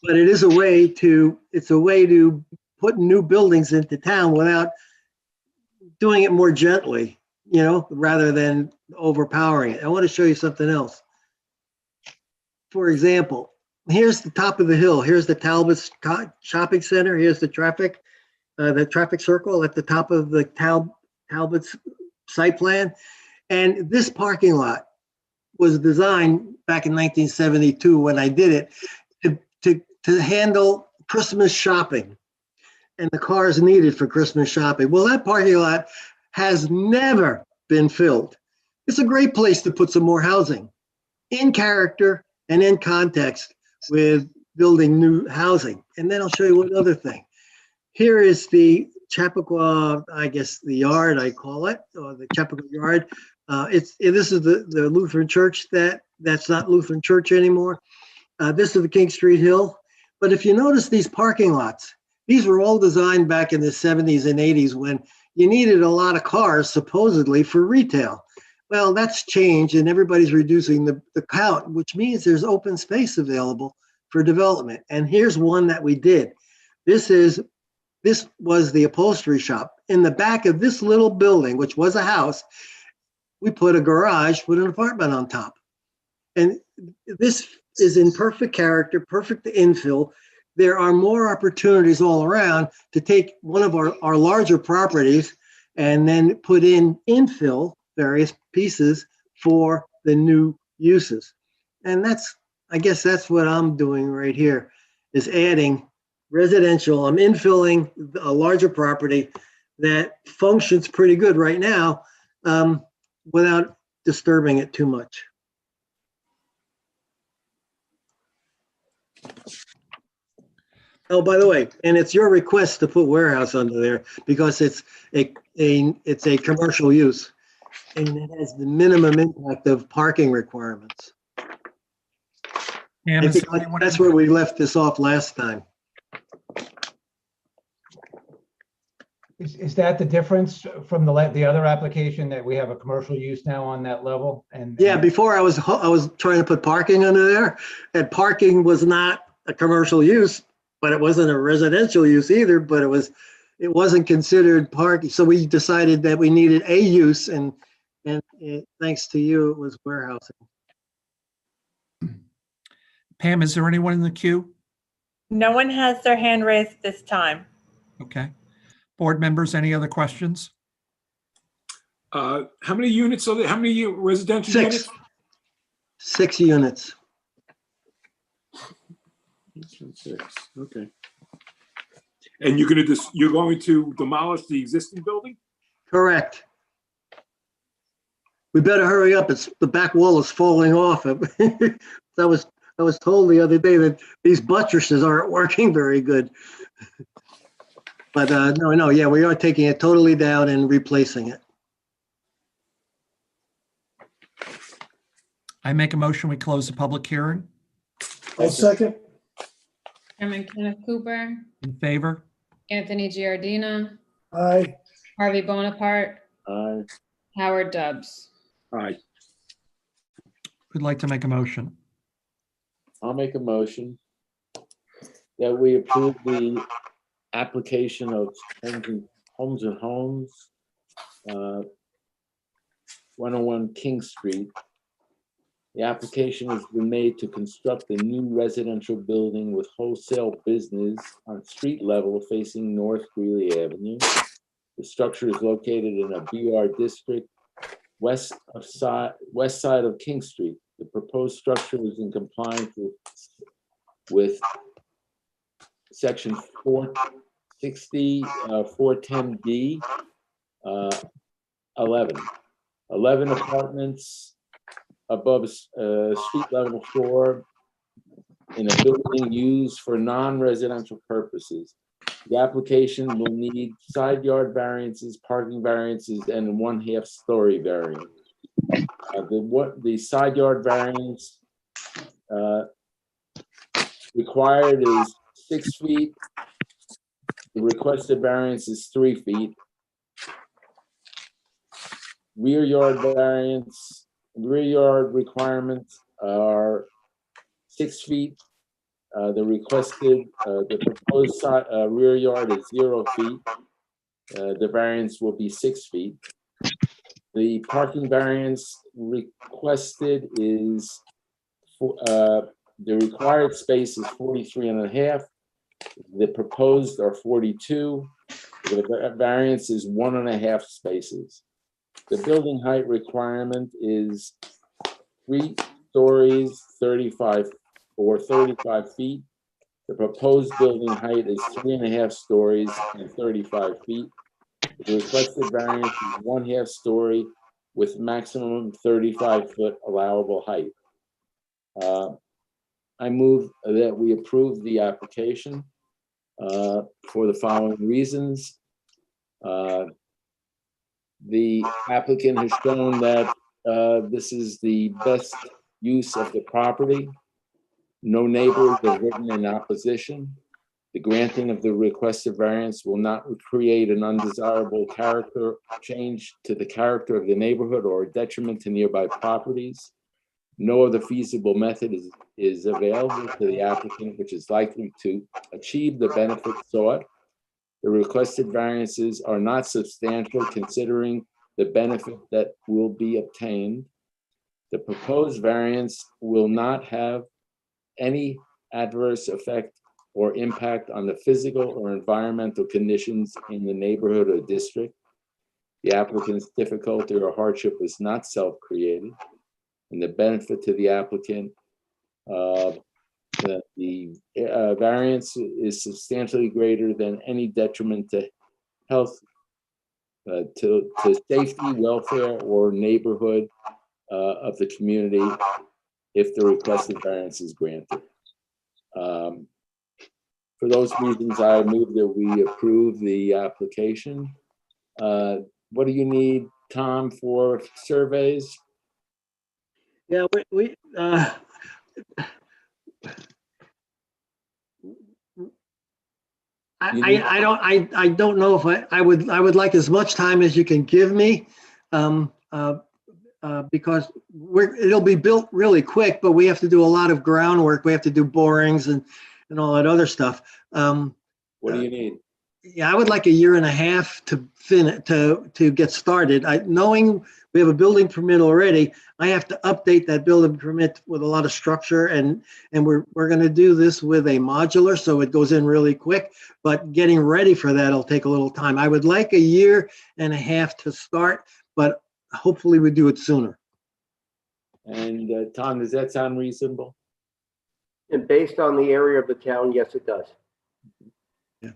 But it's a way to put new buildings into town without doing it more gently, rather than overpowering it. I want to show you something else. For example, here's the top of the hill. Here's the Talbot's shopping center. Here's the traffic circle at the top of the Talbot's site plan. And this parking lot was designed back in 1972 when I did it to handle Christmas shopping and the cars needed for Christmas shopping. Well, that parking lot has never been filled. It's a great place to put some more housing in character and in context with building new housing. And then I'll show you one other thing. Here is the Chappaqua, I guess the yard, I call it, or the Chappaqua yard. This is the Lutheran church that's not Lutheran church anymore. This is the King Street Hill. But if you notice these parking lots, these were all designed back in the 70s and 80s when you needed a lot of cars supposedly for retail. Well, that's changed and everybody's reducing the count, which means there's open space available for development. And here's one that we did. This was the upholstery shop. In the back of this little building, which was a house, we put a garage with an apartment on top. And this is in perfect character, perfect infill. There are more opportunities all around to take one of our larger properties and then put in infill, various pieces for the new uses. And I guess that's what I'm doing right here, is adding residential. I'm infilling a larger property that functions pretty good right now without disturbing it too much. Oh, by the way, and it's your request to put warehouse under there because it's a commercial use and it has the minimum impact of parking requirements. And I think that's where we left this off last time. Is that the difference from the other application, that we have a commercial use now on that level? And yeah, before I was trying to put parking under there, and parking was not a commercial use, but it wasn't a residential use either, but it wasn't considered parking. So we decided that we needed a use, and thanks to you, it was warehousing. Pam, is there anyone in the queue? No one has their hand raised this time. Okay. Board members, any other questions? How many units are there? How many residential units? 6 units. 6. Okay. And you're going to demolish the existing building? Correct. We better hurry up. The back wall is falling off. I was told the other day that these buttresses aren't working very good. But no, yeah, we are taking it totally down and replacing it. I make a motion, we close the public hearing. I'll second. Chairman Kenneth Cooper, In favor? Anthony Giardina, Aye. Harvey Bonaparte, Aye. Howard Dubs. Aye. Who'd like to make a motion? I'll make a motion. that we approve the application of Homes and Homes, 101 King Street. The application has been made to construct a new residential building with wholesale business on street level facing North Greeley Avenue. The structure is located in a BR district west side of King Street. The proposed structure is in compliance with section 460, 410D, 11 apartments above street level floor in a building used for non-residential purposes. The application will need side yard variances, parking variances, and 1/2 story variance. The side yard variance required is 6 feet. The requested variance is 3 feet. Rear yard requirements are 6 feet. The proposed rear yard is 0 feet. The variance will be 6 feet. The parking variance requested is, the required space is 43.5. The proposed are 42. The variance is 1.5 spaces. The building height requirement is 3 stories, 35 feet. The proposed building height is 3.5 stories and 35 feet. The requested variance is 1/2 story with maximum 35-foot allowable height. I move that we approve the application for the following reasons. The applicant has shown that this is the best use of the property. No neighbors have written in opposition. The granting of the requested variance will not create an undesirable character change to the character of the neighborhood or a detriment to nearby properties. No other feasible method is available to the applicant, which is likely to achieve the benefit sought. The requested variances are not substantial considering the benefit that will be obtained. The proposed variance will not have any adverse effect or impact on the physical or environmental conditions in the neighborhood or district. The applicant's difficulty or hardship was not self-created, and the benefit to the applicant, the variance is substantially greater than any detriment to health, to safety, welfare, or neighborhood of the community if the requested variance is granted. For those reasons, I move that we approve the application. What do you need, Tom, for surveys? Yeah, I don't know if I would like as much time as you can give me, because it'll be built really quick, but we have to do a lot of groundwork. We have to do borings and all that other stuff. What do you need? Yeah, I would like 1.5 years to finish, to get started. Knowing we have a building permit already, I have to update that building permit with a lot of structure, and we're going to do this with a modular, so it goes in really quick. But getting ready for that will take a little time. I would like 1.5 years to start, but hopefully we do it sooner. And Tom, does that sound reasonable? And based on the area of the town, yes, it does.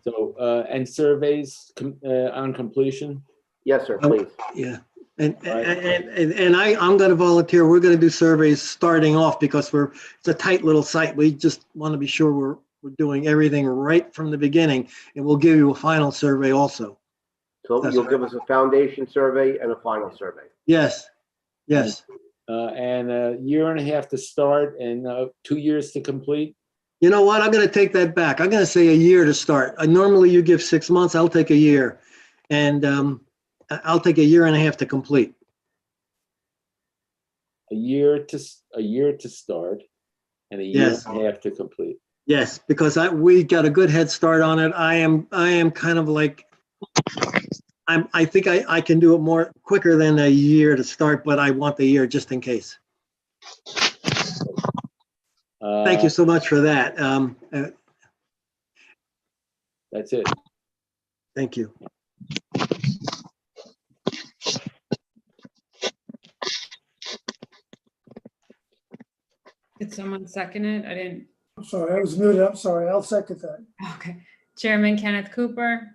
So, and surveys on completion? Yes, sir, please. Yeah, and I'm going to volunteer. We're going to do surveys starting off because it's a tight little site. We just want to be sure we're doing everything right from the beginning, and we'll give you a final survey also. So you'll give us a foundation survey and a final survey. Yes, yes. And 1.5 years to start and 2 years to complete? You know what? I'm going to take that back. I'm going to say 1 year to start. Normally you give 6 months. I'll take 1 year. And I'll take 1.5 years to complete. 1 year to start and 1.5 years to complete. Yes, because we got a good head start on it. I am kind of like, I think I can do it more quicker than a year to start, but I want the year just in case. Thank you so much for that. That's it. Thank you. Did someone second it? I didn't. I'm sorry, I was muted. I'm sorry. I'll second that. Okay. Chairman Kenneth Cooper,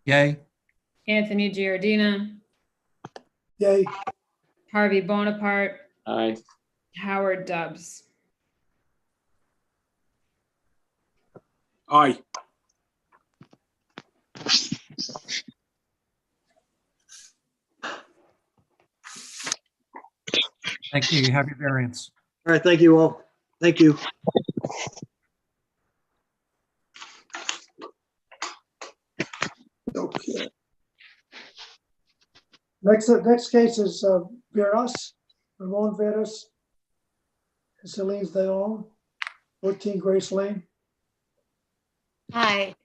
Yay. Anthony Giardina, Yay. Harvey Bonaparte, Aye. Howard Dubs. Aye. Thank you. You have your variance. All right, thank you all. Thank you. Okay. Next case is Veras, Ramon Veras, and Celine's they own, 14 Grace Lane. Hi,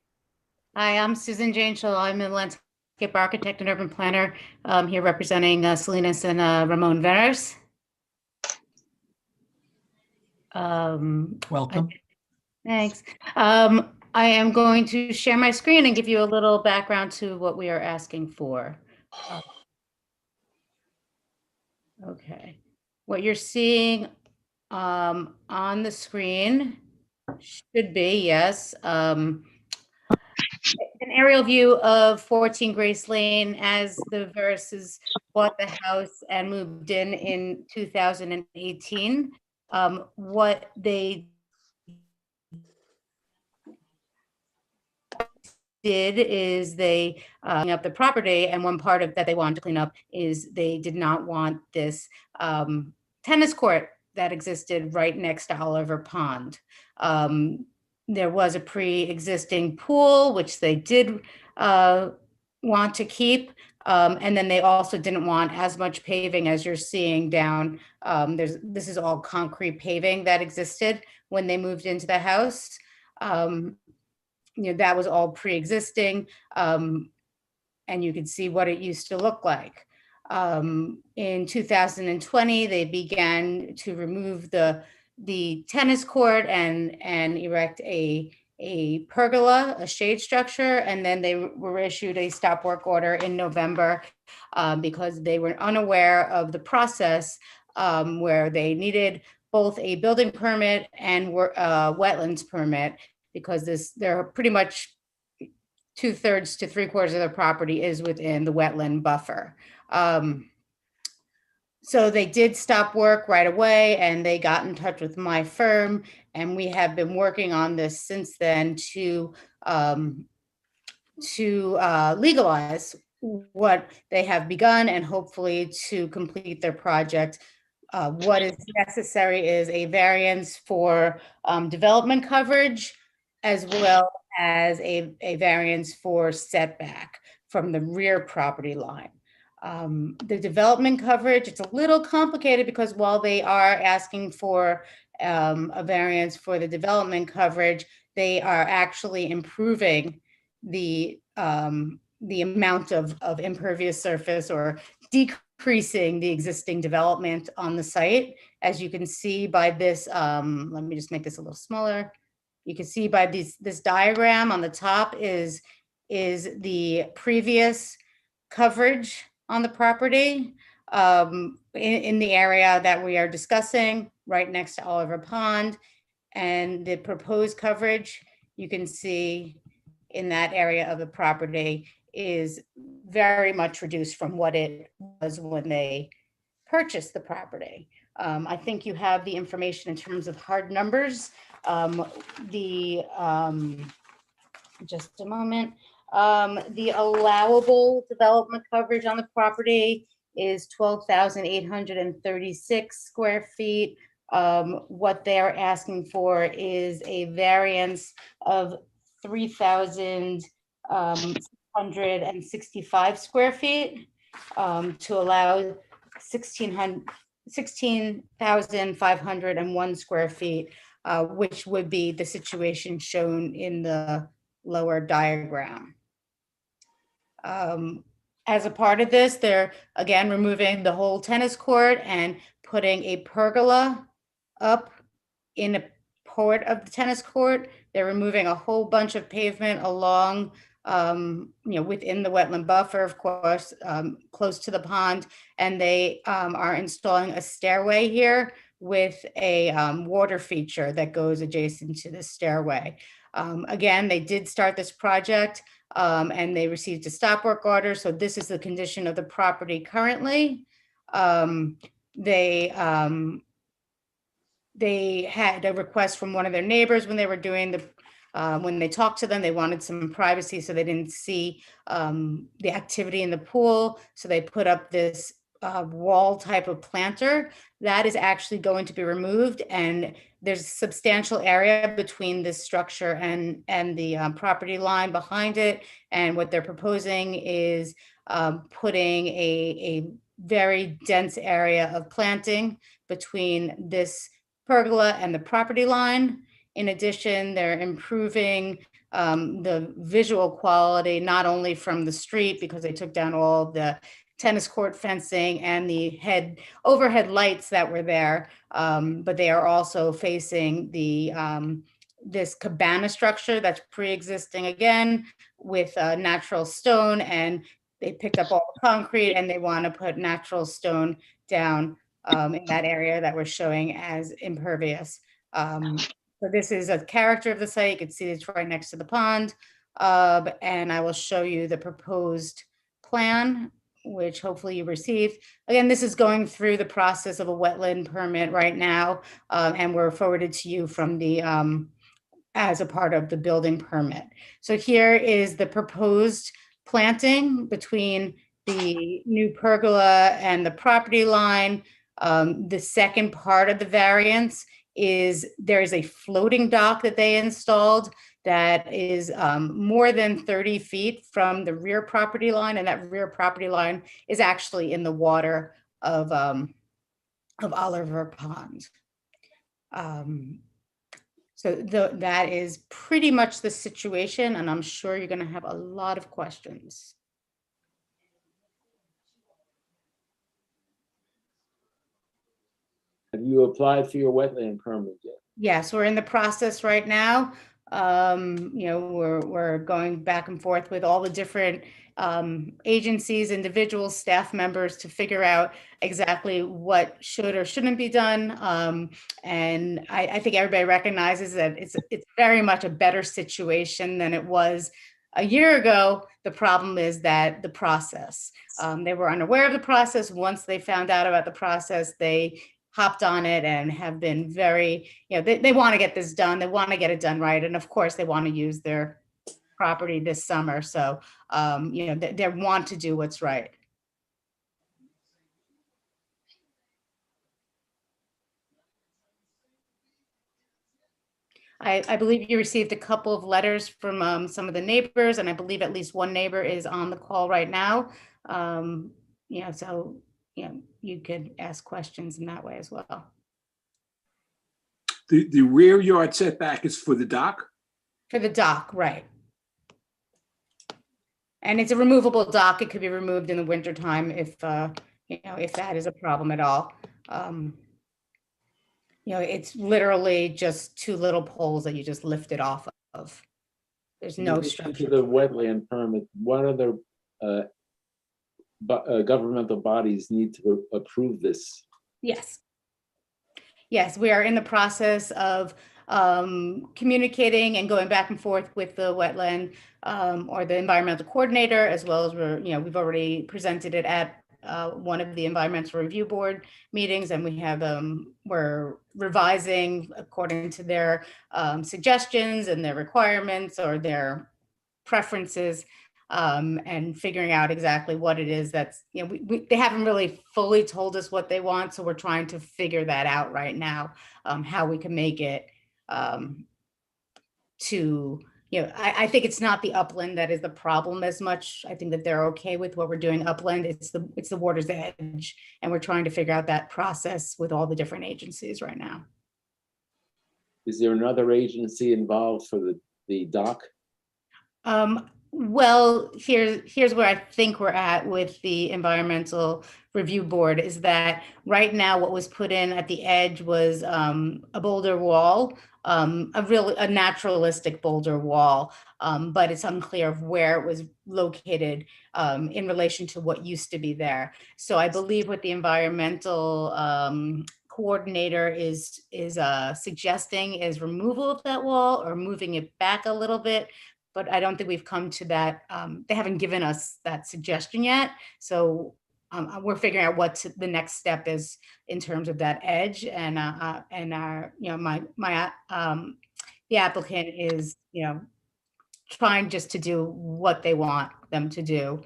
I'm Susan Jane Schill. I'm a landscape architect and urban planner here representing Salinas and Ramon Veras. Welcome. Thanks. I am going to share my screen and give you a little background to what we are asking for. Okay, what you're seeing on the screen should be, yes, an aerial view of 14 Grace Lane as the Veras bought the house and moved in 2018. What they did is they cleaned up the property, and one part of that they wanted to clean up is they did not want this tennis court that existed right next to Oliver Pond. There was a pre-existing pool, which they did want to keep. And then they also didn't want as much paving as you're seeing down. This is all concrete paving that existed when they moved into the house. That was all pre-existing, and you can see what it used to look like. In 2020, they began to remove the tennis court and erect a pergola, a shade structure, and then they were issued a stop work order in November because they were unaware of the process where they needed both a building permit and wetlands permit, because they're pretty much 2/3 to 3/4 of the property is within the wetland buffer. So they did stop work right away, and they got in touch with my firm, and we have been working on this since then to legalize what they have begun and hopefully to complete their project. What is necessary is a variance for development coverage, as well as a variance for setback from the rear property line. The development coverage, it's a little complicated because while they are asking for a variance for the development coverage, they are actually improving the amount of impervious surface or decreasing the existing development on the site. As you can see by this, let me just make this a little smaller. You can see by this diagram on the top is the previous coverage on the property in the area that we are discussing, right next to Oliver Pond. And the proposed coverage, you can see in that area of the property, is very much reduced from what it was when they purchased the property. I think you have the information in terms of hard numbers. Just a moment. The allowable development coverage on the property is 12,836 square feet. What they're asking for is a variance of 3,665 square feet to allow 16,501 square feet which would be the situation shown in the lower diagram. As a part of this, they're again removing the whole tennis court and putting a pergola up in a part of the tennis court. They're removing a whole bunch of pavement along, within the wetland buffer, of course, close to the pond. And they are installing a stairway here with a water feature that goes adjacent to the stairway. Again, they did start this project and they received a stop work order. So this is the condition of the property currently. They had a request from one of their neighbors when they were doing when they talked to them, they wanted some privacy, so they didn't see the activity in the pool. So they put up this wall type of planter that is actually going to be removed, and there's substantial area between this structure and the property line behind it. And what they're proposing is putting a very dense area of planting between this pergola and the property line. In addition, they're improving the visual quality, not only from the street, because they took down all the tennis court fencing and the overhead lights that were there, but they are also facing the this cabana structure that's pre-existing, again with natural stone, and they picked up all the concrete and they want to put natural stone down in that area that we're showing as impervious. So this is a character of the site. You can see it's right next to the pond. And I will show you the proposed plan, which hopefully you received. Again, this is going through the process of a wetland permit right now, and we're forwarded to you from the as a part of the building permit. So here is the proposed planting between the new pergola and the property line. The second part of the variance is there is a floating dock that they installed that is more than 30 feet from the rear property line, and that rear property line is actually in the water of Oliver Pond. So that is pretty much the situation, and I'm sure you're going to have a lot of questions. Have you applied for your wetland permit yet? Yes, we're in the process right now. We're going back and forth with all the different agencies, individuals, staff members to figure out exactly what should or shouldn't be done. And I think everybody recognizes that it's very much a better situation than it was a year ago. The problem is that the process, they were unaware of the process. Once they found out about the process, they hopped on it and have been very, they want to get this done. They want to get it done right. And of course, they want to use their property this summer. So, they want to do what's right. I believe you received a couple of letters from some of the neighbors, and I believe at least one neighbor is on the call right now. You could ask questions in that way as well. The rear yard setback is for the dock? For the dock, right. And it's a removable dock. It could be removed in the wintertime if that is a problem at all. It's literally just two little poles that you just lift it off of. There's no structure. To the wetland permit, what other governmental bodies need to approve this? Yes. Yes, we are in the process of communicating and going back and forth with the wetland or the environmental coordinator, as well as we've already presented it at one of the environmental review board meetings, and we're revising according to their suggestions and their requirements or their preferences, and figuring out exactly what it is that's, they haven't really fully told us what they want. So we're trying to figure that out right now, how we can make it I think it's not the upland that is the problem as much. I think that they're okay with what we're doing upland. It's the water's edge. And we're trying to figure out that process with all the different agencies right now. Is there another agency involved for the dock? Well, here's where I think we're at with the Environmental Review Board is that right now what was put in at the edge was a boulder wall, a naturalistic boulder wall, but it's unclear of where it was located in relation to what used to be there. So I believe what the environmental coordinator is suggesting is removal of that wall or moving it back a little bit. But I don't think we've come to that. They haven't given us that suggestion yet. So we're figuring out what the next step is in terms of that edge. And our, the applicant is, trying just to do what they want them to do.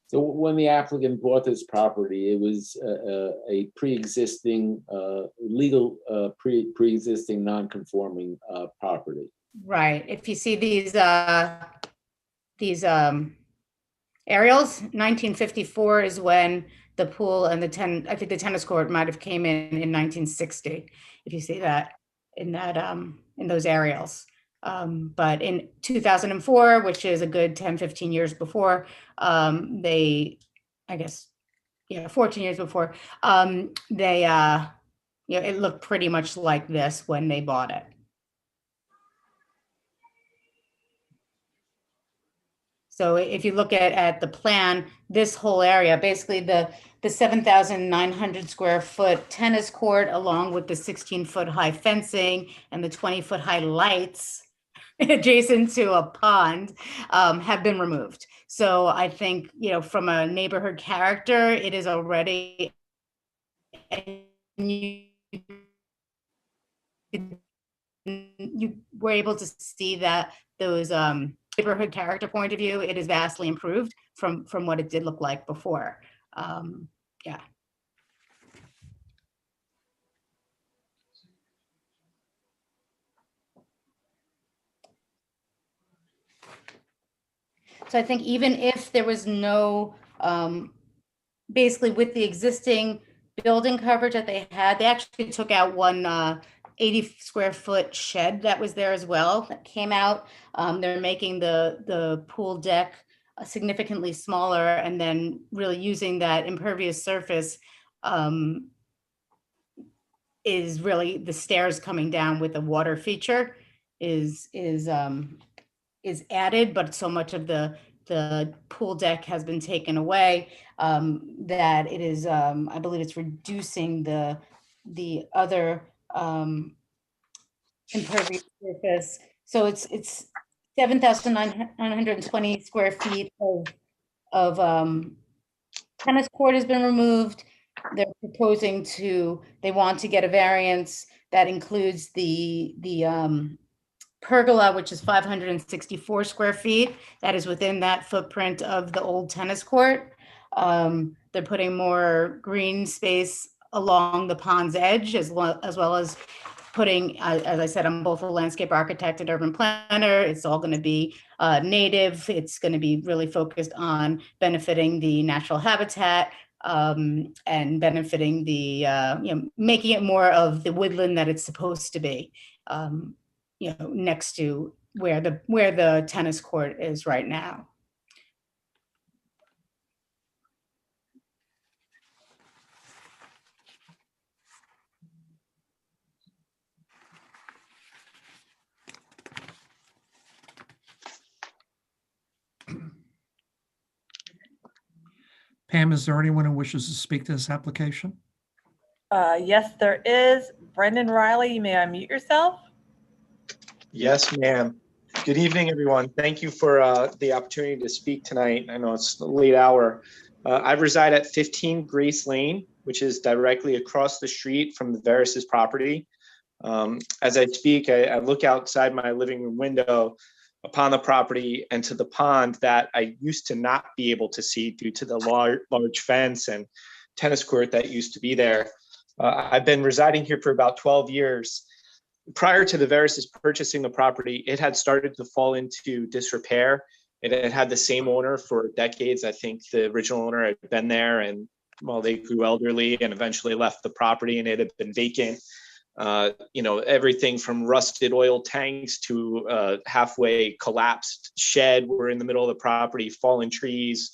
So when the applicant bought this property, it was a pre-existing legal pre-existing non-conforming property. Right. If you see these aerials, 1954 is when the pool and I think the tennis court might have came in 1960. If you see that in those aerials. But in 2004, which is a good 10, 15 years before, 14 years before, it looked pretty much like this when they bought it. So if you look at the plan, this whole area, basically the 7,900 square foot tennis court, along with the 16-foot high fencing and the 20-foot high lights adjacent to a pond, have been removed. So I think, from a neighborhood character, it is already, you were able to see that those neighborhood character point of view, it is vastly improved from what it did look like before. Yeah. So I think even if there was no, basically with the existing building coverage that they had, they actually took out one 80 square foot shed that was there as well that came out. They're making the pool deck significantly smaller and then really using that impervious surface is really the stairs coming down with the water feature is added, but so much of the pool deck has been taken away that it is, I believe it's reducing the other impervious surface. So it's 7,920 square feet of tennis court has been removed. They're proposing they want to get a variance that includes the pergola, which is 564 square feet. That is within that footprint of the old tennis court. They're putting more green space along the pond's edge as well as putting, as I said, I'm both a landscape architect and urban planner. It's all going to be native. It's going to be really focused on benefiting the natural habitat and benefiting the, making it more of the woodland that it's supposed to be. Next to where the tennis court is right now. Pam, is there anyone who wishes to speak to this application? Yes, there is. Brendan Riley, you may unmute yourself. Yes, ma'am. Good evening, everyone. Thank you for the opportunity to speak tonight. I know it's a late hour. I reside at 15 Grace Lane, which is directly across the street from the Veris's property. As I speak, I look outside my living room window upon the property and to the pond that I used to not be able to see due to the large fence and tennis court that used to be there. I've been residing here for about 12 years. Prior to the Veris's purchasing the property, it had started to fall into disrepair. It had had the same owner for decades. I think the original owner had been there and well, they grew elderly and eventually left the property, and it had been vacant. Everything from rusted oil tanks to halfway collapsed shed were in the middle of the property, fallen trees,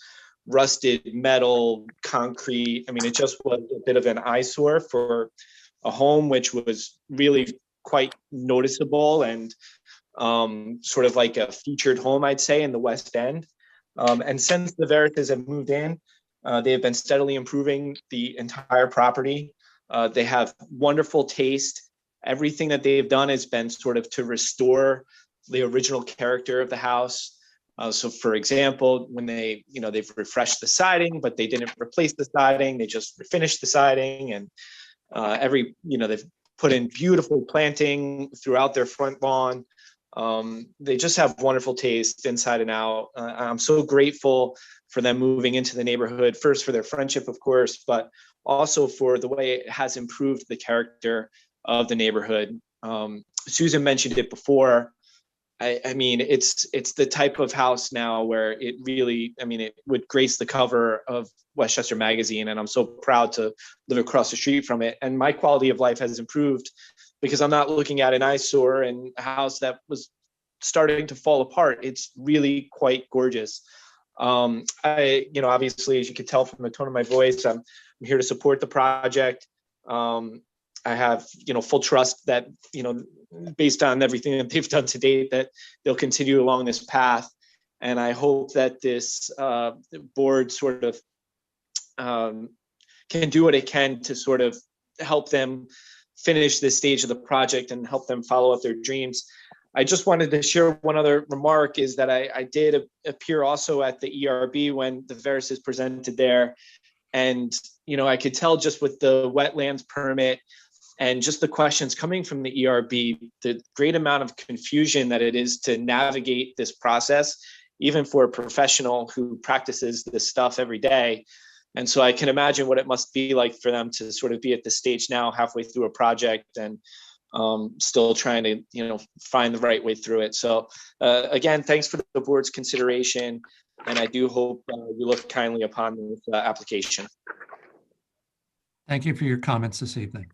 rusted metal, concrete. I mean, it just was a bit of an eyesore for a home which was really quite noticeable and sort of like a featured home, I'd say, in the West End. And since the Veritas have moved in, they have been steadily improving the entire property. They have wonderful taste. Everything that they've done has been sort of to restore the original character of the house. So for example, when they've refreshed the siding, but they didn't replace the siding, they just refinished the siding, and they've put in beautiful planting throughout their front lawn. They just have wonderful taste inside and out. I'm so grateful for them moving into the neighborhood, first for their friendship, of course, but also for the way it has improved the character of the neighborhood. Susan mentioned it before. I mean, it's the type of house now where it really, it would grace the cover of Westchester Magazine, and I'm so proud to live across the street from it. And my quality of life has improved because I'm not looking at an eyesore and a house that was starting to fall apart. It's really quite gorgeous. Obviously, as you can tell from the tone of my voice, I'm here to support the project. I have, full trust that, based on everything that they've done to date, that they'll continue along this path. And I hope that this board sort of can do what it can to sort of help them finish this stage of the project and help them follow up their dreams. I just wanted to share one other remark, is that I did appear also at the ERB when the Veritas presented there. And, I could tell just with the wetlands permit and just the questions coming from the ERB, the great amount of confusion that it is to navigate this process, even for a professional who practices this stuff every day. And so I can imagine what it must be like for them to sort of be at this stage now, halfway through a project, and still trying to, find the right way through it. So again, thanks for the board's consideration. And I do hope you look kindly upon this application. Thank you for your comments this evening.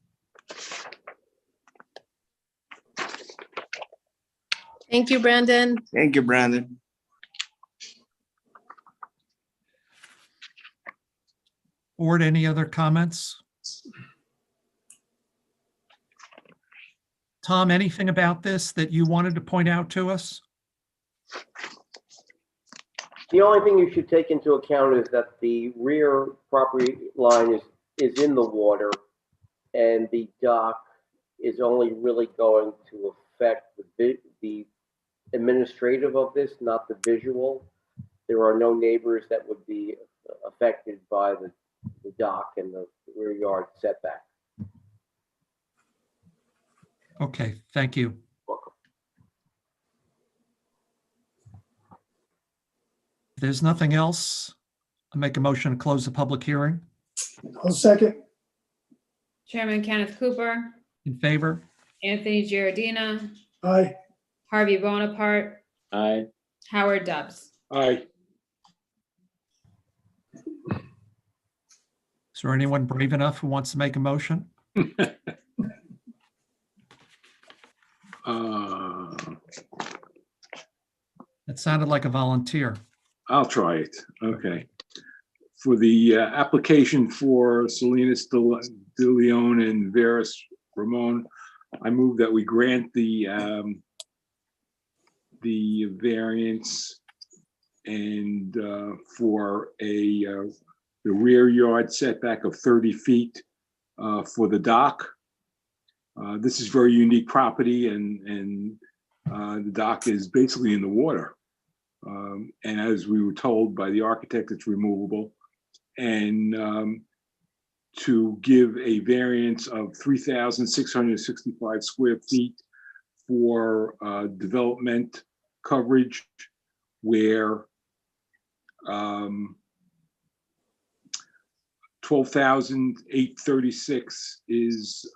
Thank you, Brandon. Thank you, Brandon. Board, any other comments? Tom, anything about this that you wanted to point out to us? The only thing you should take into account is that the rear property line is in the water, and the dock is only really going to affect the administrative of this, not the visual. There are no neighbors that would be affected by the dock and the rear yard setback. Okay, thank you. Welcome. If there's nothing else, I'll make a motion to close the public hearing. I'll second. Chairman Kenneth Cooper, In favor? Anthony Giardina, Aye. Harvey Bonaparte, Aye. Howard Dubs. Aye. Is there anyone brave enough who wants to make a motion? It sounded like a volunteer. I'll try it. Okay. For the application for Salinas de Leon and Veras Ramon, I move that we grant the variance and for the rear yard setback of 30 feet for the dock. This is very unique property, and the dock is basically in the water. And as we were told by the architect, it's removable. And to give a variance of 3,665 square feet for development coverage where 12,836 is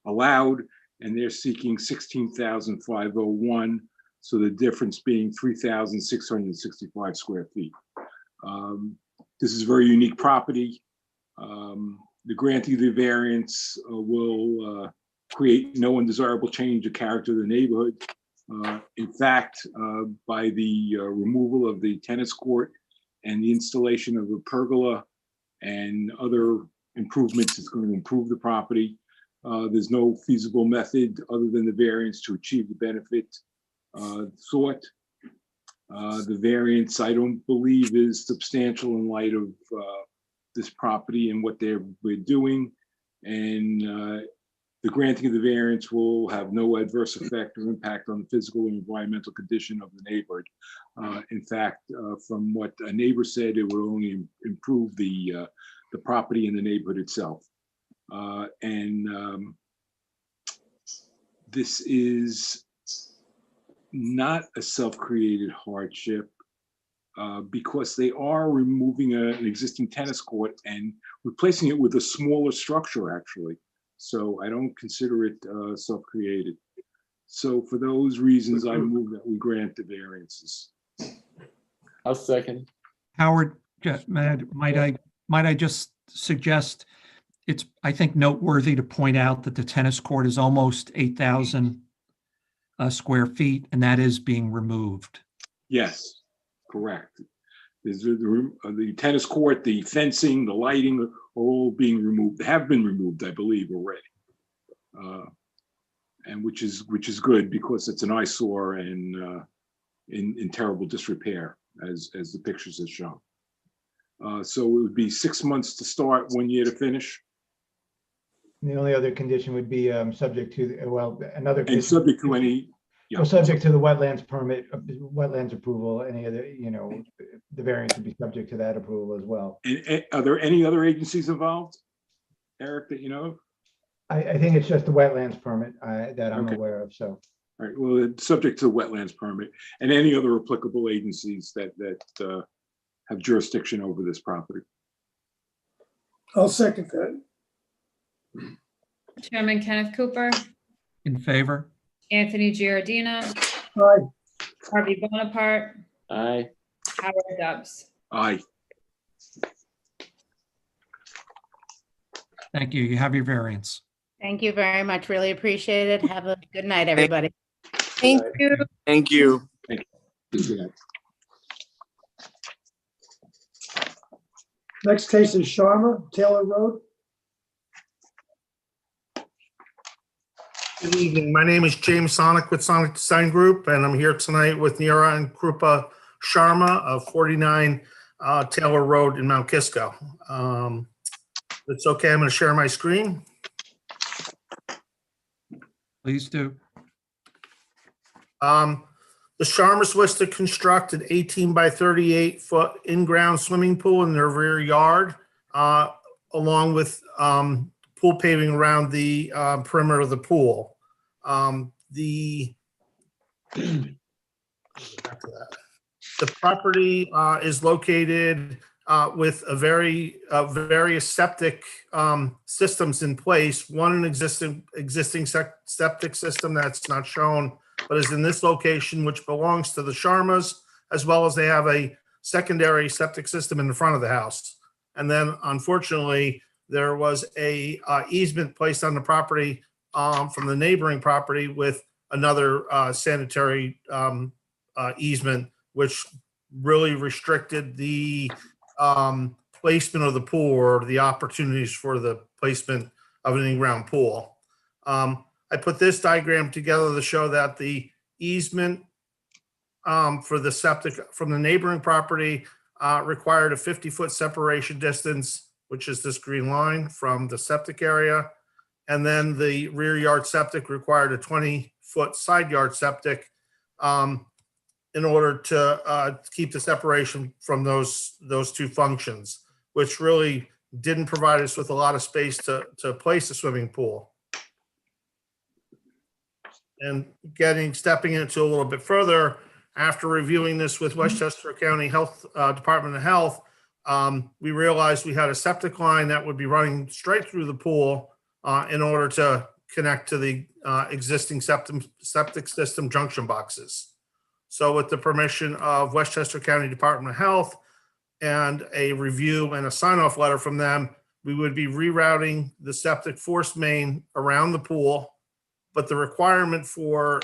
allowed, and they're seeking 16,501. So the difference being 3,665 square feet. This is a very unique property. The granting of the variance will create no undesirable change of character of the neighborhood. In fact, by the removal of the tennis court and the installation of a pergola and other improvements, it's going to improve the property. There's no feasible method other than the variance to achieve the benefit sought. The variance, I don't believe, is substantial in light of this property and what we're doing. And the granting of the variance will have no adverse effect or impact on the physical and environmental condition of the neighborhood. In fact, from what a neighbor said, it will only improve the property and the neighborhood itself. This is not a self-created hardship because they are removing an existing tennis court and replacing it with a smaller structure, actually. So I don't consider it self-created. So for those reasons, I move that we grant the variances. I'll second. Howard, might I just suggest it's, I think, noteworthy to point out that the tennis court is almost 8,000 square feet, and that is being removed. Yes, correct. There's the tennis court, the fencing, the lighting are all being removed. They have been removed, I believe, already. And which is good because it's an eyesore and in terrible disrepair, as the pictures have shown. So it would be 6 months to start, 1 year to finish. The only other condition would be subject to, another. And subject to any. Yeah. Well, subject to the wetlands permit, wetlands approval, any other, the variance would be subject to that approval as well. And are there any other agencies involved, Eric, that you know of? I think it's just the wetlands permit that I'm aware of, so. All right, well, it's subject to the wetlands permit and any other applicable agencies that have jurisdiction over this property. I'll second that. Chairman Kenneth Cooper, In favor? Anthony Giardina, Aye. Harvey Bonaparte, Aye. Howard Dubs. Aye. Thank you. You have your variance. Thank you very much. Really appreciate it. Have a good night, everybody. Thank you. Thank you. Thank you. Next case is Sharma, Taylor Road. Good evening. My name is James Sonic with Sonic Design Group, and I'm here tonight with Neera and Krupa Sharma of 49 Taylor Road in Mount Kisco. If it's okay, I'm going to share my screen. Please do. The Sharmas wish to construct an 18 by 38 foot in-ground swimming pool in their rear yard, along with pool paving around the perimeter of the pool. The property is located with various septic systems in place. One an existing septic system that's not shown, but is in this location, which belongs to the Sharmas, as well as they have a secondary septic system in the front of the house. And then, unfortunately, there was a easement placed on the property from the neighboring property with another sanitary easement, which really restricted the placement of the pool or the opportunities for the placement of an in-ground pool. I put this diagram together to show that the easement for the septic from the neighboring property required a 50-foot separation distance, which is this green line, from the septic area. And then the rear yard septic required a 20-foot side yard septic in order to keep the separation from those two functions, which really didn't provide us with a lot of space to place a swimming pool. And stepping into a little bit further, after reviewing this with Westchester County Health Department of Health, we realized we had a septic line that would be running straight through the pool in order to connect to the existing septic system junction boxes. So with the permission of Westchester County Department of Health and a review and a sign-off letter from them, we would be rerouting the septic force main around the pool. But the requirement for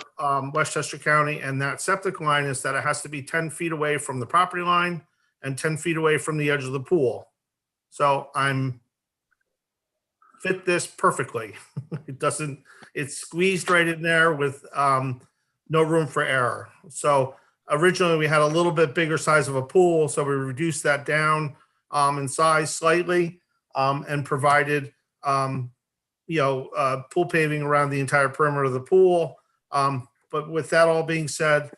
Westchester County and that septic line is that it has to be 10 feet away from the property line and 10 feet away from the edge of the pool. So I'm fit this perfectly. It's squeezed right in there with no room for error. So originally we had a little bit bigger size of a pool, so we reduced that down in size slightly and provided pool paving around the entire perimeter of the pool. But with that all being said,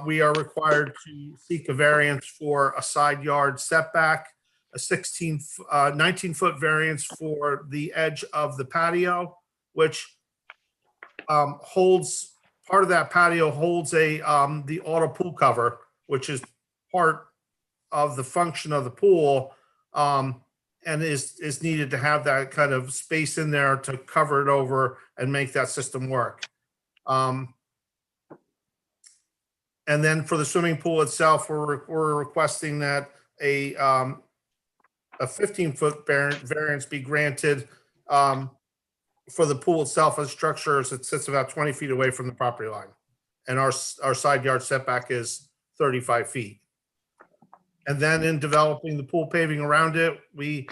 we are required to seek a variance for a side yard setback, a 19-foot variance for the edge of the patio, which holds, part of that patio holds the auto pool cover, which is part of the function of the pool, and is needed to have that kind of space in there to cover it over and make that system work. And then for the swimming pool itself, we're requesting that a 15-foot variance be granted for the pool itself as structure, as it sits about 20 feet away from the property line. And our side yard setback is 35 feet. And then in developing the pool paving around it, we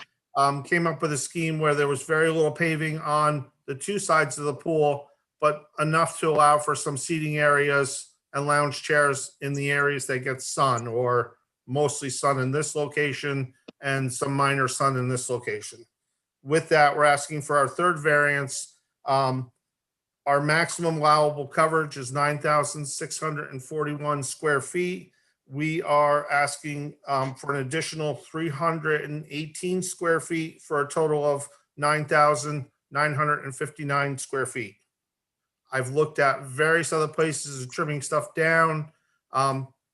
came up with a scheme where there was very little paving on the two sides of the pool, but enough to allow for some seating areas and lounge chairs in the areas that get sun, or mostly sun in this location and some minor sun in this location. With that, we're asking for our third variance. Our maximum allowable coverage is 9,641 square feet. We are asking for an additional 318 square feet for a total of 9,959 square feet. I've looked at various other places of trimming stuff down.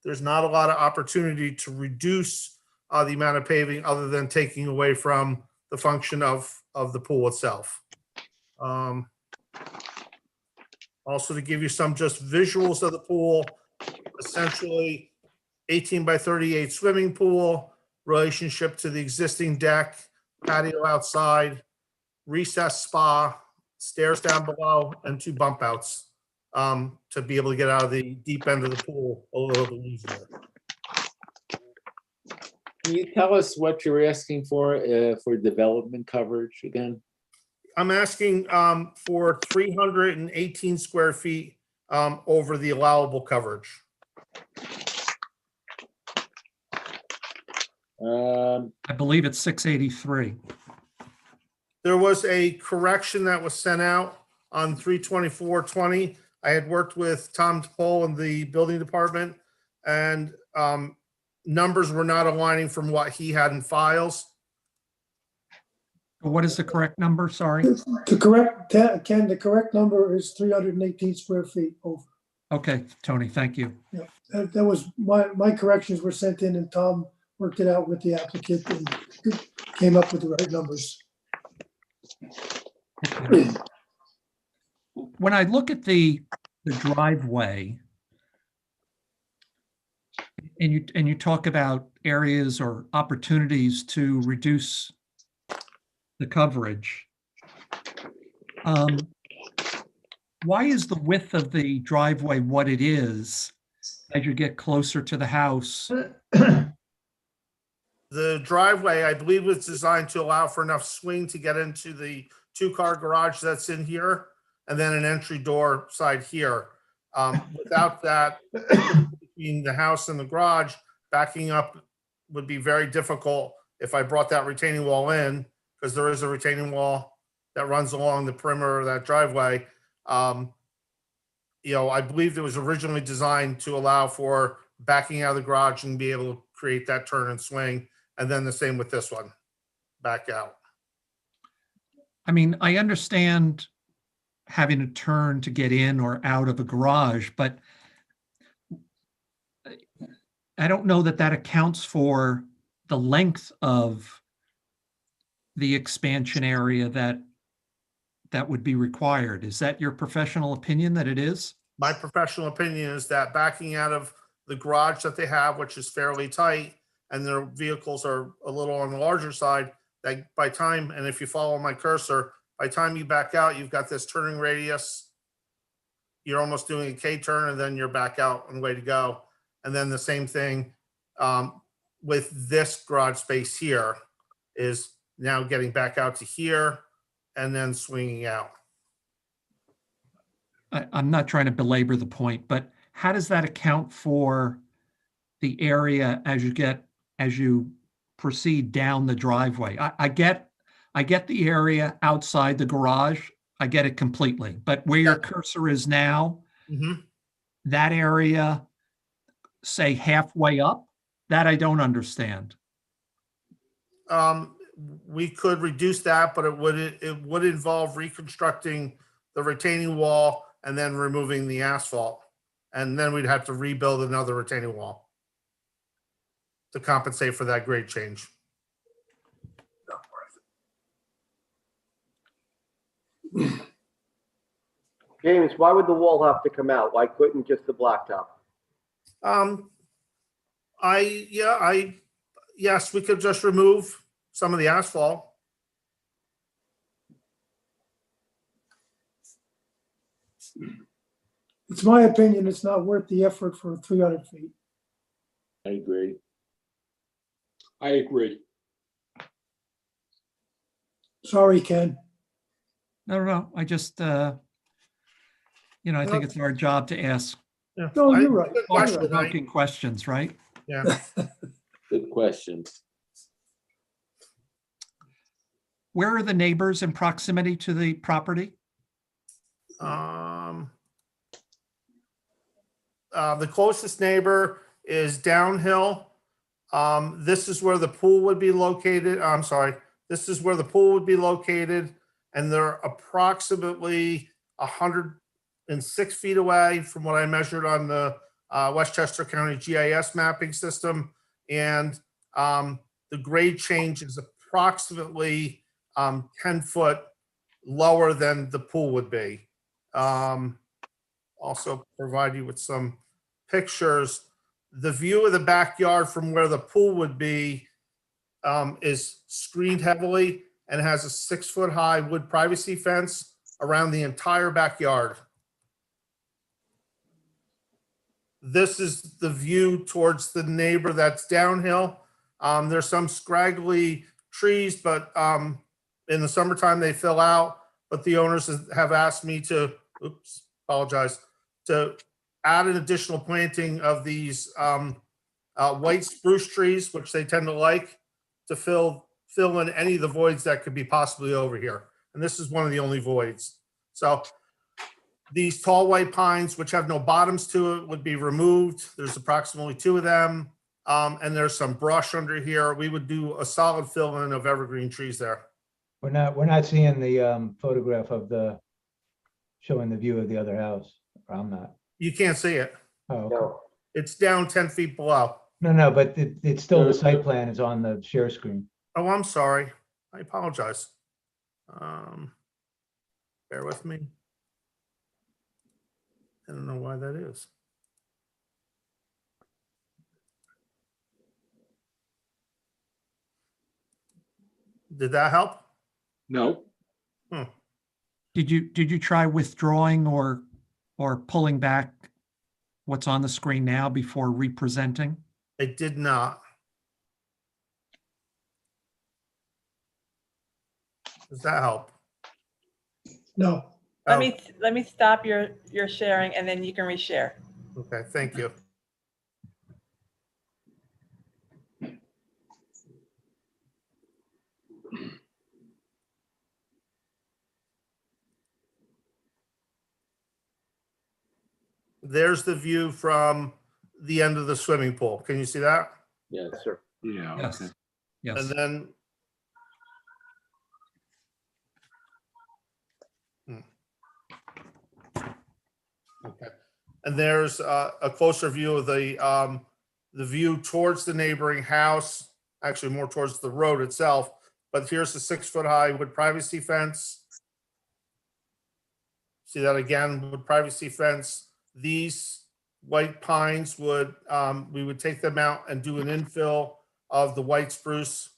There's not a lot of opportunity to reduce the amount of paving other than taking away from the function of the pool itself. Also, to give you some just visuals of the pool, essentially 18 by 38 swimming pool, relationship to the existing deck, patio outside, recessed spa, stairs down below, and 2 bump outs to be able to get out of the deep end of the pool a little bit easier. Can you tell us what you're asking for development coverage again? I'm asking for 318 square feet over the allowable coverage. I believe it's 683. There was a correction that was sent out on 3/24/20. I had worked with Tom DePaul in the building department, and numbers were not aligning from what he had in files. What is the correct number? Sorry. The correct number is 318 square feet over. Okay, Tony, thank you. Yeah, that was my corrections were sent in, and Tom worked it out with the applicant and came up with the right numbers. Okay. When I look at the driveway, and you talk about areas or opportunities to reduce the coverage, why is the width of the driveway what it is as you get closer to the house? The driveway, I believe, was designed to allow for enough swing to get into the 2-car garage that's in here, and then an entry door side here. Without that, between the house and the garage, backing up would be very difficult if I brought that retaining wall in, because there is a retaining wall that runs along the perimeter of that driveway. I believe it was originally designed to allow for backing out of the garage and be able to create that turn and swing. And then the same with this one, back out. I mean, I understand having a turn to get in or out of a garage, but I don't know that accounts for the length of the expansion area that would be required. Is that your professional opinion that it is? My professional opinion is that backing out of the garage that they have, which is fairly tight, and their vehicles are a little on the larger side, that by time, and if you follow my cursor, by time you back out, you've got this turning radius. You're almost doing a K-turn and then you're back out and way to go. And then the same thing with this garage space here is now getting back out to here and then swinging out. I'm not trying to belabor the point, but how does that account for the area as you proceed down the driveway? I get the area outside the garage. I get it completely. But where your cursor is now, that area, say halfway up, that I don't understand. We could reduce that, but it would involve reconstructing the retaining wall and then removing the asphalt. And then we'd have to rebuild another retaining wall to compensate for that grade change. James, why would the wall have to come out? Why couldn't just the blacktop? Yes, we could just remove some of the asphalt. It's my opinion, it's not worth the effort for 300 feet. I agree. I agree. Sorry, Ken. No. I just, I think it's our job to ask No, you're right. thought-provoking questions, right? Yeah. Good question. Where are the neighbors in proximity to the property? The closest neighbor is downhill. This is where the pool would be located. I'm sorry. This is where the pool would be located. And they're approximately 106 feet away from what I measured on the Westchester County GIS mapping system. And the grade change is approximately 10 foot lower than the pool would be. Also provide you with some pictures. The view of the backyard from where the pool would be is screened heavily and has a 6 foot high wood privacy fence around the entire backyard. This is the view towards the neighbor that's downhill. There's some scraggly trees, but in the summertime they fill out. But the owners have asked me to, to add an additional planting of these white spruce trees, which they tend to like, to fill in any of the voids that could be possibly over here. And this is one of the only voids. So these tall white pines, which have no bottoms to it, would be removed. There's approximately 2 of them. And there's some brush under here. We would do a solid fill in of evergreen trees there. We're not seeing the photograph of showing the view of the other house. I'm not. You can't see it. Oh, okay. No. It's down 10 feet below. No, but it's still, the site plan is on the share screen. Oh, I'm sorry. I apologize. Bear with me. I don't know why that is. Did that help? No. Did you try withdrawing or pulling back what's on the screen now before representing? I did not. Does that help? No. Let me stop your sharing and then you can reshare. Okay, thank you. There's the view from the end of the swimming pool. Can you see that? Yes, sir. Yeah. Yes. Okay. Yes. And then okay. And there's a closer view of the view towards the neighboring house, actually more towards the road itself. But here's the 6 foot high wood privacy fence. See that again, wood privacy fence. These white pines would, we would take them out and do an infill of the white spruce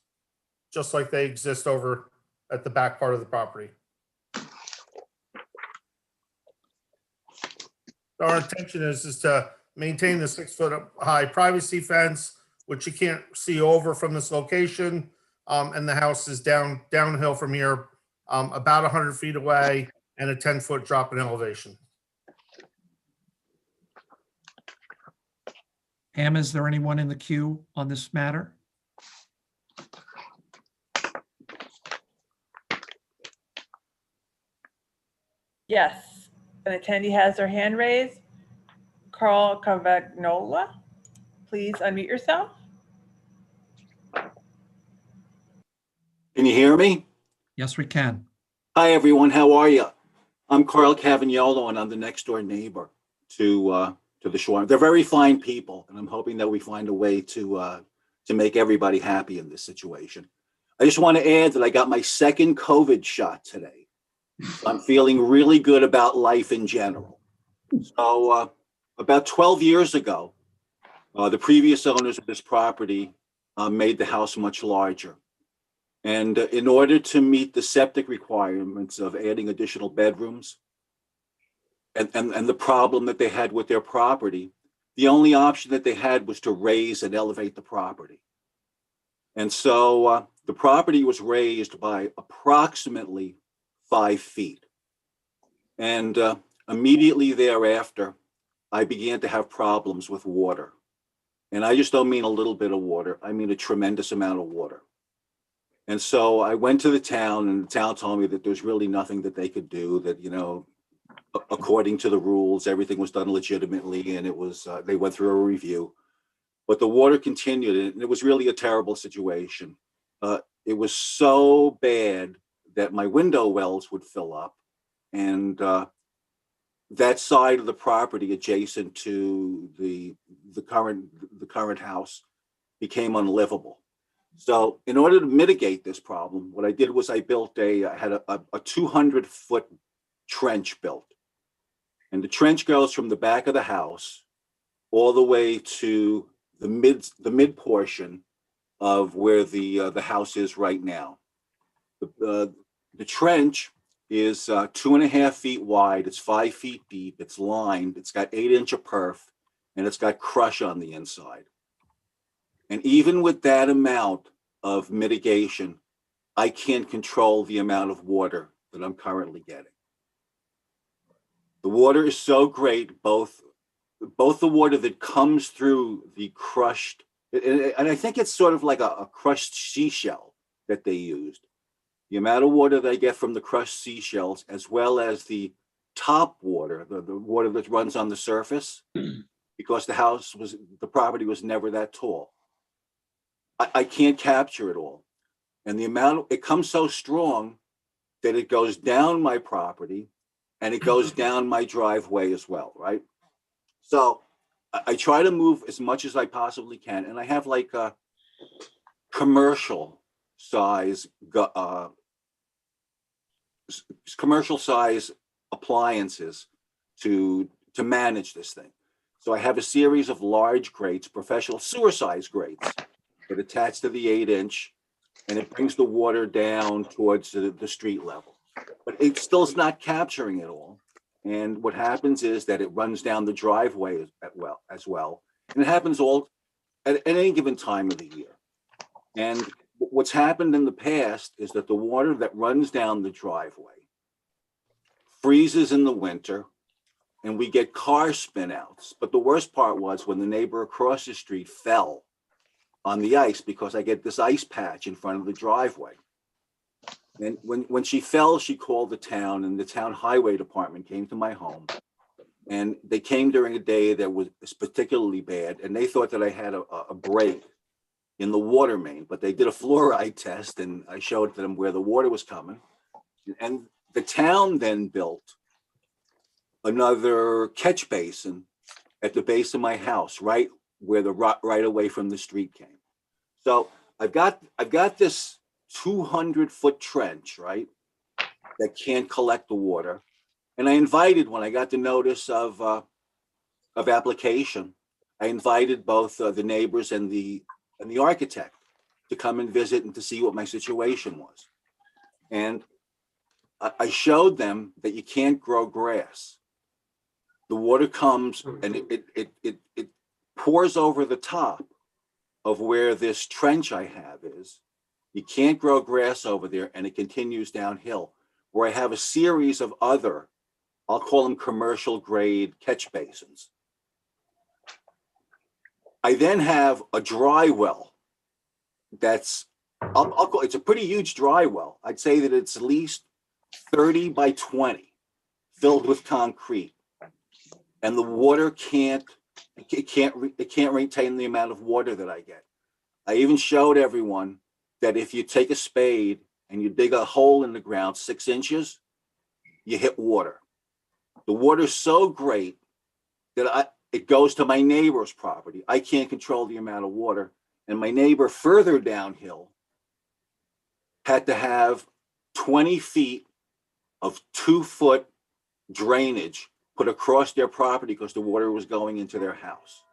just like they exist over at the back part of the property. Our intention is to maintain the 6-foot high privacy fence, which you can't see over from this location. And the house is downhill from here, about 100 feet away, and a 10-foot drop in elevation. Pam, is there anyone in the queue on this matter? Yes, an attendee has their hand raised. Carl Cavagnola, please unmute yourself. Can you hear me? Yes, we can. Hi, everyone. How are you? I'm Carl Cavagnolo, and I'm the next door neighbor to the Shore. They're very fine people, and I'm hoping that we find a way to make everybody happy in this situation. I just want to add that I got my second COVID shot today. I'm feeling really good about life in general. So about 12 years ago, the previous owners of this property made the house much larger. And in order to meet the septic requirements of adding additional bedrooms and the problem that they had with their property, the only option that they had was to raise and elevate the property. And so the property was raised by approximately 5 feet. And immediately thereafter, I began to have problems with water. And I just don't mean a little bit of water. I mean a tremendous amount of water. And so I went to the town, and the town told me that there's really nothing that they could do, that, you know, according to the rules, everything was done legitimately, and it was, they went through a review. But the water continued, and it was really a terrible situation. It was so bad that my window wells would fill up, and that side of the property adjacent to the current house became unlivable. So in order to mitigate this problem, what I did was I had a 200-foot trench built. And the trench goes from the back of the house all the way to the mid portion of where the house is right now. The trench is 2.5 feet wide. It's 5 feet deep. It's lined. It's got 8-inch of perf, and it's got crush on the inside. And even with that amount of mitigation, I can't control the amount of water that I'm currently getting. The water is so great, both the water that comes through the crushed, and I think it's sort of like a crushed seashell that they used. The amount of water that I get from the crushed seashells, as well as the top water, the water that runs on the surface, because the property was never that tall. I can't capture it all. And it comes so strong that it goes down my property and it goes down my driveway as well, right? So I try to move as much as I possibly can. And I have like a commercial size appliances to manage this thing. So I have a series of large grates, professional sewer size grates, that attach to the 8-inch, and it brings the water down towards the street level. But it still is not capturing it all. And what happens is that it runs down the driveway as well. And it happens all at any given time of the year. And what's happened in the past is that the water that runs down the driveway freezes in the winter, and we get car spin outs. But the worst part was when the neighbor across the street fell on the ice, because I get this ice patch in front of the driveway. And when she fell, she called the town, and the town highway department came to my home. And they came during a day that was particularly bad, and they thought that I had a break in the water main, but they did a fluoride test, and I showed them where the water was coming. And the town then built another catch basin at the base of my house, right where the right away from the street came. So I've got this 200-foot trench, right, that can't collect the water. And I invited, when I got the notice of application, I invited both the neighbors and the architect to come and visit and to see what my situation was. And I showed them that you can't grow grass. The water comes and it pours over the top of where this trench I have is. You can't grow grass over there, and it continues downhill, where I have a series of other, I'll call them commercial grade catch basins. I then have a dry well that's, I'll call it's a pretty huge dry well. I'd say that it's at least 30 by 20 filled with concrete. And the water can't retain the amount of water that I get. I even showed everyone that if you take a spade and you dig a hole in the ground 6 inches, you hit water. The water's so great that it goes to my neighbor's property. I can't control the amount of water. And my neighbor further downhill had to have 20 feet of 2-foot drainage put across their property because the water was going into their house.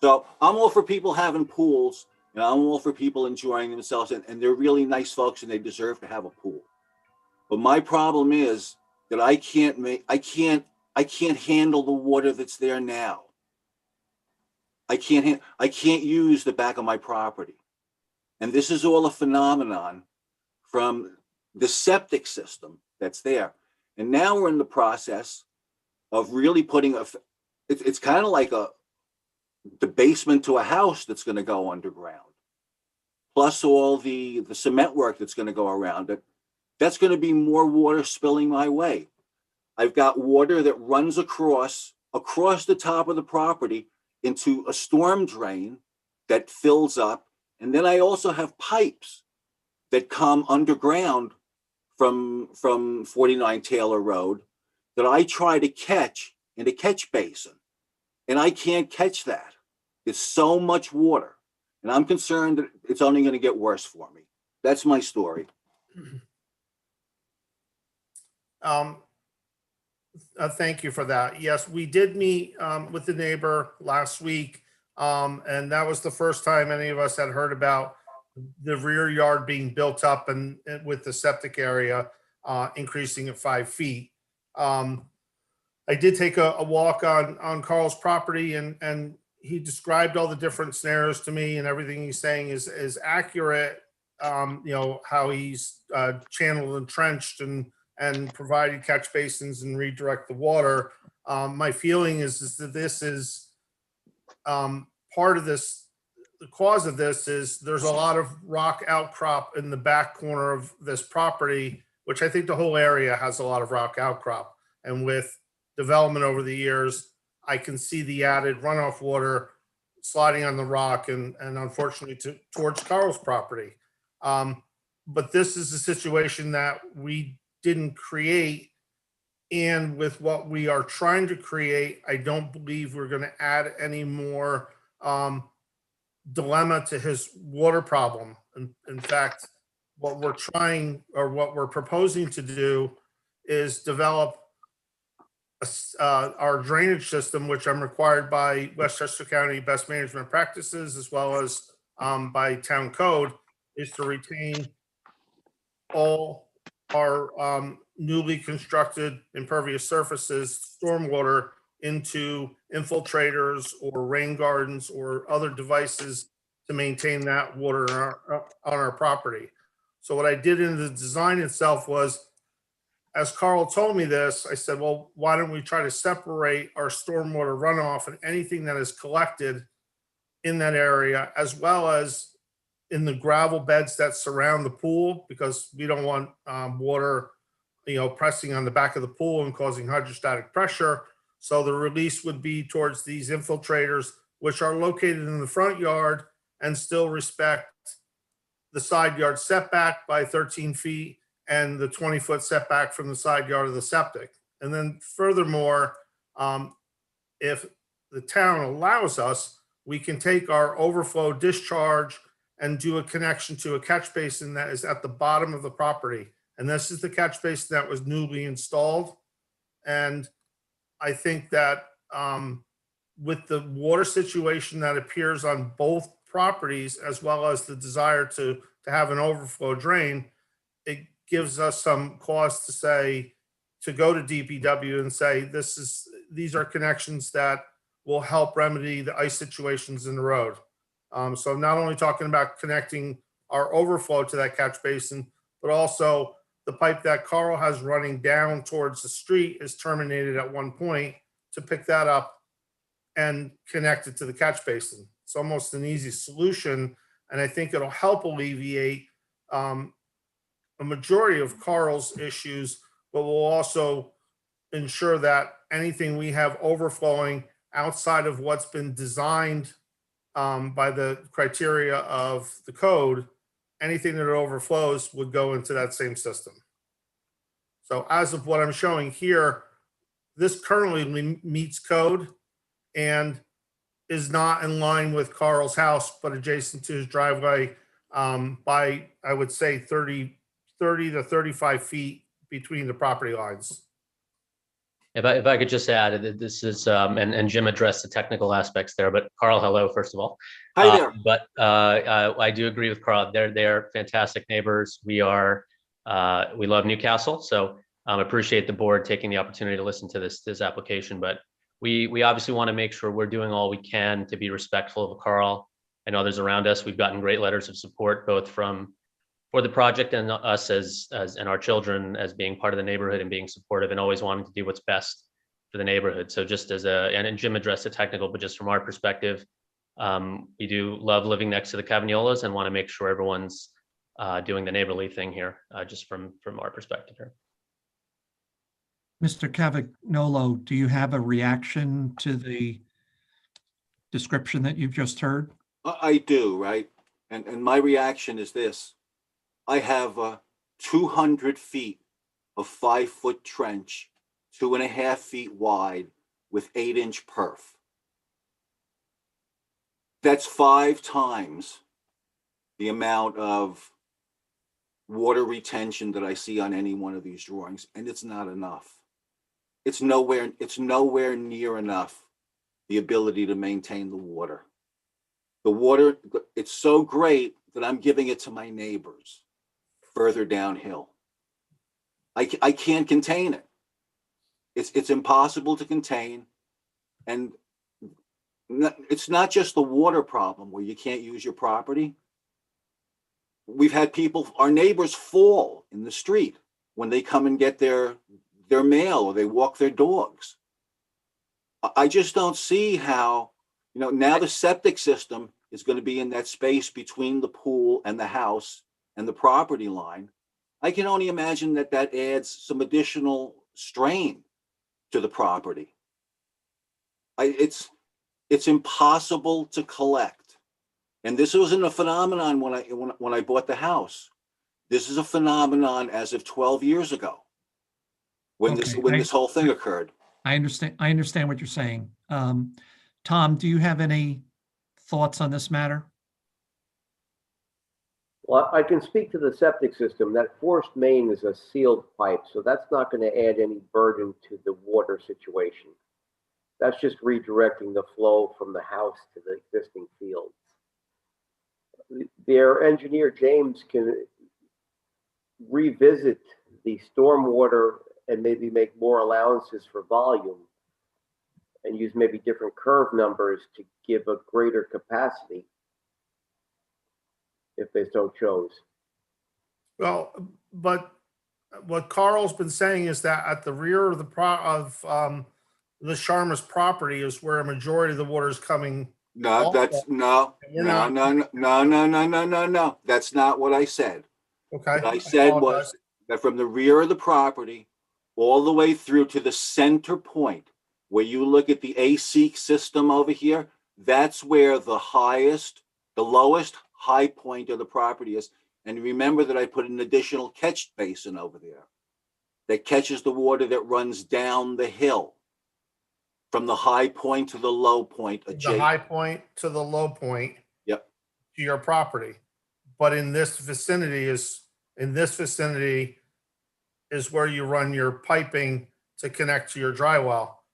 So I'm all for people having pools, and I'm all for people enjoying themselves, and they're really nice folks and they deserve to have a pool. But my problem is that I can't handle the water that's there now. I can't use the back of my property. And this is all a phenomenon from the septic system that's there. And now we're in the process of really putting it's kind of like the basement to a house that's going to go underground, plus all the cement work that's going to go around it. That's going to be more water spilling my way. I've got water that runs across the top of the property into a storm drain that fills up. And then I also have pipes that come underground from 49 Taylor Road that I try to catch in a catch basin. And I can't catch that. It's so much water. And I'm concerned that it's only going to get worse for me. That's my story. Thank you for that. Yes, we did meet with the neighbor last week. And that was the first time any of us had heard about the rear yard being built up and with the septic area increasing at 5 feet. I did take a walk on Carl's property, and he described all the different scenarios to me, and everything he's saying is accurate. You know, how he's channeled and trenched and provided catch basins and redirect the water. My feeling is that this is part of this. The cause of this is there's a lot of rock outcrop in the back corner of this property, which I think the whole area has a lot of rock outcrop. And with development over the years, I can see the added runoff water sliding on the rock and unfortunately towards Carl's property. But this is a situation that we didn't create. And with what we are trying to create, I don't believe we're going to add any more dilemma to his water problem. In fact, what we're trying or what we're proposing to do is develop our drainage system, which I'm required by Westchester County best management practices, as well as by town code, is to retain all our newly constructed impervious surfaces, stormwater, into infiltrators or rain gardens or other devices to maintain that water on our property. So what I did in the design itself was, as Carl told me this, I said, well, why don't we try to separate our stormwater runoff and anything that is collected in that area, as well as in the gravel beds that surround the pool, because we don't want water, pressing on the back of the pool and causing hydrostatic pressure. So the release would be towards these infiltrators, which are located in the front yard and still respect the side yard setback by 13 feet and the 20-foot setback from the side yard of the septic. And then furthermore, if the town allows us, we can take our overflow discharge and do a connection to a catch basin that is at the bottom of the property. And this is the catch basin that was newly installed. And I think that with the water situation that appears on both properties, as well as the desire to have an overflow drain, it gives us some cause to say, to go to DPW and say, these are connections that will help remedy the ice situations in the road. So I'm not only talking about connecting our overflow to that catch basin, but also the pipe that Carl has running down towards the street is terminated at one point to pick that up and connect it to the catch basin. It's almost an easy solution, and I think it'll help alleviate a majority of Carl's issues, but will also ensure that anything we have overflowing outside of what's been designed by the criteria of the code, anything that overflows would go into that same system. So as of what I'm showing here, this currently meets code and is not in line with Carl's house, but adjacent to his driveway by, I would say, 30 to 35 feet between the property lines. If I could just add, this is, and Jim addressed the technical aspects there, but Carl, hello, first of all. Hi there. But I do agree with Carl. They're fantastic neighbors. We love Newcastle, so appreciate the board taking the opportunity to listen to this application. But we obviously want to make sure we're doing all we can to be respectful of Carl and others around us. We've gotten great letters of support, both for the project and us as and our children as being part of the neighborhood and being supportive and always wanting to do what's best for the neighborhood. So just and Jim addressed the technical, but just from our perspective, we do love living next to the Cavagnolas and want to make sure everyone's doing the neighborly thing here, just from our perspective here. Mr. Cavagnolo, do you have a reaction to the description that you've just heard? I do, right? And my reaction is this. I have 200 feet of 5-foot trench, 2.5 feet wide with 8-inch perf. That's 5 times the amount of water retention that I see on any one of these drawings, and it's not enough. It's nowhere near enough the ability to maintain the water. The water, it's so great that I'm giving it to my neighbors further downhill. I can't contain it. It's impossible to contain. And it's not just the water problem where you can't use your property. We've had people, our neighbors, fall in the street when they come and get their mail or they walk their dogs. I just don't see how, now the septic system is going to be in that space between the pool and the house and the property line. I can only imagine that adds some additional strain to the property. It's impossible to collect. And this wasn't a phenomenon when I bought the house. This is a phenomenon as of 12 years ago when this whole thing occurred. I understand what you're saying. Tom, do you have any thoughts on this matter? Well, I can speak to the septic system. That forced main is a sealed pipe, so that's not going to add any burden to the water situation. That's just redirecting the flow from the house to the existing fields. Their engineer, James, can revisit the stormwater and maybe make more allowances for volume and use maybe different curve numbers to give a greater capacity if they so chose. Well, but what Carl's been saying is that at the rear of the Sharma's property is where a majority of the water is coming. No. That's not what I said. Okay. What I said was that from the rear of the property all the way through to the center point, where you look at the AC system over here, that's where the lowest high point of the property is. And remember that I put an additional catch basin over there that catches the water that runs down the hill from the high point to the low point. The high point to the low point. Yep. To your property. But in this vicinity is where you run your piping to connect to your dry well.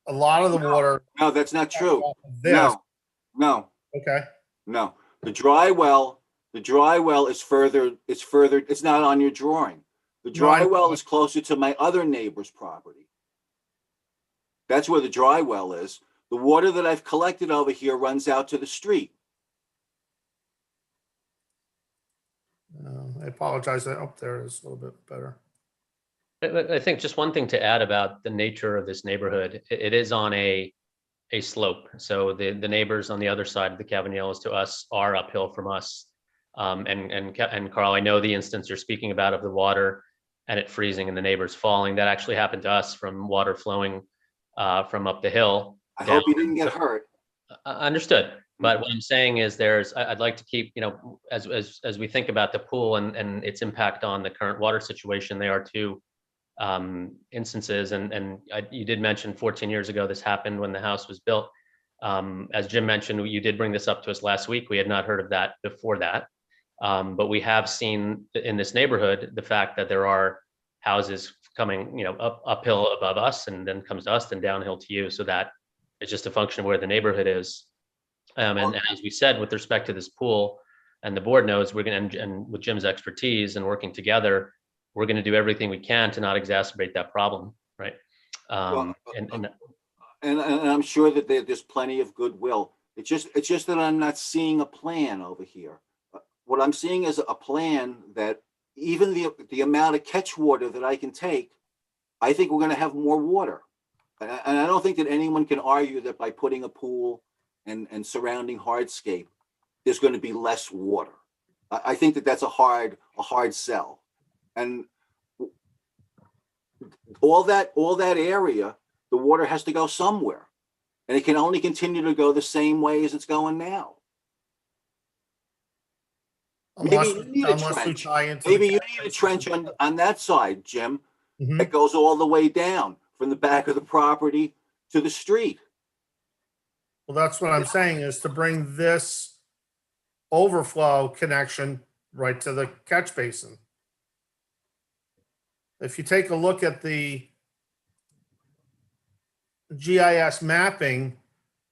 A lot of the water. No, that's not true. No. No. Okay. No, the dry well is further, it's not on your drawing. The dry well is closer to my other neighbor's property. That's where the dry well is. The water that I've collected over here runs out to the street. I apologize. Up there is a little bit better. I think just one thing to add about the nature of this neighborhood, it is on a slope. So the neighbors on the other side of the Cavanielos to us are uphill from us. And Carl, I know the instance you're speaking about of the water and it freezing and the neighbors falling. That actually happened to us from water flowing from up the hill. I hope you didn't get hurt. Understood. But what I'm saying is I'd like to keep, as we think about the pool and its impact on the current water situation, they are two instances. You did mention 14 years ago, this happened when the house was built. As Jim mentioned, you did bring this up to us last week. We had not heard of that before that. But we have seen in this neighborhood, the fact that there are houses coming, uphill above us and then comes to us and downhill to you. So that is just a function of where the neighborhood is. And as we said, with respect to this pool, and the board knows we're going to, and with Jim's expertise and working together, we're going to do everything we can to not exacerbate that problem, right? And I'm sure that there's plenty of goodwill. It's just that I'm not seeing a plan over here. What I'm seeing is a plan that even the amount of catch water that I can take, I think we're going to have more water. And I don't think that anyone can argue that by putting a pool and surrounding hardscape, there's going to be less water. I think that that's a hard sell. And all that area, the water has to go somewhere, and it can only continue to go the same way as it's going now. Maybe you need a trench. Maybe you need a trench on that side, Jim, that goes all the way down from the back of the property to the street. Well, that's what I'm saying, is to bring this overflow connection right to the catch basin. If you take a look at the GIS mapping,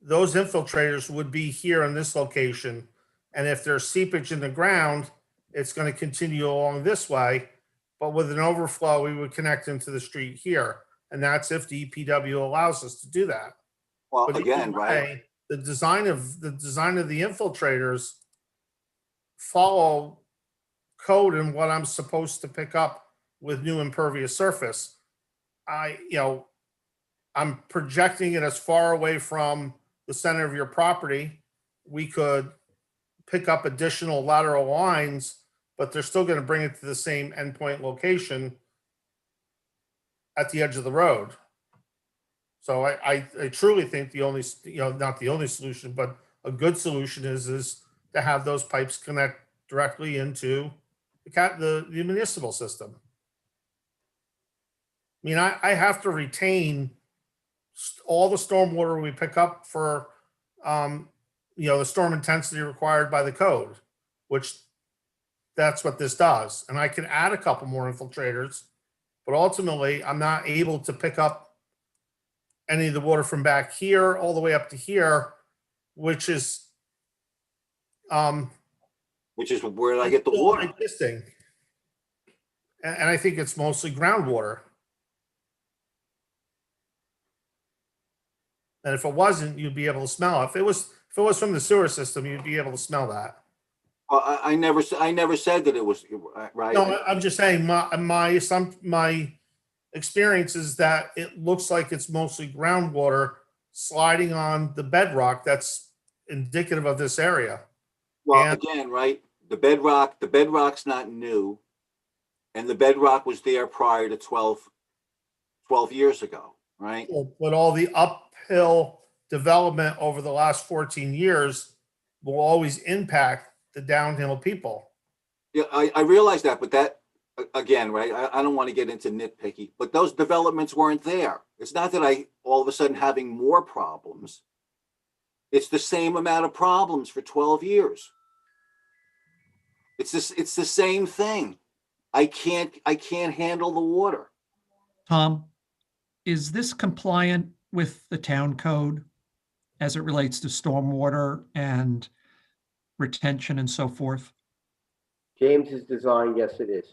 those infiltrators would be here in this location. And if there's seepage in the ground, it's going to continue along this way. But with an overflow, we would connect into the street here. And that's if the EPW allows us to do that. Well, but again, right? The design of the infiltrators follow code and what I'm supposed to pick up with new impervious surface. I'm projecting it as far away from the center of your property. We could pick up additional lateral lines, but they're still going to bring it to the same endpoint location at the edge of the road. So I truly think the only, not the only solution, but a good solution is to have those pipes connect directly into the municipal system. I mean, I have to retain all the stormwater we pick up for, the storm intensity required by the code, which that's what this does. And I can add a couple more infiltrators, but ultimately I'm not able to pick up any of the water from back here all the way up to here, which is where I get the water. Existing. And I think it's mostly groundwater. And if it wasn't, you'd be able to smell it. If it was from the sewer system, you'd be able to smell that. Well, I never said that it was right. No, I'm just saying my experience is that it looks like it's mostly groundwater sliding on the bedrock. That's indicative of this area. Well, again, right? The bedrock's not new, and the bedrock was there prior to 12 years ago, right? But all the uphill development over the last 14 years will always impact the downhill people. Yeah, I realize that, but that, again, right, I don't want to get into nitpicky, but those developments weren't there. It's not that I all of a sudden having more problems. It's the same amount of problems for 12 years. It's the same thing. I can't handle the water. Tom, is this compliant with the town code as it relates to stormwater and retention and so forth? James's design, yes, it is.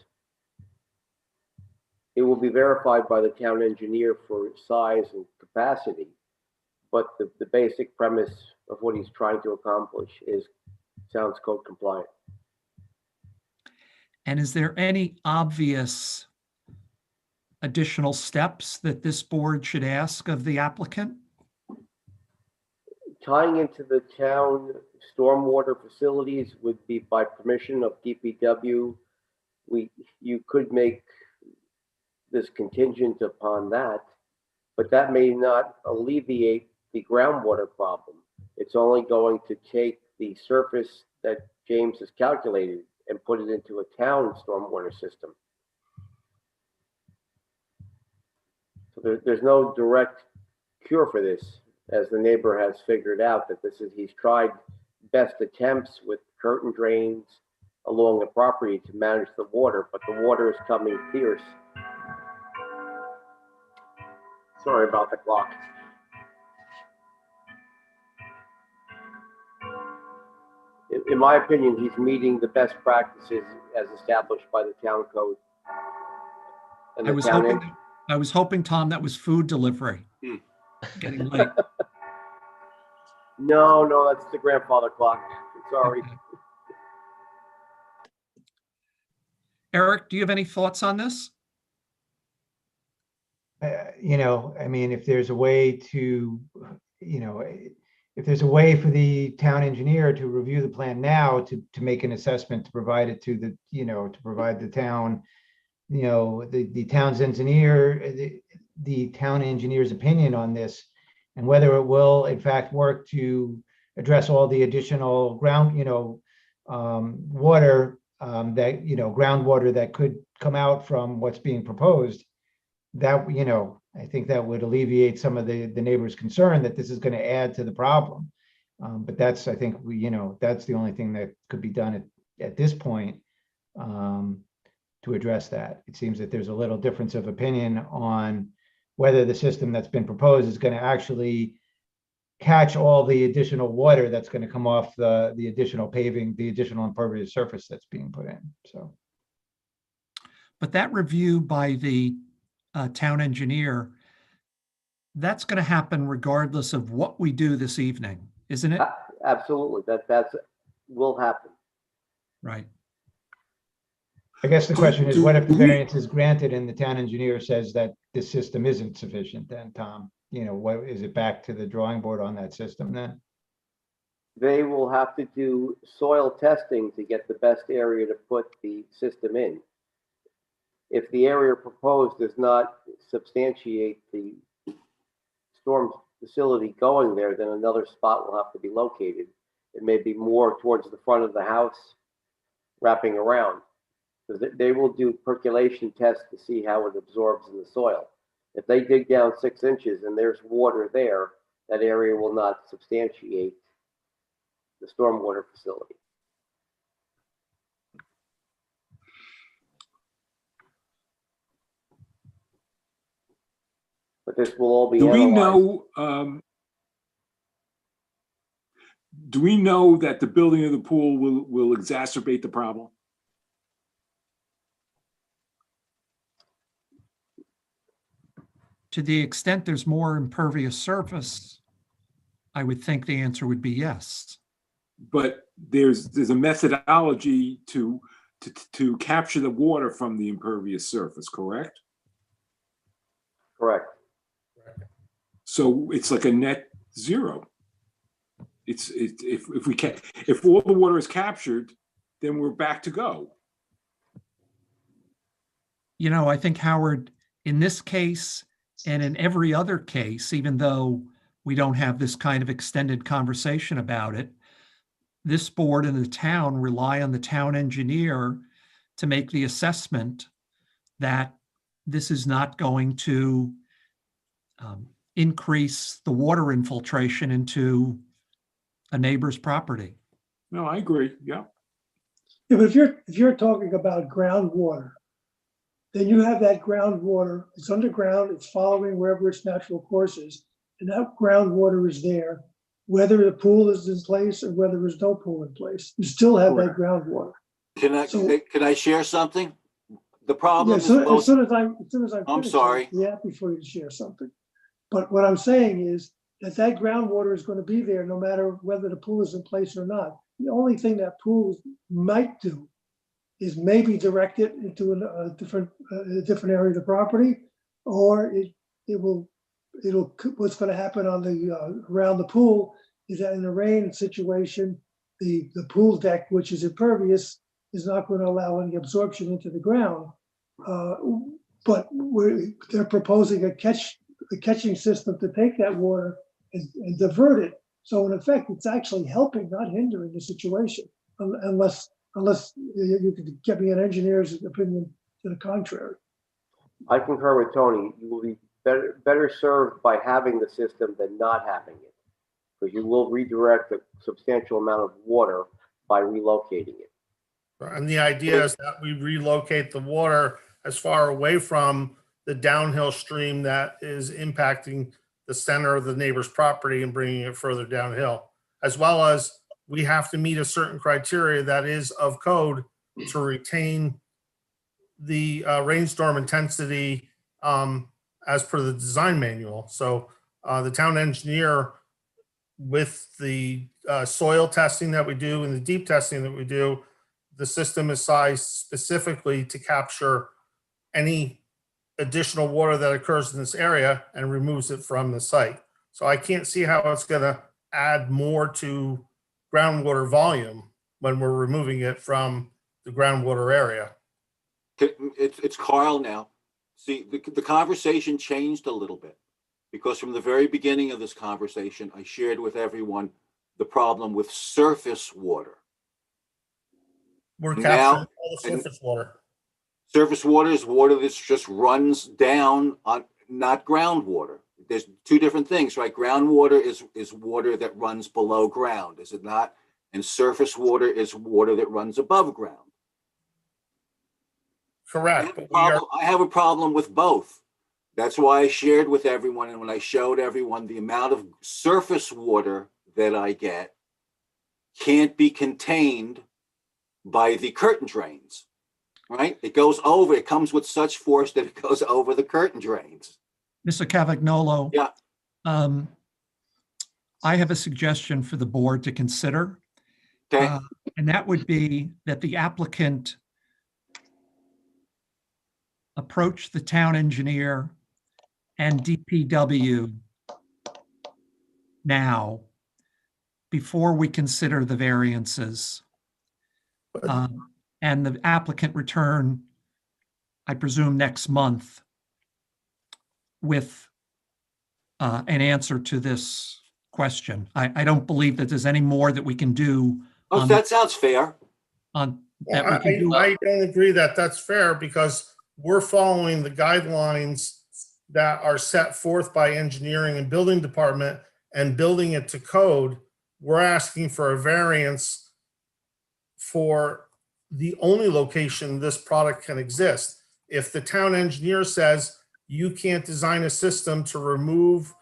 It will be verified by the town engineer for size and capacity, but the basic premise of what he's trying to accomplish sounds code compliant. And is there any obvious additional steps that this board should ask of the applicant? Tying into the town stormwater facilities would be by permission of DPW. You could make this contingent upon that, but that may not alleviate the groundwater problem. It's only going to take the surface that James has calculated and put it into a town stormwater system. So there's no direct cure for this, as the neighbor has figured out that he's tried best attempts with curtain drains along the property to manage the water, but the water is coming fierce. Sorry about the clock. In my opinion, he's meeting the best practices as established by the town code. And the I was hoping, Tom, that was food delivery. Getting late. No, that's the grandfather clock. Sorry. Okay. Eric, do you have any thoughts on this? I mean, if there's a way to, if there's a way for the town engineer to review the plan now to make an assessment, to provide it to the, to provide the town, the town's engineer, the town engineer's opinion on this, and whether it will in fact work to address all the additional ground, water that, groundwater that could come out from what's being proposed, that, I think that would alleviate some of the neighbors' concern that this is going to add to the problem. But that's, I think, that's the only thing that could be done at this point to address that. It seems that there's a little difference of opinion on whether the system that's been proposed is going to actually catch all the additional water that's going to come off the additional paving, the additional impervious surface that's being put in. So, but that review by the town engineer, that's going to happen regardless of what we do this evening, isn't it? Absolutely, that will happen. Right. I guess the question is, what if the variance is granted and the town engineer says that this system isn't sufficient? Then, Tom, what is it, back to the drawing board on that system then? They will have to do soil testing to get the best area to put the system in. If the area proposed does not substantiate the storm facility going there, then another spot will have to be located. It may be more towards the front of the house, wrapping around. So they will do percolation tests to see how it absorbs in the soil. If they dig down 6 inches and there's water there, that area will not substantiate the stormwater facility. But this will all be analyzed. Do we know that the building of the pool will exacerbate the problem? To the extent there's more impervious surface, I would think the answer would be yes. But there's a methodology to capture the water from the impervious surface, correct? Correct. So it's like a net zero. If all the water is captured, then we're back to go. I think, Howard, in this case and in every other case, even though we don't have this kind of extended conversation about it, this board and the town rely on the town engineer to make the assessment that this is not going to increase the water infiltration into a neighbor's property. No, I agree. Yeah. Yeah, but if you're talking about groundwater, then you have that groundwater. It's underground. It's following wherever its natural course is, and that groundwater is there. whether the pool is in place or whether there's no pool in place. You still have that groundwater. Can I share something? The problem Yeah, is so, both. as soon as I'm I'm finished, sorry. I'll be happy for you to share something. But what I'm saying is that groundwater is going to be there no matter whether the pool is in place or not. The only thing that pools might do is maybe direct it into a different area of the property, or it'll what's going to happen on the around the pool is that in a rain situation, the pool deck, which is impervious, is not going to allow any absorption into the ground. But they're proposing a catching system to take that water and divert it. So in effect, it's actually helping, not hindering the situation, unless you could get me an engineer's opinion to the contrary. I concur with Tony. You will be better served by having the system than not having it, because you will redirect a substantial amount of water by relocating it. And the idea is that we relocate the water as far away from the downhill stream that is impacting the center of the neighbor's property and bringing it further downhill, as well as we have to meet a certain criteria that is of code to retain the rainstorm intensity as per the design manual. So the town engineer, with the soil testing that we do and the deep testing that we do, the system is sized specifically to capture any additional water that occurs in this area and removes it from the site. So I can't see how it's going to add more to groundwater volume when we're removing it from the groundwater area. It's Carl now. See, the conversation changed a little bit, because from the very beginning of this conversation, I shared with everyone the problem with surface water. We're capturing all the surface water. Surface water is water that just runs down, on not groundwater. There's two different things, right? Groundwater is water that runs below ground, is it not? And surface water is water that runs above ground. Correct. I have a problem with both. That's why I shared with everyone, and when I showed everyone the amount of surface water that I get can't be contained by the curtain drains, right? It goes over, it comes with such force that it goes over the curtain drains. Mr. Cavagnolo. Yeah. I have a suggestion for the board to consider. Okay. And that would be that the applicant approach the town engineer and DPW now before we consider the variances. And the applicant return, I presume, next month with an answer to this question. I don't believe that there's any more that we can do. Oh, that sounds fair. I don't agree that that's fair, because we're following the guidelines that are set forth by engineering and building department and building it to code. We're asking for a variance for the only location this product can exist. If the town engineer says you can't design a system to remove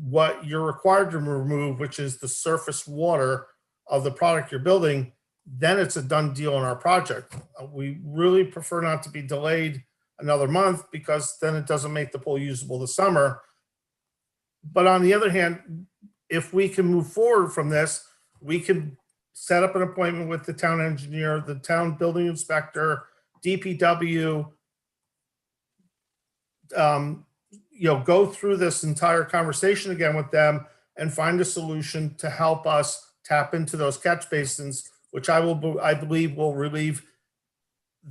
what you're required to remove, which is the surface water of the product you're building, then it's a done deal in our project. We really prefer not to be delayed another month, because then it doesn't make the pool usable this summer. But on the other hand, if we can move forward from this, we can set up an appointment with the town engineer, the town building inspector, DPW, go through this entire conversation again with them and find a solution to help us tap into those catch basins, which I believe will relieve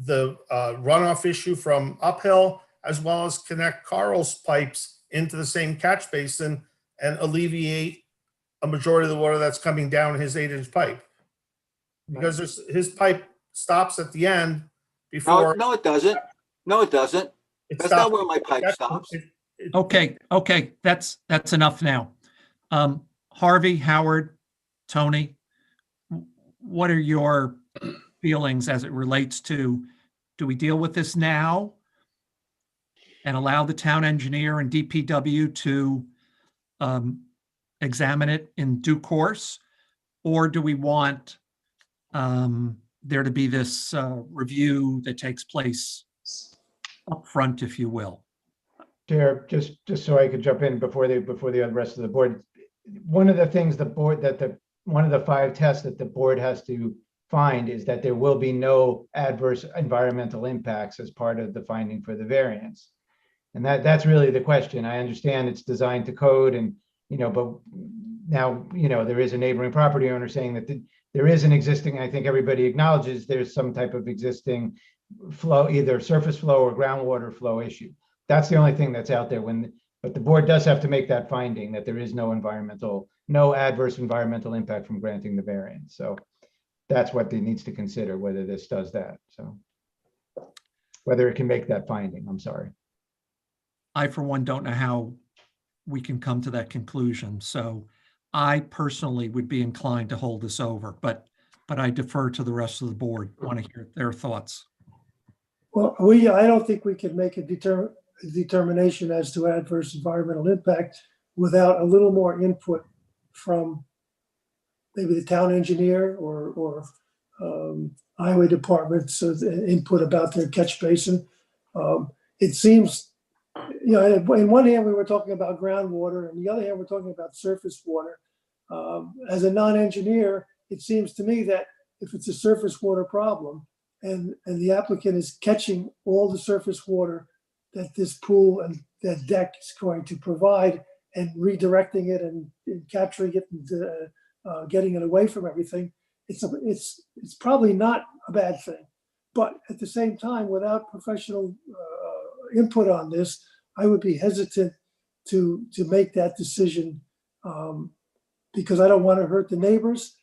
the runoff issue from uphill, as well as connect Carl's pipes into the same catch basin and alleviate a majority of the water that's coming down his 8-inch pipe. Because his pipe stops at the end before. No, it doesn't. No, it doesn't. That's not where my pipe stops. Okay, that's enough now. Harvey, Howard, Tony, what are your feelings as it relates to, do we deal with this now and allow the town engineer and DPW to examine it in due course? Or do we want there to be this review that takes place up front, if you will? Chair, just so I could jump in before the rest of the board. One of the things one of the 5 tests that the board has to find is that there will be no adverse environmental impacts as part of the finding for the variance. And that's really the question. I understand it's designed to code and, but now, there is a neighboring property owner saying that there is an existing, I think everybody acknowledges there's some type of existing flow, either surface flow or groundwater flow issue. That's the only thing that's out there but the board does have to make that finding that there is no adverse environmental impact from granting the variance. So that's what it needs to consider, whether this does that. So whether it can make that finding, I'm sorry. I, for one, don't know how we can come to that conclusion. So I personally would be inclined to hold this over, but I defer to the rest of the board. Want to hear their thoughts. Well, I don't think we can make a determination as to adverse environmental impact without a little more input from maybe the town engineer or highway department, so input about their catch basin. It seems, in one hand we were talking about groundwater, and the other hand we're talking about surface water. As a non-engineer, it seems to me that if it's a surface water problem and the applicant is catching all the surface water that this pool and that deck is going to provide and redirecting it and capturing it and getting it away from everything, it's probably not a bad thing. But at the same time, without professional input on this, I would be hesitant to make that decision because I don't want to hurt the neighbors,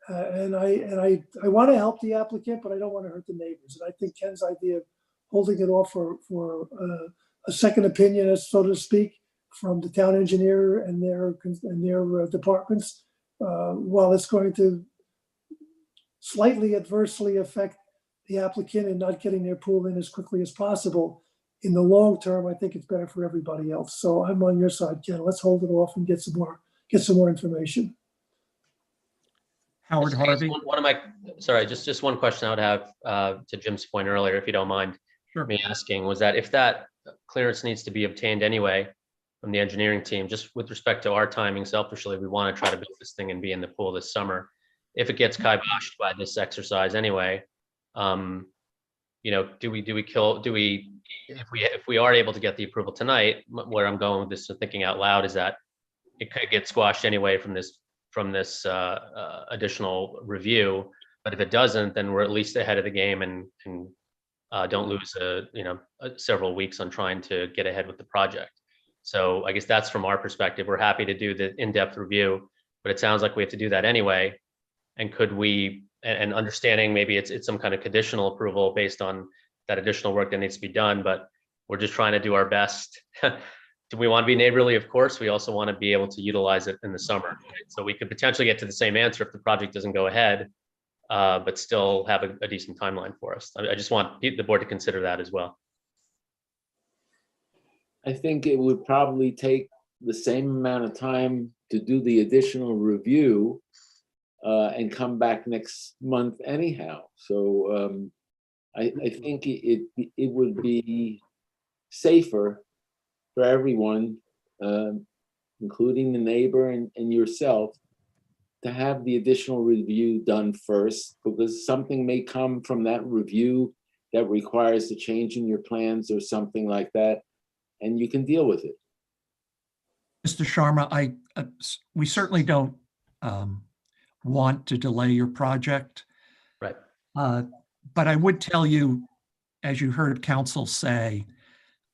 and I want to help the applicant, but I don't want to hurt the neighbors. And I think Ken's idea of holding it off for a second opinion, so to speak, from the town engineer and their departments, while it's going to slightly adversely affect the applicant and not getting their pool in as quickly as possible, in the long term, I think it's better for everybody else. So I'm on your side, Ken. Let's hold it off and get some more information. Howard Harvey. Just one question I would have to Jim's point earlier, if you don't mind me asking, was that if that clearance needs to be obtained anyway from the engineering team, just with respect to our timing, selfishly, we want to try to build this thing and be in the pool this summer. If it gets kiboshed by this exercise anyway, if we are able to get the approval tonight, where I'm going with this, thinking out loud, is that it could get squashed anyway from this additional review. But if it doesn't, then we're at least ahead of the game and don't lose several weeks on trying to get ahead with the project. So I guess that's from our perspective. We're happy to do the in-depth review, but it sounds like we have to do that anyway. And could we, and understanding maybe it's some kind of conditional approval based on that additional work that needs to be done, but we're just trying to do our best. Do we want to be neighborly? Of course. We also want to be able to utilize it in the summer. Right? So we could potentially get to the same answer if the project doesn't go ahead, but still have a decent timeline for us. I just want the board to consider that as well. I think it would probably take the same amount of time to do the additional review and come back next month anyhow. So I think it would be safer for everyone, including the neighbor and yourself, to have the additional review done first, because something may come from that review that requires a change in your plans or something like that, and you can deal with it. Mr. Sharma, we certainly don't want to delay your project. Right. But I would tell you, as you heard council say,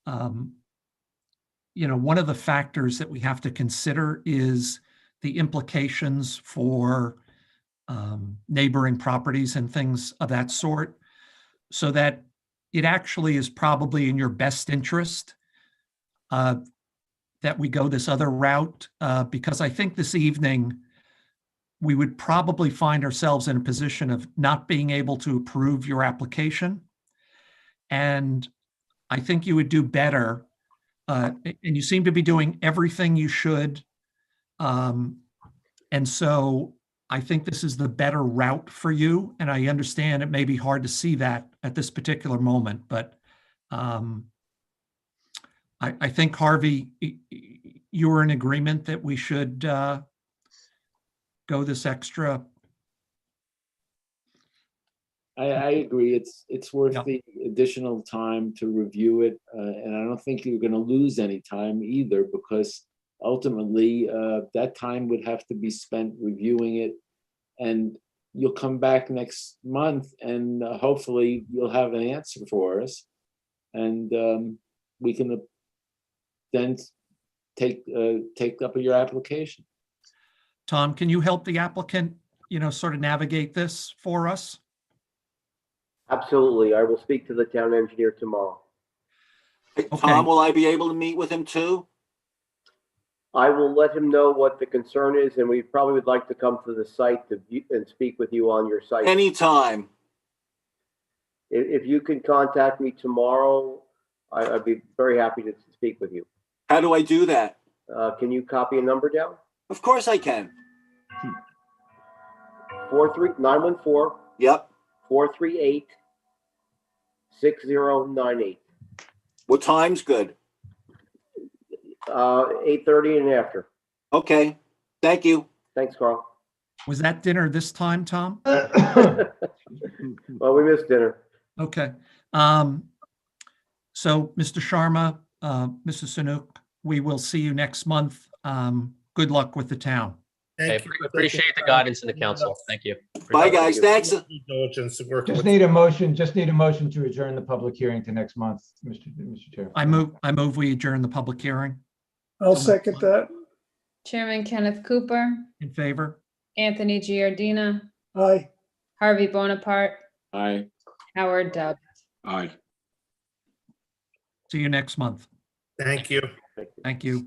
one of the factors that we have to consider is the implications for neighboring properties and things of that sort, so that it actually is probably in your best interest that we go this other route, because I think this evening we would probably find ourselves in a position of not being able to approve your application. And I think you would do better, and you seem to be doing everything you should And so I think this is the better route for you. And I understand it may be hard to see that at this particular moment, but I think, Harvey, you were in agreement that we should go this extra. I agree. It's worth Yeah. the additional time to review it. And I don't think you're going to lose any time either, because ultimately that time would have to be spent reviewing it. And you'll come back next month and hopefully you'll have an answer for us. And we can then take up your application. Tom, can you help the applicant, sort of navigate this for us? Absolutely. I will speak to the town engineer tomorrow. Hey, Okay. Tom, will I be able to meet with him too? I will let him know what the concern is, and we probably would like to come to the site and speak with you on your site. Anytime. If you can contact me tomorrow, I'd be very happy to speak with you. How do I do that? Can you copy a number down? Of course I can. 914. Yep. 438-6098. What time's good? 8:30 and after. Okay. Thank you. Thanks, Carl. Was that dinner this time, Tom? Well, we missed dinner. Okay. So, Mr. Sharma, Mrs. Sanook, we will see you next month. Good luck with the town. I appreciate the guidance in the council. Thank you. Bye, guys. Thanks. Just need a motion to adjourn the public hearing to next month, Mr. Chair. I move we adjourn the public hearing. I'll second that. Chairman Kenneth Cooper, In favor? Anthony Giardina, Aye. Harvey Bonaparte, Aye. Howard Dubs. Aye. See you next month. Thank you. Thank you.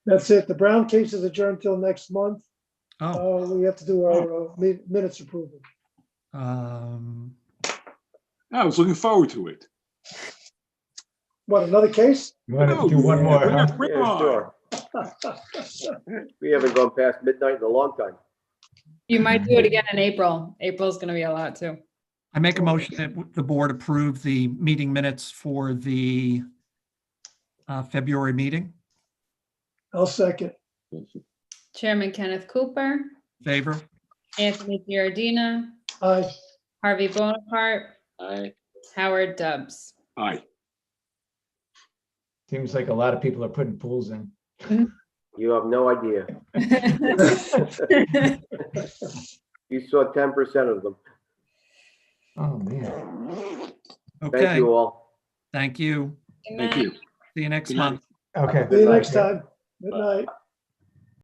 That's it. The Brown case is adjourned till next month. Oh, We have to do our minutes approval. I was looking forward to it. What, another case? You want to do one more, huh? Yeah, sure. We haven't gone past midnight in a long time. You might do it again in April. April's gonna be a lot too. I make a motion that the board approve the meeting minutes for the February meeting. I'll second. Chairman Kenneth Cooper, Favor? Anthony Giardina, Aye. Harvey Bonaparte, Aye. Howard Dubs. Aye. Seems like a lot of people are putting pools in. You have no idea. You saw 10% of them. Oh, man. Thank Okay, you all. thank you. Thank you. See you next Good night. month. Okay. See you next time. Good night.